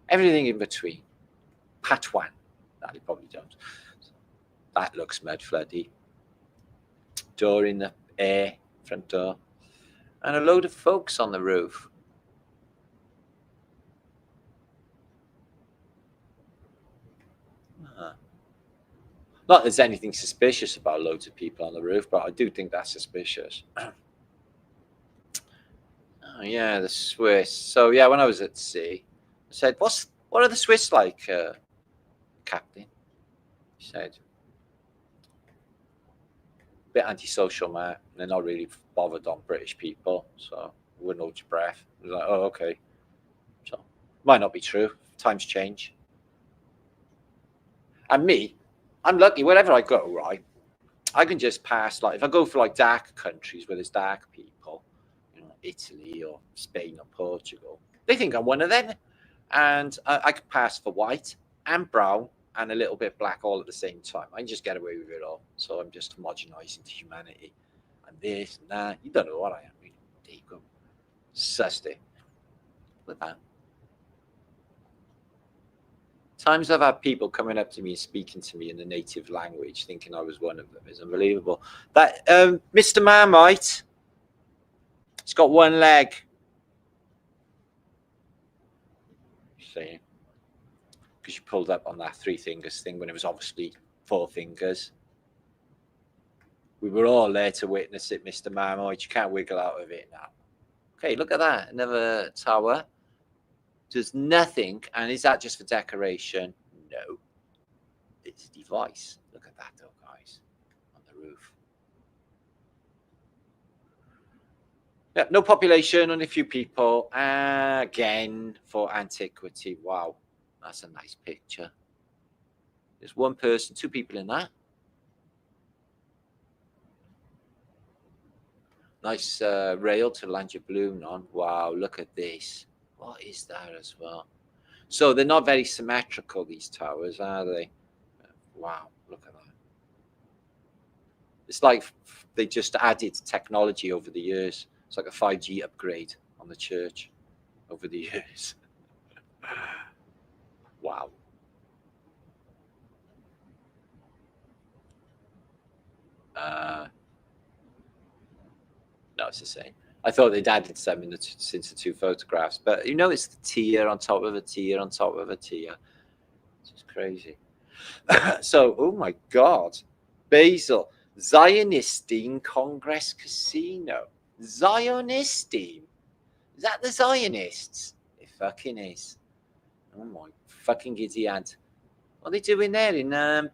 everything in between. Patois. No, they probably don't. That looks mud floody. Door in the air, front door. And a load of folks on the roof. Not that there's anything suspicious about loads of people on the roof, but I do think that's suspicious. Oh, yeah, the Swiss. So, yeah, when I was at sea, I said, what are the Swiss like, Captain? He said, a bit antisocial, man. They're not really bothered on British people, so wouldn't hold your breath. I was like, oh, okay. So, might not be true. Times change. And me, I'm lucky wherever I go, right? I can just pass, like, if I go for like dark countries where there's dark people, you know, Italy or Spain or Portugal, they think I'm one of them. And I can pass for white and brown and a little bit black all at the same time. I can just get away with it all. So I'm just homogenizing to humanity. And this and that. You don't know what I am. Really. There you go. Sussed it. Look at that. Times I've had people coming up to me and speaking to me in the native language, thinking I was one of them, is unbelievable. That Mr. Marmite, he's got one leg. See, because you pulled up on that 3 fingers thing when it was obviously 4 fingers. We were all there to witness it, Mr. Marmite. You can't wiggle out of it now. Okay, look at that. Another tower. Does nothing. And is that just for decoration? No. It's a device. Look at that, though, guys. On the roof. Yeah, no population, only a few people. Again, for antiquity. Wow. That's a nice picture. There's 1 person, 2 people in that. Nice rail to land your balloon on. Wow, look at this. What is that as well? So they're not very symmetrical, these towers, are they? Wow, look at that. It's like they just added technology over the years. It's like a 5G upgrade on the church over the years. Wow. No, it's the same. I thought they'd added some since the 2 photographs, but you know, it's the tier on top of a tier on top of a tier. It's just crazy. So, oh my God, Basel, Zionistine Congress Casino. Zionistine? Is that the Zionists? It fucking is. Oh my fucking giddy aunt. What are they doing there in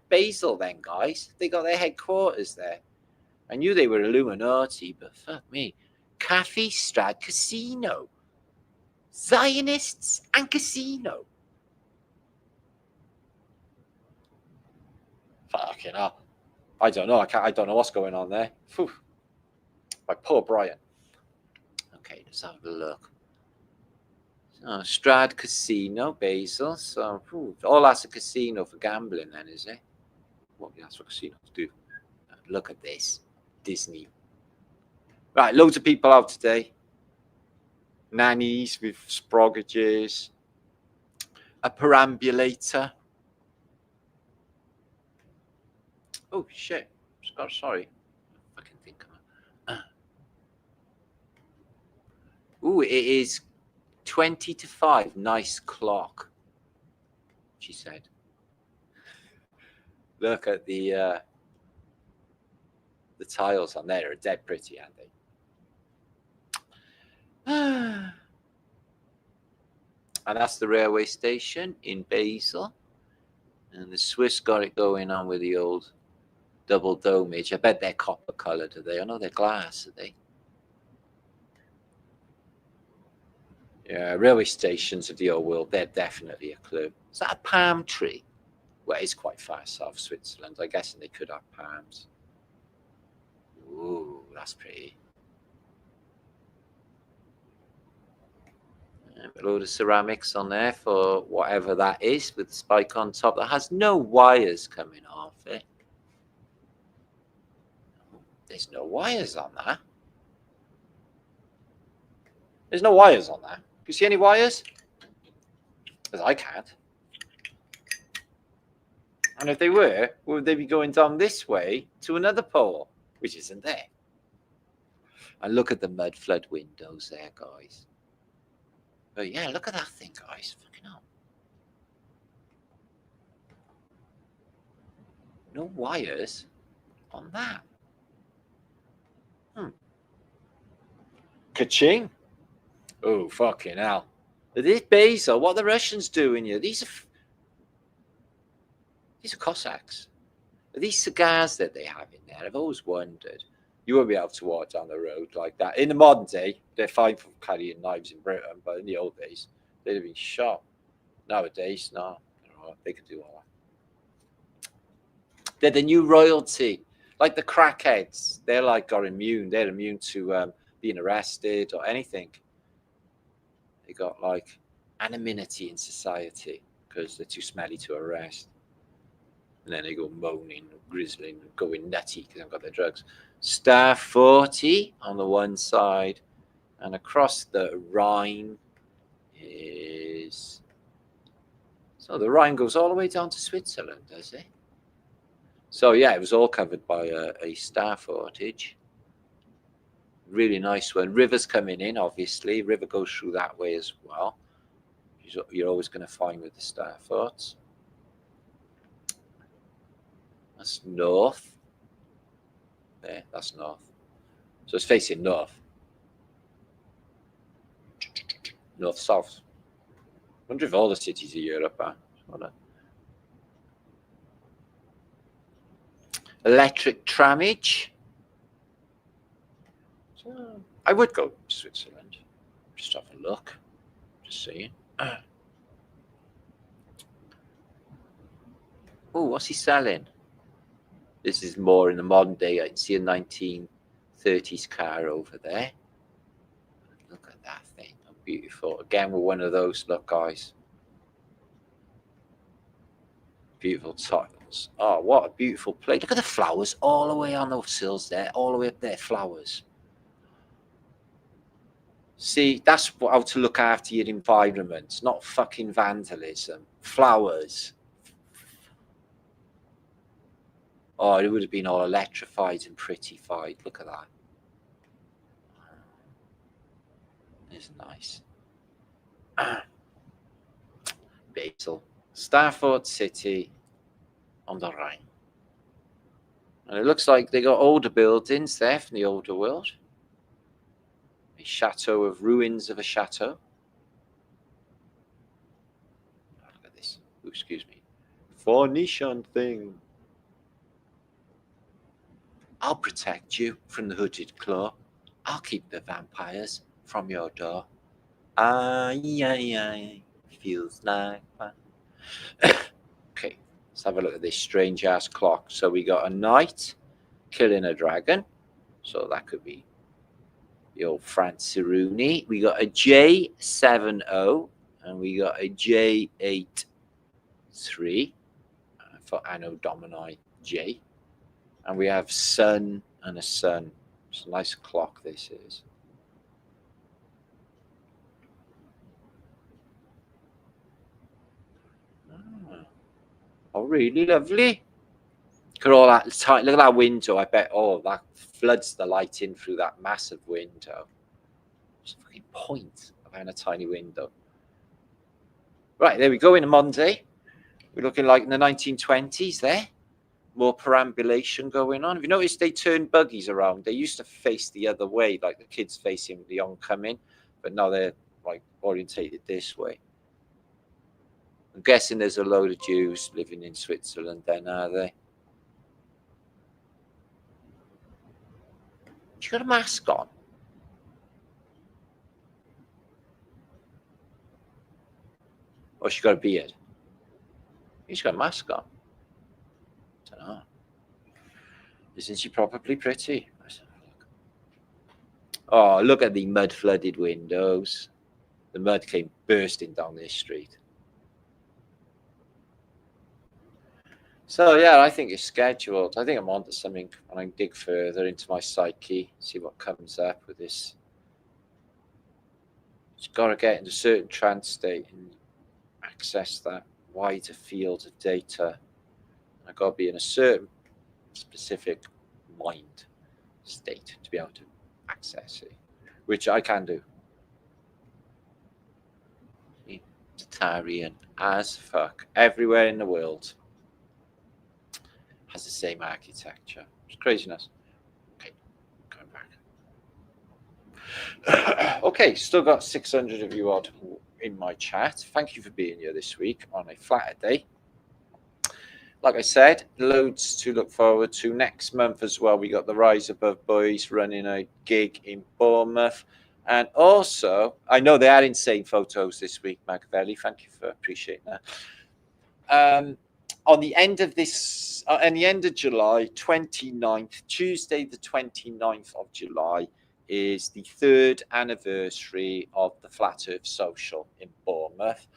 Basel then, guys? They got their headquarters there. I knew they were Illuminati, but fuck me. Cafe Strad Casino. Zionists and casino. Fucking hell. I don't know. I don't know what's going on there. Whew. My poor Brian. Okay, let's have a look. So, Strad Casino, Basel. So, all that's a casino for gambling then, is it? What that's what casinos do. Look at this. Disney. Right, loads of people out today. Nannies with sproggages. A perambulator. Oh, shit. Sorry. I can think of it. Ooh, it is 20 to 5. Nice clock, she said. Look at the tiles on there. Are dead pretty, aren't they? And that's the railway station in Basel. And the Swiss got it going on with the old double domage. I bet they're copper coloured, are they? I know they're glass, are they? Yeah, railway stations of the old world, they're definitely a clue. Is that a palm tree? Well, it's quite far south Switzerland. I guess they could have palms. Ooh, that's pretty. A load of ceramics on there for whatever that is with the spike on top that has no wires coming off it. There's no wires on that. There's no wires on that. You see any wires? Because I can't. And if they were, would they be going down this way to another pole, which isn't there? And look at the mud flood windows there, guys. But yeah, look at that thing, guys. Fucking hell. No wires on that. Ka-ching. Oh, fucking hell. This Basel, what are the Russians doing here? These are Cossacks. Are these cigars that they have in there? I've always wondered. You won't be able to walk down the road like that. In the modern day, they're fine for carrying knives in Britain, but in the old days, they'd have been shot. Nowadays, no. They could do all that. They're the new royalty. Like the crackheads. They're like got immune. They're immune to being arrested or anything. They got like anonymity in society because they're too smelly to arrest. And then they go moaning, grizzling, going nutty because they've got their drugs. Star 40 on the one side, and across the Rhine is... So the Rhine goes all the way down to Switzerland, does it? So yeah, it was all covered by a star footage. Really nice one. River's coming in, obviously. River goes through that way as well. You're always going to find with the star forts. That's north. There, that's north. So it's facing north. North-south. I wonder if all the cities of Europe are. Electric tramage. So I would go to Switzerland. Just have a look. Just seeing. Oh, what's he selling? This is more in the modern day. I can see a 1930s car over there. Look at that thing. How beautiful. Again, we're one of those. Look, guys. Beautiful titles. Oh, what a beautiful place. Look at the flowers all the way on those sills there. All the way up there. Flowers. See, that's how to look after your environment. Not fucking vandalism. Flowers. Oh, it would have been all electrified and prettified. Look at that. It's nice. Basel. Stafford City on the Rhine. And it looks like they got older buildings there from the older world. A chateau of ruins of a chateau. Oh, look at this. Ooh, excuse me. Phoenician thing. I'll protect you from the hooded claw. I'll keep the vampires from your door. Aye, feels like fun. Okay, let's have a look at this strange ass clock. So we got a knight killing a dragon. So that could be the old Franciruni. We got a J70 and we got a J83 for Anno Domini J. And we have sun and a sun. It's a nice clock this is. Oh, really lovely. Look at all that tight. Look at that window. I bet, oh, that floods the light in through that massive window. What's the fucking point of having a tiny window? Right, there we go in a Monday. We're looking like in the 1920s there. More perambulation going on. Have you noticed they turned buggies around? They used to face the other way, like the kids facing the oncoming, but now they're like orientated this way. I'm guessing there's a load of Jews living in Switzerland then, are they? She got a mask on. Or she got a beard. She's got a mask on. I don't know. Isn't she probably pretty? Oh, look at the mud-flooded windows. The mud came bursting down this street. So yeah, I think it's scheduled. I think I'm onto something when I dig further into my psyche, see what comes up with this. Just got to get into a certain trance state and access that wider field of data. I've got to be in a certain specific mind state to be able to access it, which I can do. Totalitarian as fuck. Everywhere in the world has the same architecture. It's craziness. Okay, going back. Okay, still got 600 of you odd in my chat. Thank you for being here this week on a Flaterday. Like I said, loads to look forward to next month as well. We got the RiseAbove boys running a gig in Bournemouth. And also, I know they are insane photos this week, Machiavelli. Thank you for appreciating that. On the end of this, at the end of July, 29th, Tuesday, the 29th of July, is the 3rd anniversary of the Flat Earth Social in Bournemouth.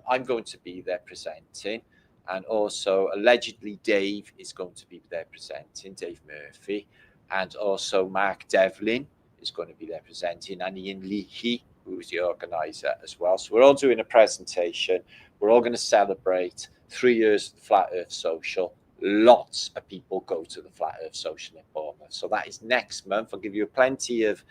I'm going to be there presenting. And also, allegedly, Dave is going to be there presenting, Dave Murphy. And also, Mark Devlin is going to be there presenting, and Ian Leahy, who is the organizer as well. So we're all doing a presentation. We're all going to celebrate 3 years of the Flat Earth Social. Lots of people go to the Flat Earth Social in Bournemouth. So that is next month. I'll give you plenty of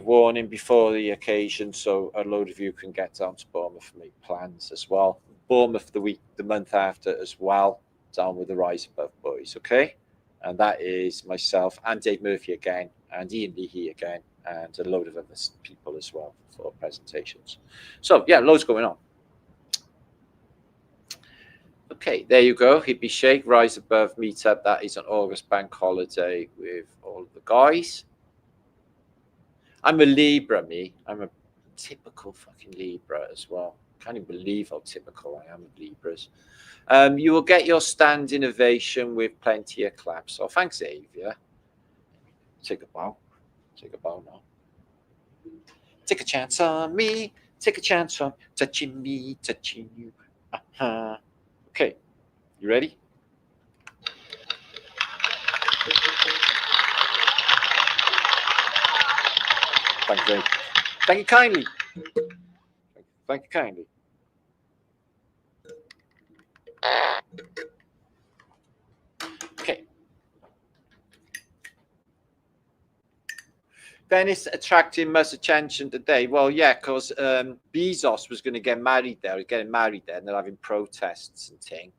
warning before the occasion, so a load of you can get down to Bournemouth and make plans as well. Bournemouth the month after as well, down with the RiseAbove boys, okay? And that is myself and Dave Murphy again, and Ian Leahy again, and a load of other people as well for presentations. So yeah, loads going on. Okay, there you go. Hippie Shake, RiseAbove meetup. That is an August bank holiday with all of the guys. I'm a Libra, me. I'm a typical fucking Libra as well. Can't even believe how typical I am of Libras. You will get your stand innovation with plenty of claps. So thanks, Avia. Take a bow. Take a bow now. Take a chance on me. Take a chance on touching me, touching you. Okay, you ready? Thank you. Thank you kindly. Thank you kindly. Okay. Venice attracting much attention today. Well, yeah, because Bezos was going to get married there, getting married there, and they're having protests and thing,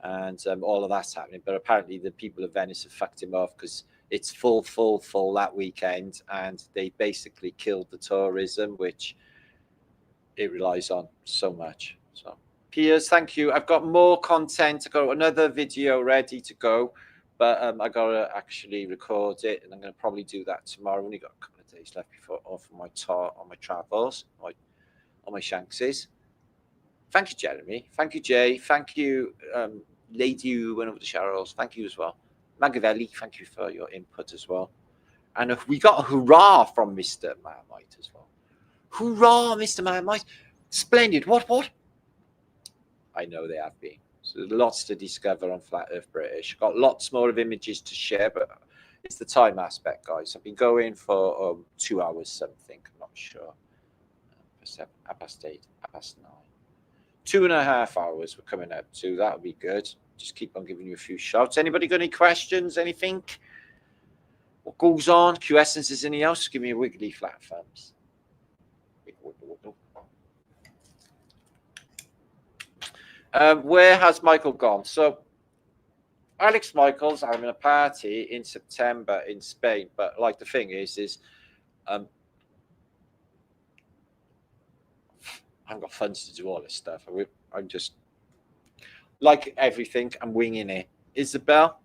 and all of that's happening. But apparently, the people of Venice have fucked him off because it's full that weekend, and they basically killed the tourism, which it relies on so much. So, Piers, thank you. I've got more content. I've got another video ready to go, but I got to actually record it, and I'm going to probably do that tomorrow. I've only got a couple of days left before off my on my travels, on my Shankses. Thank you, Jeremy. Thank you, Jay. Thank you, lady who went over to Cheryl's. Thank you as well. Machiavelli, thank you for your input as well. And we got a hurrah from Mr. Marmite as well. Hurrah, Mr. Marmite. Splendid. What? I know they have been. So there's lots to discover on Flat Earth British. Got lots more of images to share, but it's the time aspect, guys. I've been going for 2 hours something. I'm not sure. 8:08, 8:09. 2.5 hours we're coming up to. That'll be good. Just keep on giving you a few shots. Anybody got any questions? Anything? What goes on? Q Essence is anything else? Give me a wiggly flat thumbs. Where has Michael gone? So Alex Michael's having a party in September in Spain, but like the thing is I haven't got funds to do all this stuff. I'm just like everything. I'm winging it. Isabel,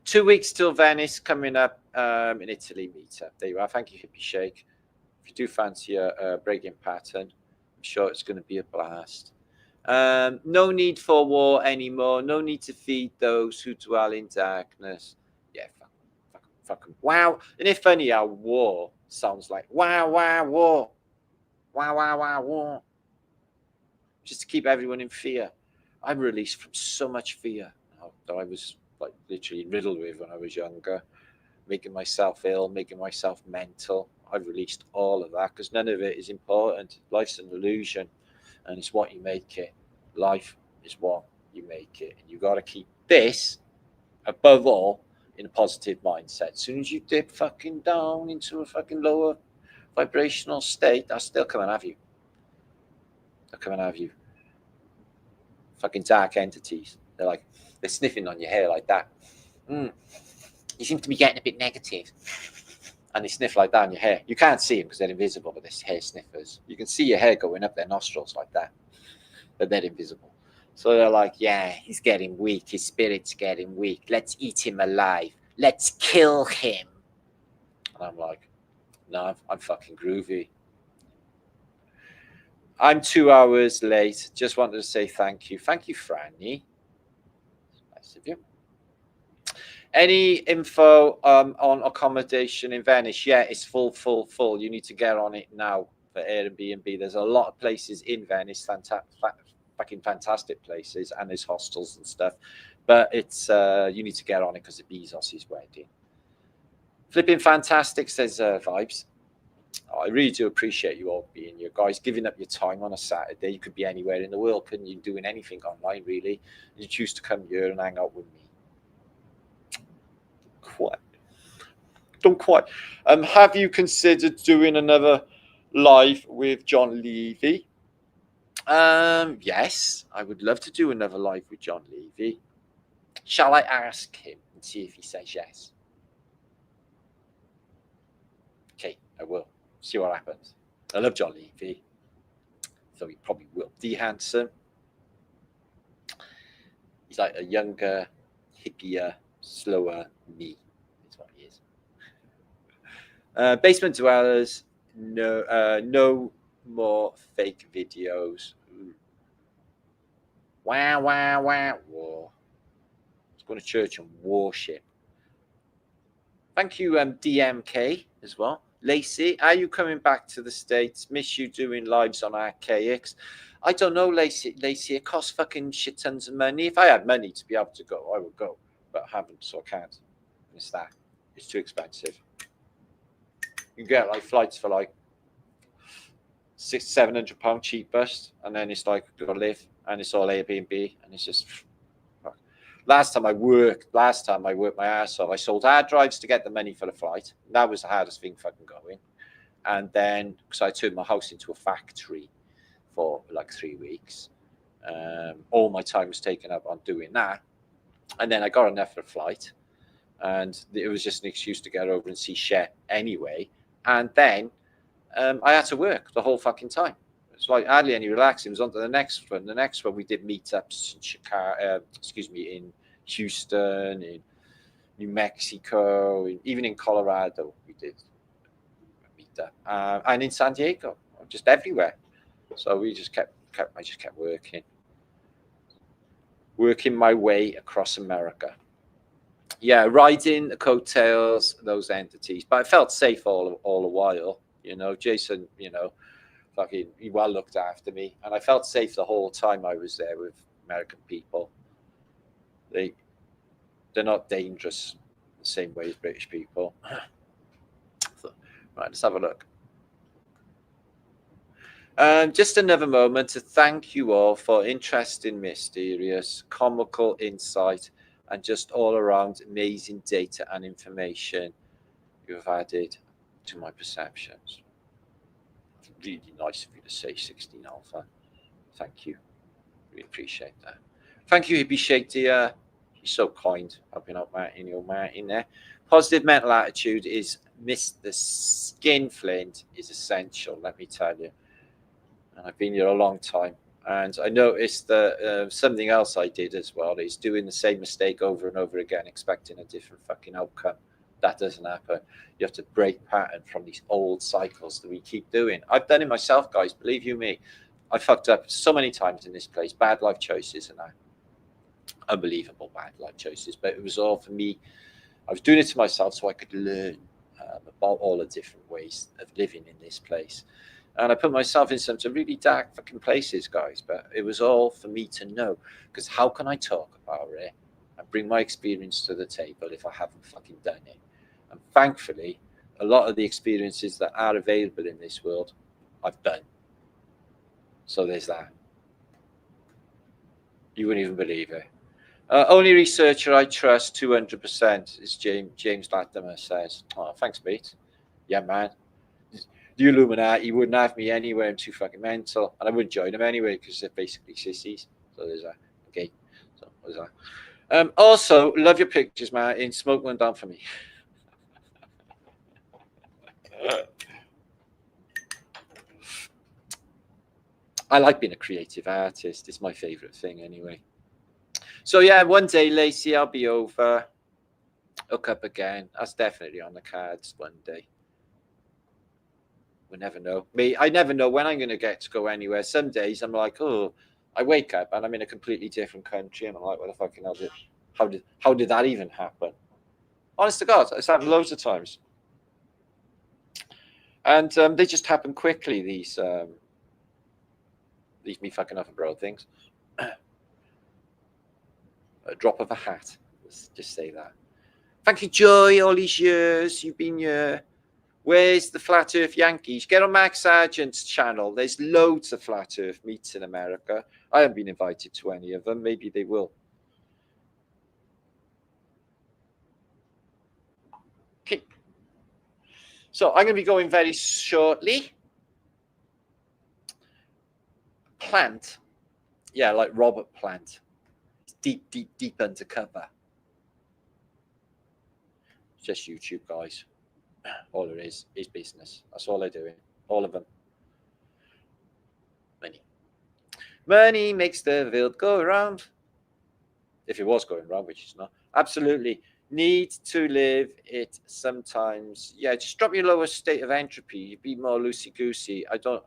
2 weeks till Venice coming up in Italy meetup. There you are. Thank you, Hippie Shake. If you do fancy a break-in pattern, I'm sure it's going to be a blast. No need for war anymore. No need to feed those who dwell in darkness. Yeah, fuck them. Wow. And it's funny how war sounds like wow, war. Wow, war. Just to keep everyone in fear. I'm released from so much fear that I was like literally riddled with when I was younger, making myself ill, making myself mental. I've released all of that because none of it is important. Life's an illusion, and it's what you make it. Life is what you make it, and you got to keep this above all in a positive mindset. As soon as you dip fucking down into a fucking lower vibrational state, that's still coming at you. They'll come and have you. Fucking dark entities. They're sniffing on your hair like that. You seem to be getting a bit negative. And they sniff like that on your hair. You can't see them because they're invisible, but they're hair sniffers. You can see your hair going up their nostrils like that, but they're invisible. So they're like, yeah, he's getting weak. His spirit's getting weak. Let's eat him alive. Let's kill him. And I'm like, no, I'm fucking groovy. I'm 2 hours late. Just wanted to say thank you. Thank you, Franny. Nice of you. Any info on accommodation in Venice? Yeah, it's full. You need to get on it now for Airbnb. There's a lot of places in Venice, fucking fantastic places, and there's hostels and stuff. But it's you need to get on it because of Bezos' wedding. Flipping fantastic, says Vibes. I really do appreciate you all being here, guys, giving up your time on a Saturday. You could be anywhere in the world, couldn't you? Doing anything online, really. You choose to come here and hang out with me. Don't quite. Have you considered doing another live with John Levy? Yes, I would love to do another live with John Levy. Shall I ask him and see if he says yes? Okay, I will. See what happens. I love John Levy, so he probably will. D Handsome. He's like a younger, hippier, slower me. Is what he is. Basement Dwellers. No more fake videos. Ooh. Wow. War. Let's go to church and worship. Thank you, DMK as well. Lacey, are you coming back to the States? Miss you doing lives on Archaics. I don't know, Lacey. It costs fucking shit tons of money. If I had money to be able to go, I would go. But I haven't, so I can't. It's that. It's too expensive. You get like flights for like £600-700 cheapest, and then it's like got to live, and it's all Airbnb, and it's just. Last time I worked my ass off. I sold hard drives to get the money for the flight. That was the hardest thing fucking going. And then, because I turned my house into a factory for like 3 weeks, all my time was taken up on doing that. And then I got enough for a flight, and it was just an excuse to get over and see Shet anyway. And then I had to work the whole fucking time. It's like hardly any relaxing. It was on to the next one. The next one we did meetups in Chicago, in Houston, in New Mexico, even in Colorado we did a meetup, and in San Diego, just everywhere. So we just I just kept working my way across America. Yeah, riding the coattails, those entities. But I felt safe all the while. You know, Jason, fucking he well looked after me, and I felt safe the whole time I was there with American people. They're not dangerous the same way as British people. So, right, let's have a look. Just another moment to thank you all for interesting, mysterious, comical insight, and just all around amazing data and information you have added to my perceptions. Really nice of you to say 16 Alpha. Thank you. Really appreciate that. Thank you, Hippie Shake dear. You're so kind, helping out Martin there. Positive mental attitude is Mr. Skinflint is essential, let me tell you. And I've been here a long time. And I noticed that something else I did as well is doing the same mistake over and over again, expecting a different fucking outcome. That doesn't happen. You have to break pattern from these old cycles that we keep doing. I've done it myself, guys. Believe you me. I fucked up so many times in this place. Bad life choices and that. Unbelievable bad life choices. But it was all for me. I was doing it to myself so I could learn about all the different ways of living in this place. And I put myself in some really dark fucking places, guys. But it was all for me to know. Because how can I talk about it and bring my experience to the table if I haven't fucking done it? And thankfully, a lot of the experiences that are available in this world, I've done. So there's that. You wouldn't even believe it. Only researcher I trust 200% is James Latimer says. Oh, thanks, mate. Yeah, man. The Illuminati wouldn't have me anywhere. I'm too fucking mental. And I wouldn't join them anyway because they're basically sissies. So there's that. Okay. So there's that. Also, love your pictures, man. Smoke one down for me. I like being a creative artist. It's my favorite thing anyway. So yeah, one day, Lacey, I'll be over. Hook up again. That's definitely on the cards one day. We never know. I never know when I'm going to get to go anywhere. Some days I'm like, oh, I wake up and I'm in a completely different country, and I'm like, what the fucking hell how did that even happen? Honest to God, it's happened loads of times, and they just happen quickly. These me fucking up abroad things. A drop of a hat. Let's just say that. Thank you, Joy. All these years you've been here. Where's the Flat Earth Yankees? Get on Max Sargent's channel. There's loads of Flat Earth meets in America. I haven't been invited to any of them. Maybe they will. Okay. So I'm going to be going very shortly. Plant. Yeah, like Robert Plant. It's deep, deep, deep undercover. It's just YouTube, guys. All it is business. That's all they're doing. All of them. Money. Money makes the world go around. If it was going around, which is not. Absolutely. Need to live it sometimes. Yeah, just drop your lower state of entropy. Be more loosey-goosey. I don't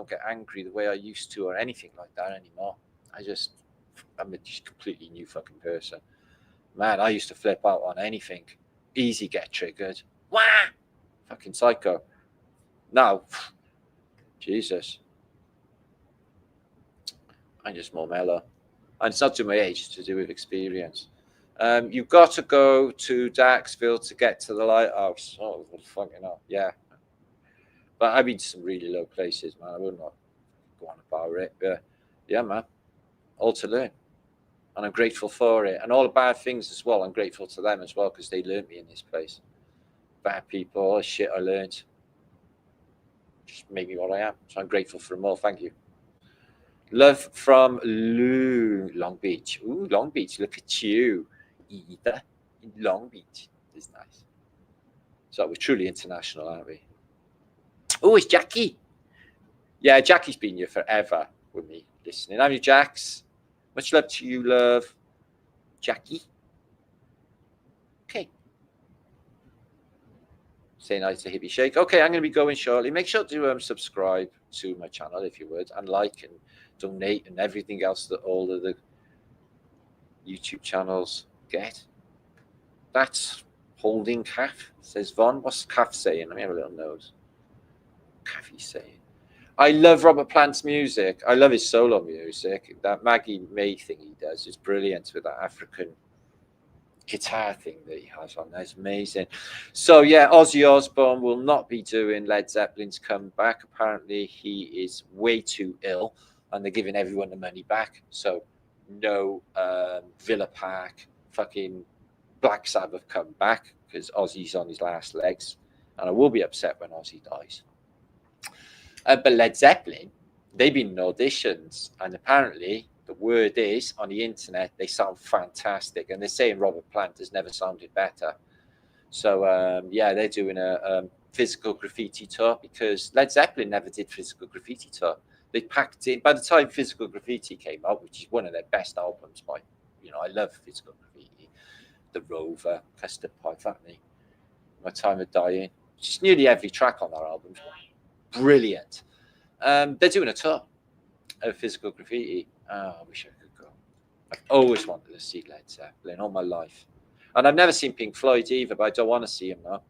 get angry the way I used to or anything like that anymore. I'm a just completely new fucking person. Man, I used to flip out on anything. Easy get triggered. Wah! Fucking psycho. Now, Jesus. I'm just more mellow. And it's not to my age, it's to do with experience. You've got to go to Darksville to get to the lighthouse. Oh, fucking hell. Yeah. But I've been to some really low places, man. I wouldn't go on about it. But yeah, man. All to learn. And I'm grateful for it. And all the bad things as well, I'm grateful to them as well because they learned me in this place. Bad people, all the shit I learned just made me what I am. So I'm grateful for them all. Thank you. Love from Long Beach. Ooh, Long Beach. Look at you. Either in Long Beach. It's nice. So we're truly international, aren't we? Oh, it's Jackie. Yeah, Jackie's been here forever with me listening. Have you, Jax? Much love to you, love. Jackie. Okay. Say nice to Hippie Shake. Okay, I'm going to be going shortly. Make sure to subscribe to my channel if you would, and like and donate and everything else that all of the YouTube channels get. That's holding calf, says Von. What's calf saying? Let me have a little nose. Calf's saying. I love Robert Plant's music. I love his solo music. That Maggie May thing he does is brilliant with that African guitar thing that he has on there. It's amazing. So yeah, Ozzy Osbourne will not be doing Led Zeppelin's comeback. Apparently he is way too ill and they're giving everyone the money back. So no Villa Park fucking Black Sabbath comeback because Ozzy's on his last legs. And I will be upset when Ozzy dies. But Led Zeppelin, they've been in auditions and apparently the word is on the internet they sound fantastic, and they're saying Robert Plant has never sounded better. So yeah, they're doing a physical graffiti tour because Led Zeppelin never did physical graffiti tour. They packed in by the time Physical Graffiti came out, which is one of their best albums. By I love Physical Graffiti, The Rover, Custard Pie, Fatney, My Time of Dying. Just nearly every track on that album. Brilliant. They're doing a tour of Physical Graffiti. Oh, I wish I could go. I've always wanted to see Led Zeppelin all my life. And I've never seen Pink Floyd either, but I don't want to see him now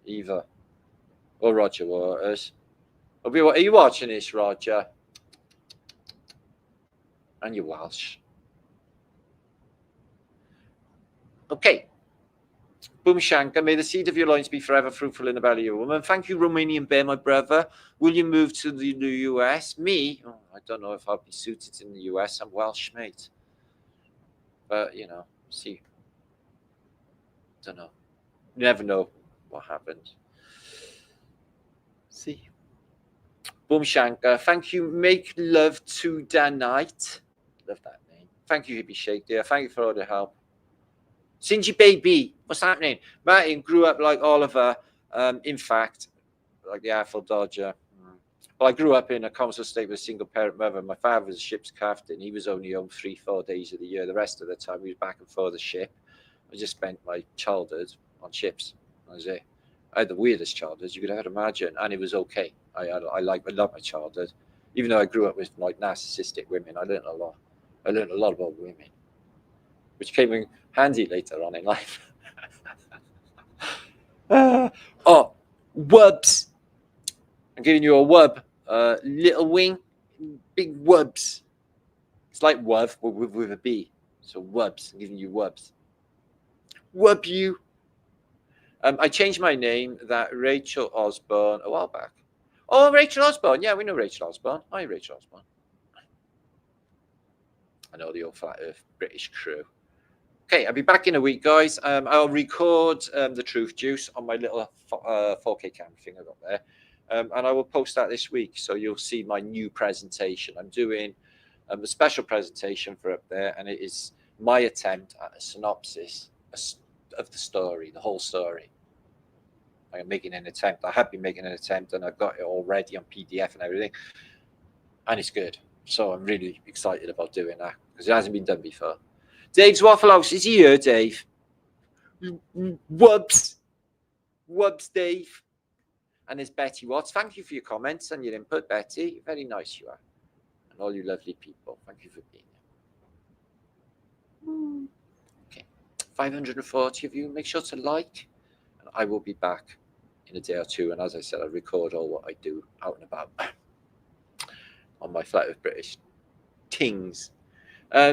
either. Or Roger Waters. Are you watching this, Roger? And you're Welsh. Okay. Boom Shankar, may the seed of your loins be forever fruitful in the belly of your woman. Thank you, Romanian Bear, my brother. Will you move to the US? Me? Oh, I don't know if I'll be suited in the US. I'm Welsh, mate. But, you know, see. Don't know. You never know what happens. See. Boom Shankar, thank you. Make love to Danite. Love that name. Thank you, Hippie Shake dear. Thank you for all the help. Singy baby, what's happening? Martin grew up like Oliver. In fact, like the Eiffel Dodger. Well, I grew up in a council estate with a single parent mother. My father was a ship's captain. He was only home 3-4 days of the year. The rest of the time, he was back and forth the ship. I just spent my childhood on ships. That was it. I had the weirdest childhood you could ever imagine, and it was okay. I love my childhood, even though I grew up with like narcissistic women. I learned a lot. I learned a lot about women, which came in handy later on in life. Oh, wubs! I'm giving you a wub, little wing, big wubs. It's like wub with a B. So wubs. I'm giving you wubs. Wub you. I changed my name, that Rachel Osborne, a while back. Oh, Rachel Osborne. Yeah, we know Rachel Osborne. Hi, Rachel Osborne. I know the old Flat Earth British crew. Okay, I'll be back in a week, guys. I'll record the Truth Juice on my little 4K camera thing I got there. And I will post that this week. So you'll see my new presentation. I'm doing a special presentation for up there. And it is my attempt at a synopsis of the story, the whole story. I'm making an attempt. I have been making an attempt, and I've got it already on PDF and everything, and it's good. So I'm really excited about doing that because it hasn't been done before. Dave's Waffle House is here, Dave. Wubs, Dave. And there's Betty Watts. Thank you for your comments and your input, Betty. Very nice you are, and all you lovely people. Thank you for being here. Okay, 540 of you. Make sure to like, and I will be back in a day or two. And as I said, I record all what I do out and about on my Flat Earth British tings.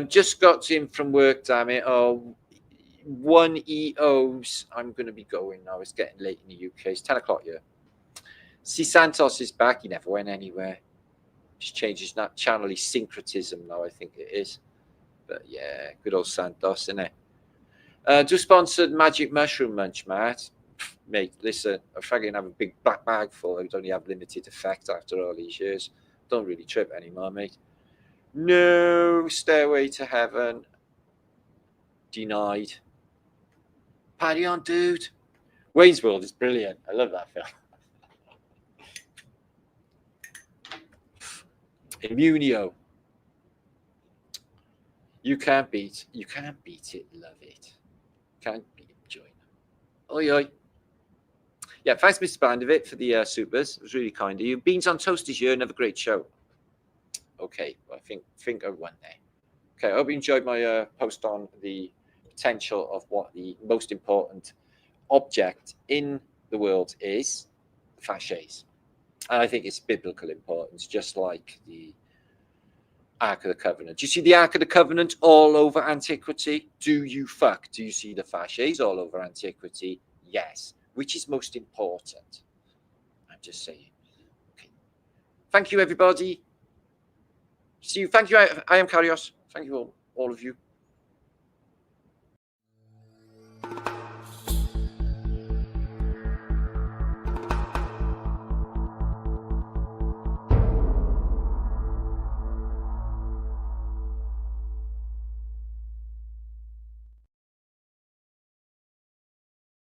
Just got in from work, damn it. Oh, 1 EOs. I'm going to be going now. It's getting late in the UK. It's 10 o'clock here. See, Santos is back. He never went anywhere. Just changes that channel. He's syncretism now, I think it is. But yeah, good old Santos, isn't it? Just sponsored Magic Mushroom Munch, Matt. Mate, listen, if I can have a big black bag full, I would only have limited effect after all these years. Don't really trip anymore, mate. No Stairway to Heaven. Denied. Party on, dude. Wayne's World is brilliant. I love that film. Immunio. You can't beat it, love it. Can't beat it, join. Oi, oi. Yeah, thanks, Mr. Bandovic, for the supers. It was really kind of you. Beans on Toast is here. Another great show. Okay, well, I think I won there. Okay, I hope you enjoyed my post on the potential of what the most important object in the world is, the Fasces. And I think it's biblical importance, just like the Ark of the Covenant. Do you see the Ark of the Covenant all over antiquity? Do you see the Fasces all over antiquity? Yes. Which is most important? I'm just saying. Okay. Thank you, everybody. See you. Thank you. I am Karios. Thank you all of you.